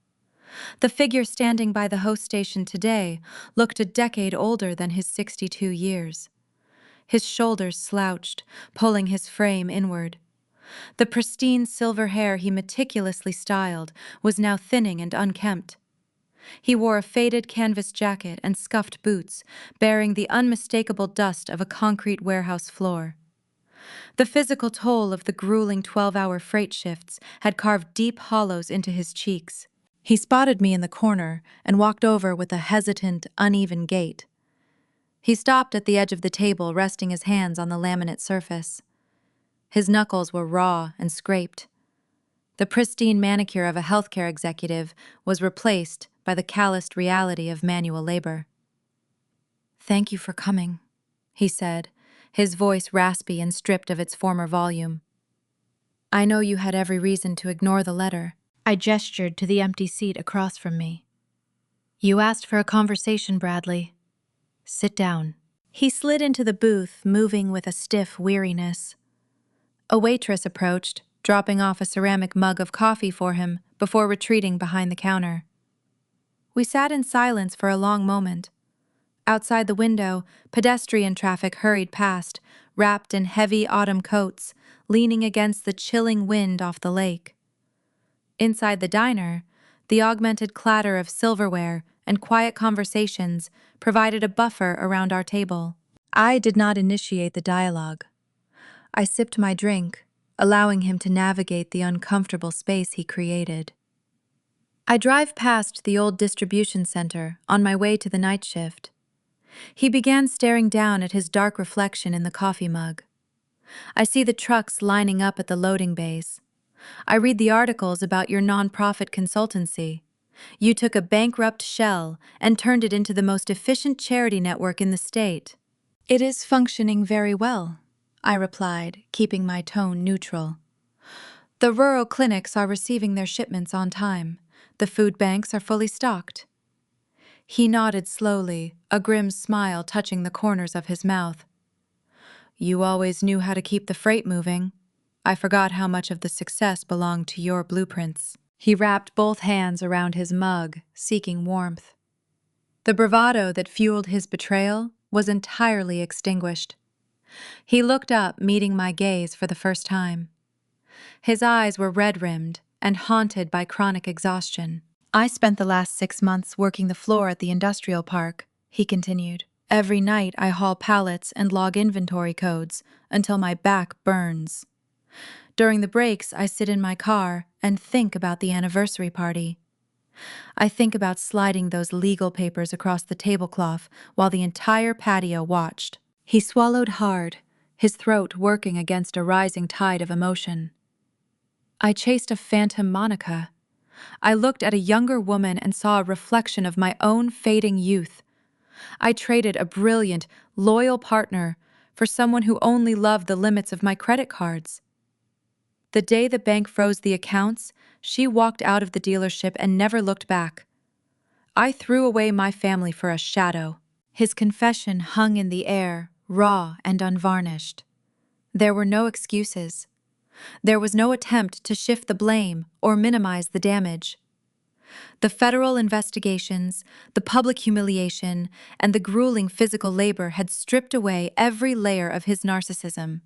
The figure standing by the host station today looked a decade older than his 62 years. His shoulders slouched, pulling his frame inward. The pristine silver hair he meticulously styled was now thinning and unkempt. He wore a faded canvas jacket and scuffed boots, bearing the unmistakable dust of a concrete warehouse floor. The physical toll of the grueling 12-hour freight shifts had carved deep hollows into his cheeks. He spotted me in the corner and walked over with a hesitant, uneven gait. He stopped at the edge of the table, resting his hands on the laminate surface. His knuckles were raw and scraped. The pristine manicure of a healthcare executive was replaced by the calloused reality of manual labor. "Thank you for coming," he said, his voice raspy and stripped of its former volume. "I know you had every reason to ignore the letter." I gestured to the empty seat across from me. "You asked for a conversation, Bradley. Sit down." He slid into the booth, moving with a stiff weariness. A waitress approached, dropping off a ceramic mug of coffee for him before retreating behind the counter. We sat in silence for a long moment. Outside the window, pedestrian traffic hurried past, wrapped in heavy autumn coats, leaning against the chilling wind off the lake. Inside the diner, the augmented clatter of silverware and quiet conversations provided a buffer around our table. I did not initiate the dialogue. I sipped my drink, allowing him to navigate the uncomfortable space he created. I drive past the old distribution center on my way to the night shift. He began staring down at his dark reflection in the coffee mug. I see the trucks lining up at the loading bays. I read the articles about your nonprofit consultancy. You took a bankrupt shell and turned it into the most efficient charity network in the state. "It is functioning very well," I replied, keeping my tone neutral. "The rural clinics are receiving their shipments on time. The food banks are fully stocked." He nodded slowly, a grim smile touching the corners of his mouth. "You always knew how to keep the freight moving. I forgot how much of the success belonged to your blueprints." He wrapped both hands around his mug, seeking warmth. The bravado that fueled his betrayal was entirely extinguished. He looked up, meeting my gaze for the first time. His eyes were red-rimmed and haunted by chronic exhaustion. "I spent the last 6 months working the floor at the industrial park," he continued. "Every night I haul pallets and log inventory codes until my back burns. During the breaks, I sit in my car and think about the anniversary party. I think about sliding those legal papers across the tablecloth while the entire patio watched." He swallowed hard, his throat working against a rising tide of emotion. "I chased a phantom Monica. I looked at a younger woman and saw a reflection of my own fading youth. I traded a brilliant, loyal partner for someone who only loved the limits of my credit cards. The day the bank froze the accounts, she walked out of the dealership and never looked back. I threw away my family for a shadow. His confession hung in the air, raw and unvarnished. There were no excuses. There was no attempt to shift the blame or minimize the damage. The federal investigations, the public humiliation, and the grueling physical labor had stripped away every layer of his narcissism.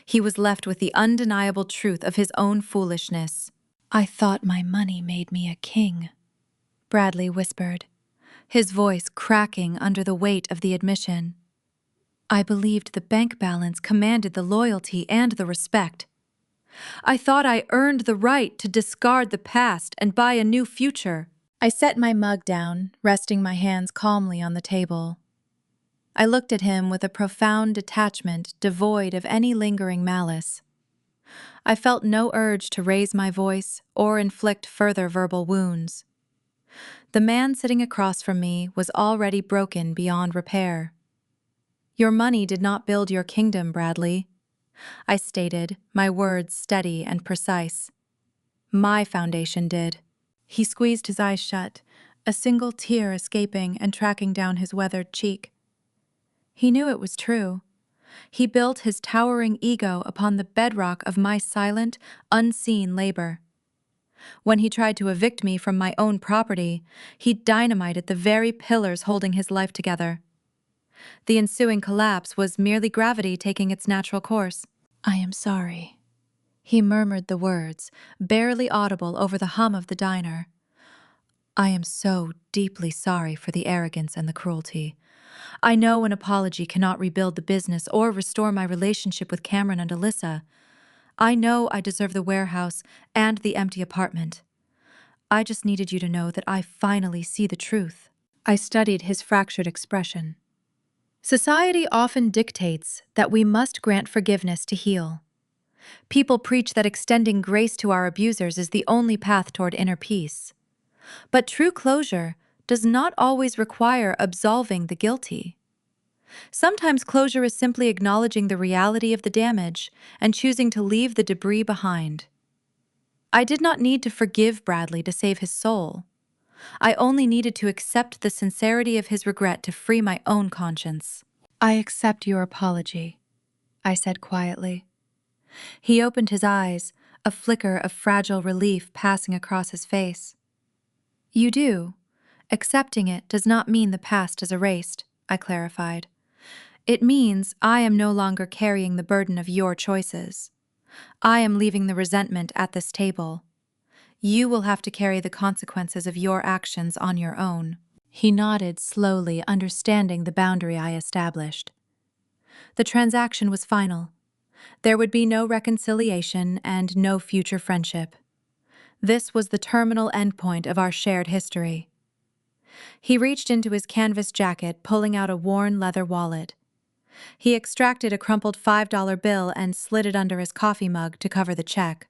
He was left with the undeniable truth of his own foolishness. "I thought my money made me a king," Bradley whispered, his voice cracking under the weight of the admission. "I believed the bank balance commanded the loyalty and the respect. I thought I earned the right to discard the past and buy a new future." I set my mug down, resting my hands calmly on the table. I looked at him with a profound detachment devoid of any lingering malice. I felt no urge to raise my voice or inflict further verbal wounds. The man sitting across from me was already broken beyond repair. "Your money did not build your kingdom, Bradley," I stated, my words steady and precise. "My foundation did." He squeezed his eyes shut, a single tear escaping and tracking down his weathered cheek. He knew it was true. He built his towering ego upon the bedrock of my silent, unseen labor. When he tried to evict me from my own property, he dynamited the very pillars holding his life together. The ensuing collapse was merely gravity taking its natural course. "I am sorry." He murmured the words, barely audible over the hum of the diner. "I am so deeply sorry for the arrogance and the cruelty. I know an apology cannot rebuild the business or restore my relationship with Cameron and Alyssa. I know I deserve the warehouse and the empty apartment. I just needed you to know that I finally see the truth." I studied his fractured expression. Society often dictates that we must grant forgiveness to heal. People preach that extending grace to our abusers is the only path toward inner peace. But true closure does not always require absolving the guilty. Sometimes closure is simply acknowledging the reality of the damage and choosing to leave the debris behind. I did not need to forgive Bradley to save his soul. I only needed to accept the sincerity of his regret to free my own conscience. "I accept your apology," I said quietly. He opened his eyes, a flicker of fragile relief passing across his face. "You do. Accepting it does not mean the past is erased," I clarified. "It means I am no longer carrying the burden of your choices. I am leaving the resentment at this table. You will have to carry the consequences of your actions on your own." He nodded slowly, understanding the boundary I established. The transaction was final. There would be no reconciliation and no future friendship. This was the terminal endpoint of our shared history. He reached into his canvas jacket, pulling out a worn leather wallet. He extracted a crumpled $5 bill and slid it under his coffee mug to cover the check.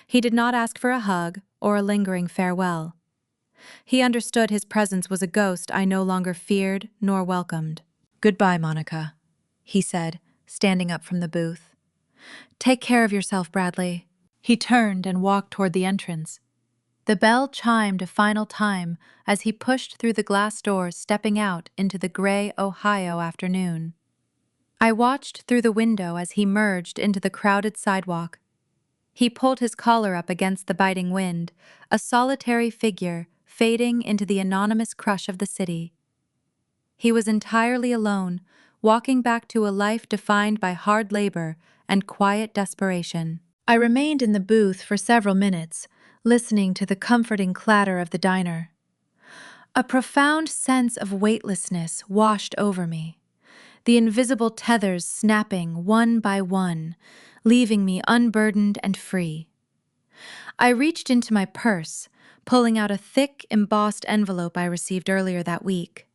He did not ask for a hug or a lingering farewell. He understood his presence was a ghost I no longer feared nor welcomed. "Goodbye, Monica," he said, standing up from the booth. "Take care of yourself, Bradley." He turned and walked toward the entrance. The bell chimed a final time as he pushed through the glass doors, stepping out into the gray Ohio afternoon. I watched through the window as he merged into the crowded sidewalk. He pulled his collar up against the biting wind, a solitary figure fading into the anonymous crush of the city. He was entirely alone, walking back to a life defined by hard labor and quiet desperation. I remained in the booth for several minutes, listening to the comforting clatter of the diner. A profound sense of weightlessness washed over me, the invisible tethers snapping one by one, leaving me unburdened and free. I reached into my purse, pulling out a thick, embossed envelope I received earlier that week.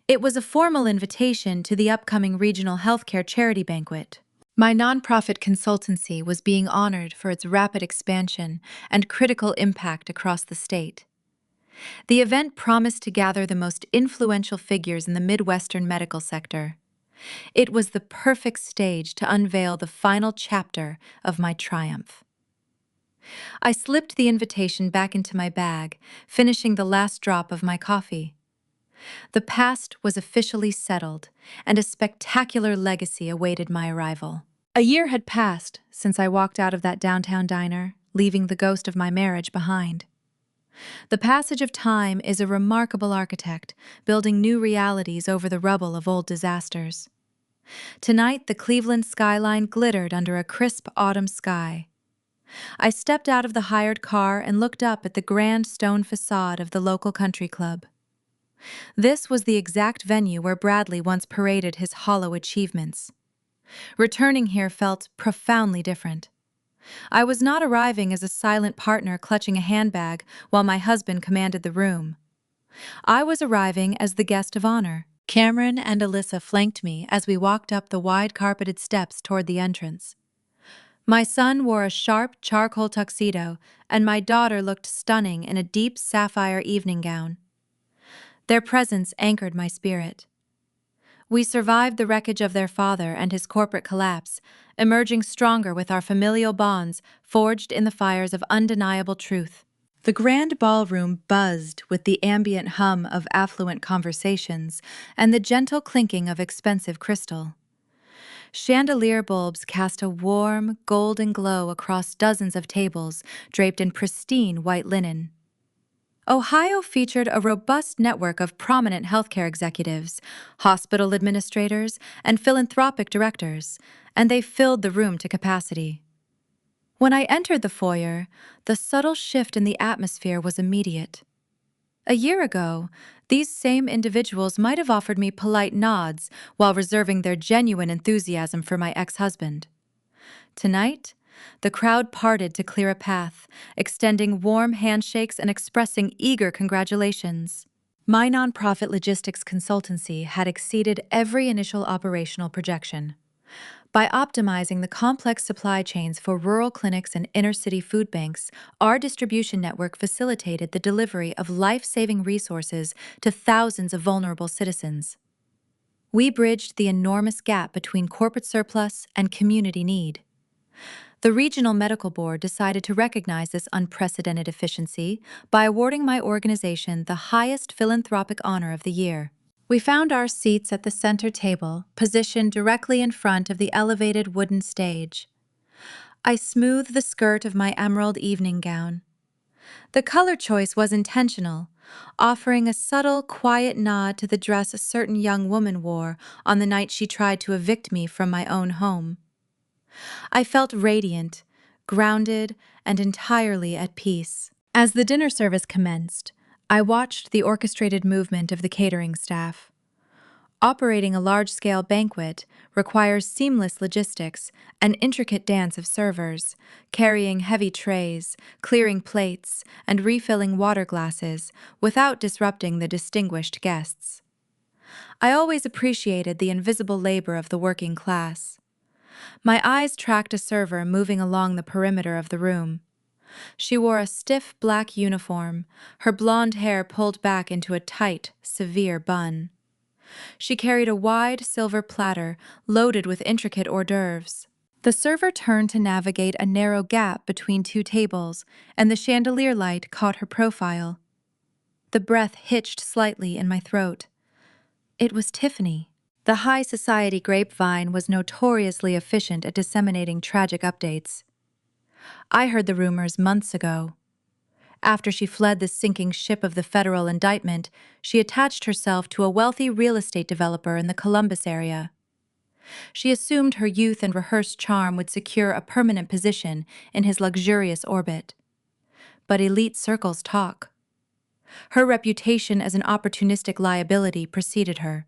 It was a formal invitation to the upcoming regional healthcare charity banquet. My nonprofit consultancy was being honored for its rapid expansion and critical impact across the state. The event promised to gather the most influential figures in the Midwestern medical sector. It was the perfect stage to unveil the final chapter of my triumph. I slipped the invitation back into my bag, finishing the last drop of my coffee. The past was officially settled, and a spectacular legacy awaited my arrival. A year had passed since I walked out of that downtown diner, leaving the ghost of my marriage behind. The passage of time is a remarkable architect, building new realities over the rubble of old disasters. Tonight, the Cleveland skyline glittered under a crisp autumn sky. I stepped out of the hired car and looked up at the grand stone facade of the local country club. This was the exact venue where Bradley once paraded his hollow achievements. Returning here felt profoundly different. I was not arriving as a silent partner clutching a handbag while my husband commanded the room. I was arriving as the guest of honor. Cameron and Alyssa flanked me as we walked up the wide carpeted steps toward the entrance. My son wore a sharp charcoal tuxedo, and my daughter looked stunning in a deep sapphire evening gown. Their presence anchored my spirit. We survived the wreckage of their father and his corporate collapse, emerging stronger with our familial bonds forged in the fires of undeniable truth. The grand ballroom buzzed with the ambient hum of affluent conversations and the gentle clinking of expensive crystal. Chandelier bulbs cast a warm, golden glow across dozens of tables draped in pristine white linen. Ohio featured a robust network of prominent healthcare executives, hospital administrators, and philanthropic directors, and they filled the room to capacity. When I entered the foyer, the subtle shift in the atmosphere was immediate. A year ago, these same individuals might have offered me polite nods while reserving their genuine enthusiasm for my ex-husband. Tonight, the crowd parted to clear a path, extending warm handshakes and expressing eager congratulations. My nonprofit logistics consultancy had exceeded every initial operational projection. By optimizing the complex supply chains for rural clinics and inner-city food banks, our distribution network facilitated the delivery of life-saving resources to thousands of vulnerable citizens. We bridged the enormous gap between corporate surplus and community need. The Regional Medical Board decided to recognize this unprecedented efficiency by awarding my organization the highest philanthropic honor of the year. We found our seats at the center table, positioned directly in front of the elevated wooden stage. I smoothed the skirt of my emerald evening gown. The color choice was intentional, offering a subtle, quiet nod to the dress a certain young woman wore on the night she tried to evict me from my own home. I felt radiant, grounded, and entirely at peace. As the dinner service commenced, I watched the orchestrated movement of the catering staff. Operating a large-scale banquet requires seamless logistics, an intricate dance of servers, carrying heavy trays, clearing plates, and refilling water glasses without disrupting the distinguished guests. I always appreciated the invisible labor of the working class. My eyes tracked a server moving along the perimeter of the room. She wore a stiff black uniform, her blonde hair pulled back into a tight, severe bun. She carried a wide silver platter loaded with intricate hors d'oeuvres. The server turned to navigate a narrow gap between two tables, and the chandelier light caught her profile. The breath hitched slightly in my throat. It was Tiffany. The high society grapevine was notoriously efficient at disseminating tragic updates. I heard the rumors months ago. After she fled the sinking ship of the federal indictment, she attached herself to a wealthy real estate developer in the Columbus area. She assumed her youth and rehearsed charm would secure a permanent position in his luxurious orbit. But elite circles talk. Her reputation as an opportunistic liability preceded her.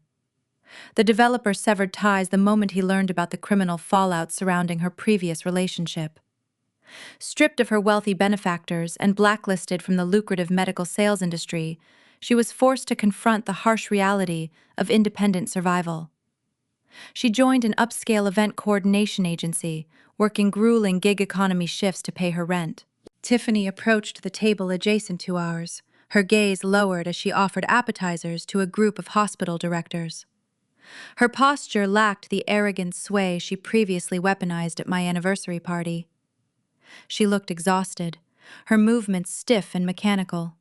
The developer severed ties the moment he learned about the criminal fallout surrounding her previous relationship. Stripped of her wealthy benefactors and blacklisted from the lucrative medical sales industry, she was forced to confront the harsh reality of independent survival. She joined an upscale event coordination agency, working grueling gig economy shifts to pay her rent. Tiffany approached the table adjacent to ours, her gaze lowered as she offered appetizers to a group of hospital directors. Her posture lacked the arrogant sway she previously weaponized at my anniversary party. She looked exhausted, her movements stiff and mechanical.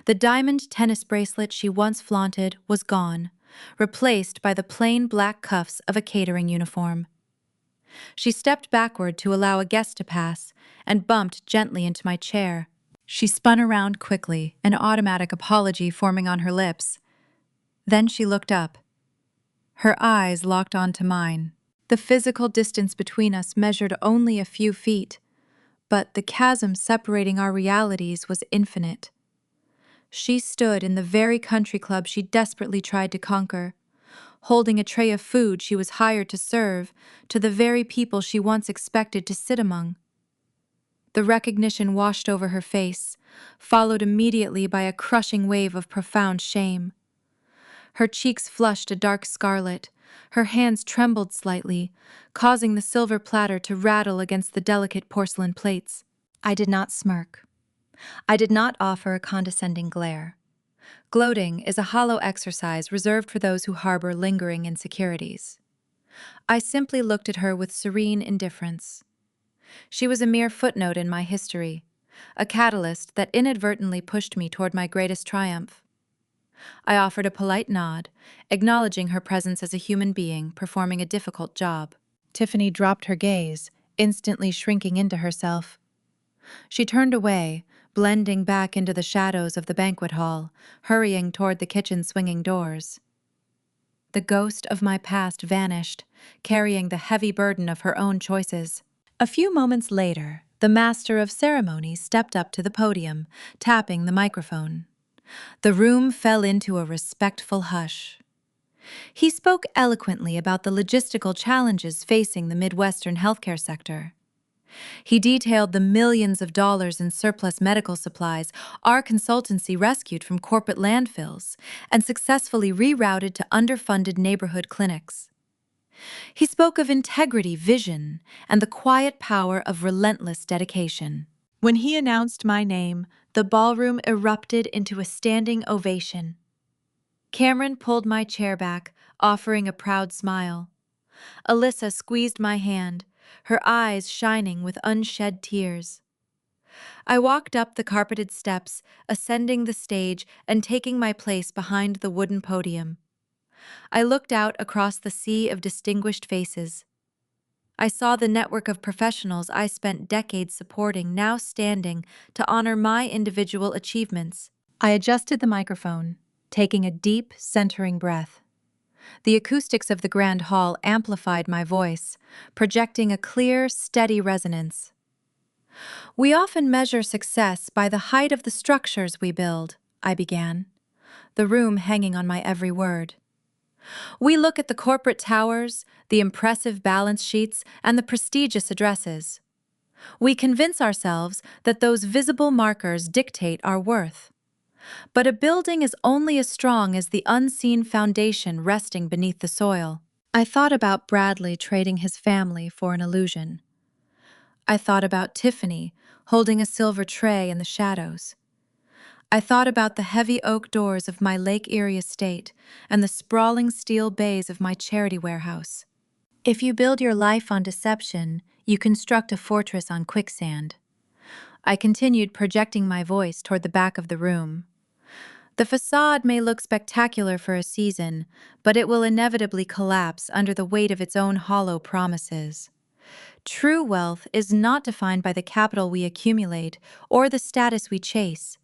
The diamond tennis bracelet she once flaunted was gone, replaced by the plain black cuffs of a catering uniform. She stepped backward to allow a guest to pass and bumped gently into my chair. She spun around quickly, an automatic apology forming on her lips. Then she looked up. Her eyes locked onto mine. The physical distance between us measured only a few feet, but the chasm separating our realities was infinite. She stood in the very country club she desperately tried to conquer, holding a tray of food she was hired to serve to the very people she once expected to sit among. The recognition washed over her face, followed immediately by a crushing wave of profound shame. Her cheeks flushed a dark scarlet, her hands trembled slightly, causing the silver platter to rattle against the delicate porcelain plates. I did not smirk. I did not offer a condescending glare. Gloating is a hollow exercise reserved for those who harbor lingering insecurities. I simply looked at her with serene indifference. She was a mere footnote in my history, a catalyst that inadvertently pushed me toward my greatest triumph. I offered a polite nod, acknowledging her presence as a human being performing a difficult job. Tiffany dropped her gaze, instantly shrinking into herself. She turned away, blending back into the shadows of the banquet hall, hurrying toward the kitchen swinging doors. The ghost of my past vanished, carrying the heavy burden of her own choices. A few moments later, the master of ceremonies stepped up to the podium, tapping the microphone. The room fell into a respectful hush. He spoke eloquently about the logistical challenges facing the Midwestern healthcare sector. He detailed the millions of dollars in surplus medical supplies our consultancy rescued from corporate landfills and successfully rerouted to underfunded neighborhood clinics. He spoke of integrity, vision, and the quiet power of relentless dedication. When he announced my name, the ballroom erupted into a standing ovation. Cameron pulled my chair back, offering a proud smile. Alyssa squeezed my hand, her eyes shining with unshed tears. I walked up the carpeted steps, ascending the stage and taking my place behind the wooden podium. I looked out across the sea of distinguished faces. I saw the network of professionals I spent decades supporting now standing to honor my individual achievements. I adjusted the microphone, taking a deep, centering breath. The acoustics of the grand hall amplified my voice, projecting a clear, steady resonance. We often measure success by the height of the structures we build, I began, the room hanging on my every word. We look at the corporate towers, the impressive balance sheets, and the prestigious addresses. We convince ourselves that those visible markers dictate our worth. But a building is only as strong as the unseen foundation resting beneath the soil. I thought about Bradley trading his family for an illusion. I thought about Tiffany holding a silver tray in the shadows. I thought about the heavy oak doors of my Lake Erie estate and the sprawling steel bays of my charity warehouse. If you build your life on deception, you construct a fortress on quicksand. I continued projecting my voice toward the back of the room. The facade may look spectacular for a season, but it will inevitably collapse under the weight of its own hollow promises. True wealth is not defined by the capital we accumulate or the status we chase.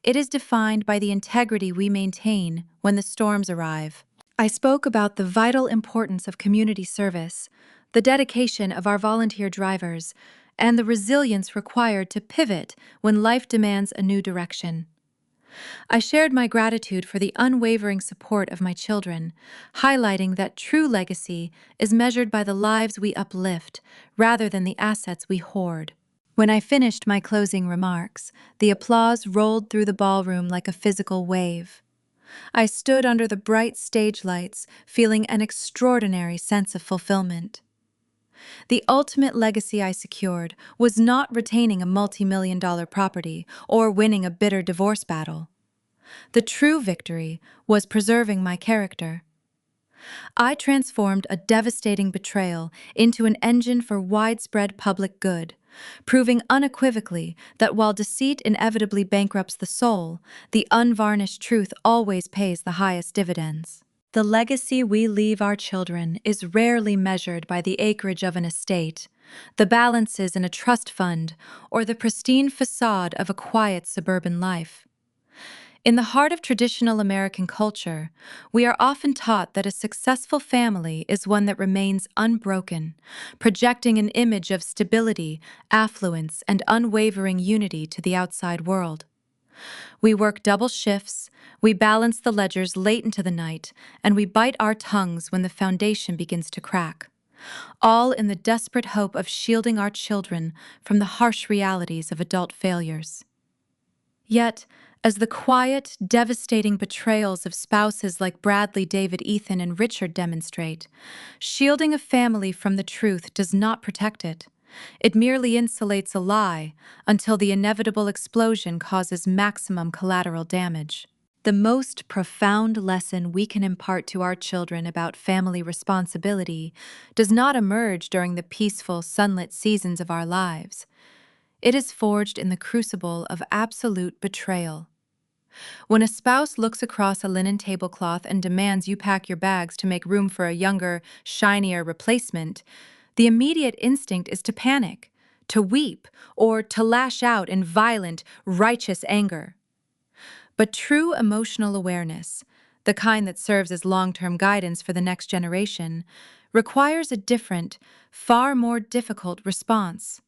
It is defined by the integrity we maintain when the storms arrive. I spoke about the vital importance of community service, the dedication of our volunteer drivers, and the resilience required to pivot when life demands a new direction. I shared my gratitude for the unwavering support of my children, highlighting that true legacy is measured by the lives we uplift rather than the assets we hoard. When I finished my closing remarks, the applause rolled through the ballroom like a physical wave. I stood under the bright stage lights, feeling an extraordinary sense of fulfillment. The ultimate legacy I secured was not retaining a multi-million-dollar property or winning a bitter divorce battle. The true victory was preserving my character. I transformed a devastating betrayal into an engine for widespread public good, proving unequivocally that while deceit inevitably bankrupts the soul, the unvarnished truth always pays the highest dividends. The legacy we leave our children is rarely measured by the acreage of an estate, the balances in a trust fund, or the pristine facade of a quiet suburban life. In the heart of traditional American culture, we are often taught that a successful family is one that remains unbroken, projecting an image of stability, affluence, and unwavering unity to the outside world. We work double shifts, we balance the ledgers late into the night, and we bite our tongues when the foundation begins to crack, all in the desperate hope of shielding our children from the harsh realities of adult failures. Yet, as the quiet, devastating betrayals of spouses like Bradley, David, Ethan, and Richard demonstrate, shielding a family from the truth does not protect it. It merely insulates a lie until the inevitable explosion causes maximum collateral damage. The most profound lesson we can impart to our children about family responsibility does not emerge during the peaceful, sunlit seasons of our lives. It is forged in the crucible of absolute betrayal. When a spouse looks across a linen tablecloth and demands you pack your bags to make room for a younger, shinier replacement, the immediate instinct is to panic, to weep, or to lash out in violent, righteous anger. But true emotional awareness, the kind that serves as long-term guidance for the next generation, requires a different, far more difficult response.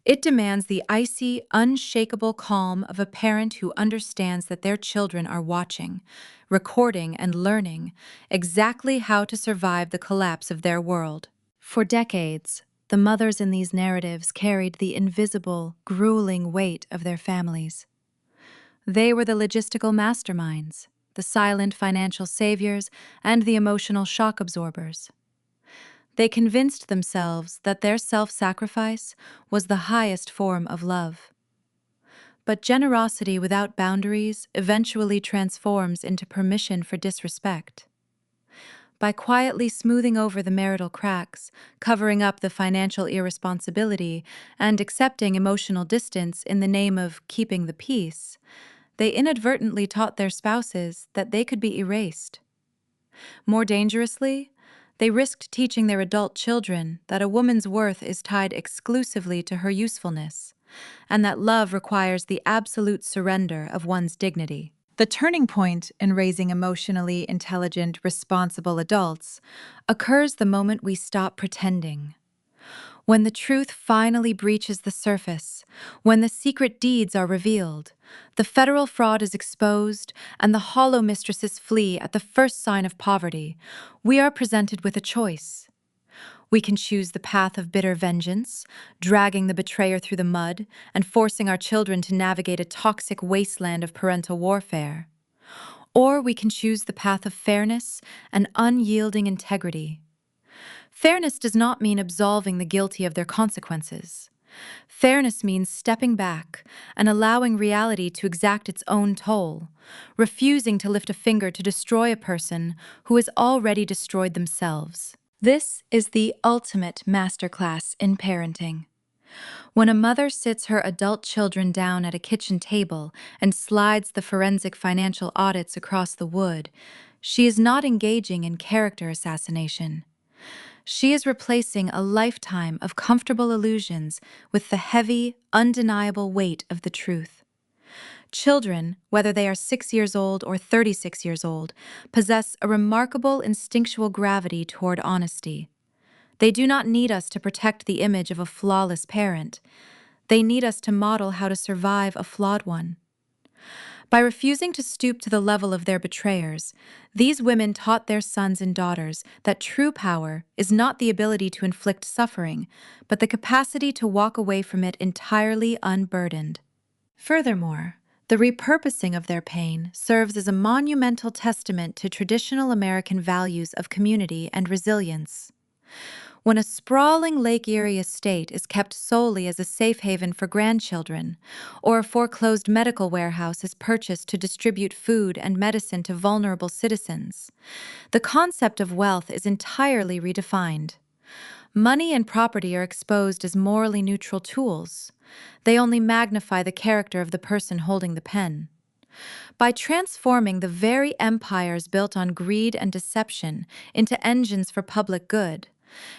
It demands the icy, unshakable calm of a parent who understands that their children are watching, recording, and learning exactly how to survive the collapse of their world. For decades, the mothers in these narratives carried the invisible, grueling weight of their families. They were the logistical masterminds, the silent financial saviors, and the emotional shock absorbers. They convinced themselves that their self-sacrifice was the highest form of love. But generosity without boundaries eventually transforms into permission for disrespect. By quietly smoothing over the marital cracks, covering up the financial irresponsibility, and accepting emotional distance in the name of keeping the peace, they inadvertently taught their spouses that they could be erased. More dangerously, they risked teaching their adult children that a woman's worth is tied exclusively to her usefulness, and that love requires the absolute surrender of one's dignity. The turning point in raising emotionally intelligent, responsible adults occurs the moment we stop pretending. When the truth finally breaches the surface, when the secret deeds are revealed, the federal fraud is exposed, and the hollow mistresses flee at the first sign of poverty, we are presented with a choice. We can choose the path of bitter vengeance, dragging the betrayer through the mud and forcing our children to navigate a toxic wasteland of parental warfare. Or we can choose the path of fairness and unyielding integrity. Fairness does not mean absolving the guilty of their consequences. Fairness means stepping back and allowing reality to exact its own toll, refusing to lift a finger to destroy a person who has already destroyed themselves. This is the ultimate masterclass in parenting. When a mother sits her adult children down at a kitchen table and slides the forensic financial audits across the wood, she is not engaging in character assassination. She is replacing a lifetime of comfortable illusions with the heavy, undeniable weight of the truth. Children, whether they are 6 years old or 36 years old, possess a remarkable instinctual gravity toward honesty. They do not need us to protect the image of a flawless parent. They need us to model how to survive a flawed one. By refusing to stoop to the level of their betrayers, these women taught their sons and daughters that true power is not the ability to inflict suffering, but the capacity to walk away from it entirely unburdened. Furthermore, the repurposing of their pain serves as a monumental testament to traditional American values of community and resilience. When a sprawling Lake Erie estate is kept solely as a safe haven for grandchildren, or a foreclosed medical warehouse is purchased to distribute food and medicine to vulnerable citizens, the concept of wealth is entirely redefined. Money and property are exposed as morally neutral tools. They only magnify the character of the person holding the pen. By transforming the very empires built on greed and deception into engines for public good,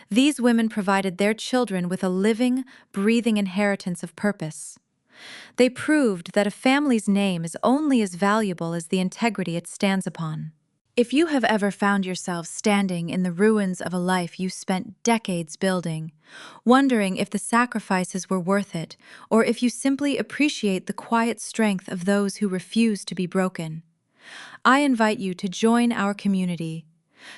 these women provided their children with a living, breathing inheritance of purpose. They proved that a family's name is only as valuable as the integrity it stands upon. If you have ever found yourself standing in the ruins of a life you spent decades building, wondering if the sacrifices were worth it, or if you simply appreciate the quiet strength of those who refuse to be broken, I invite you to join our community.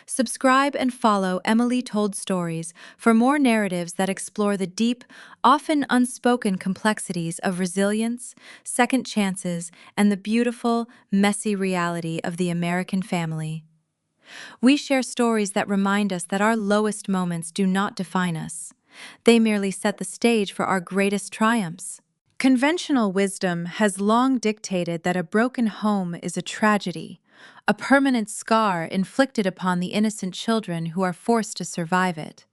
Subscribe and follow Emily Told Stories for more narratives that explore the deep, often unspoken complexities of resilience, second chances, and the beautiful, messy reality of the American family. We share stories that remind us that our lowest moments do not define us. They merely set the stage for our greatest triumphs. Conventional wisdom has long dictated that a broken home is a tragedy, a permanent scar inflicted upon the innocent children who are forced to survive it.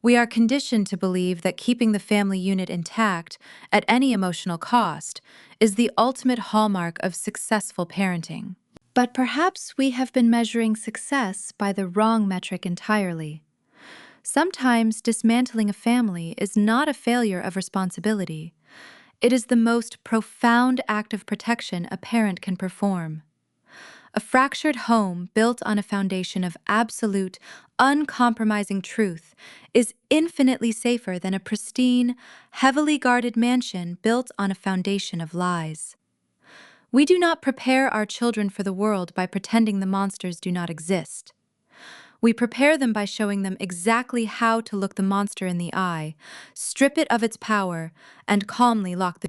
We are conditioned to believe that keeping the family unit intact, at any emotional cost, is the ultimate hallmark of successful parenting. But perhaps we have been measuring success by the wrong metric entirely. Sometimes dismantling a family is not a failure of responsibility. It is the most profound act of protection a parent can perform. A fractured home built on a foundation of absolute, uncompromising truth is infinitely safer than a pristine, heavily guarded mansion built on a foundation of lies. We do not prepare our children for the world by pretending the monsters do not exist. We prepare them by showing them exactly how to look the monster in the eye, strip it of its power, and calmly lock the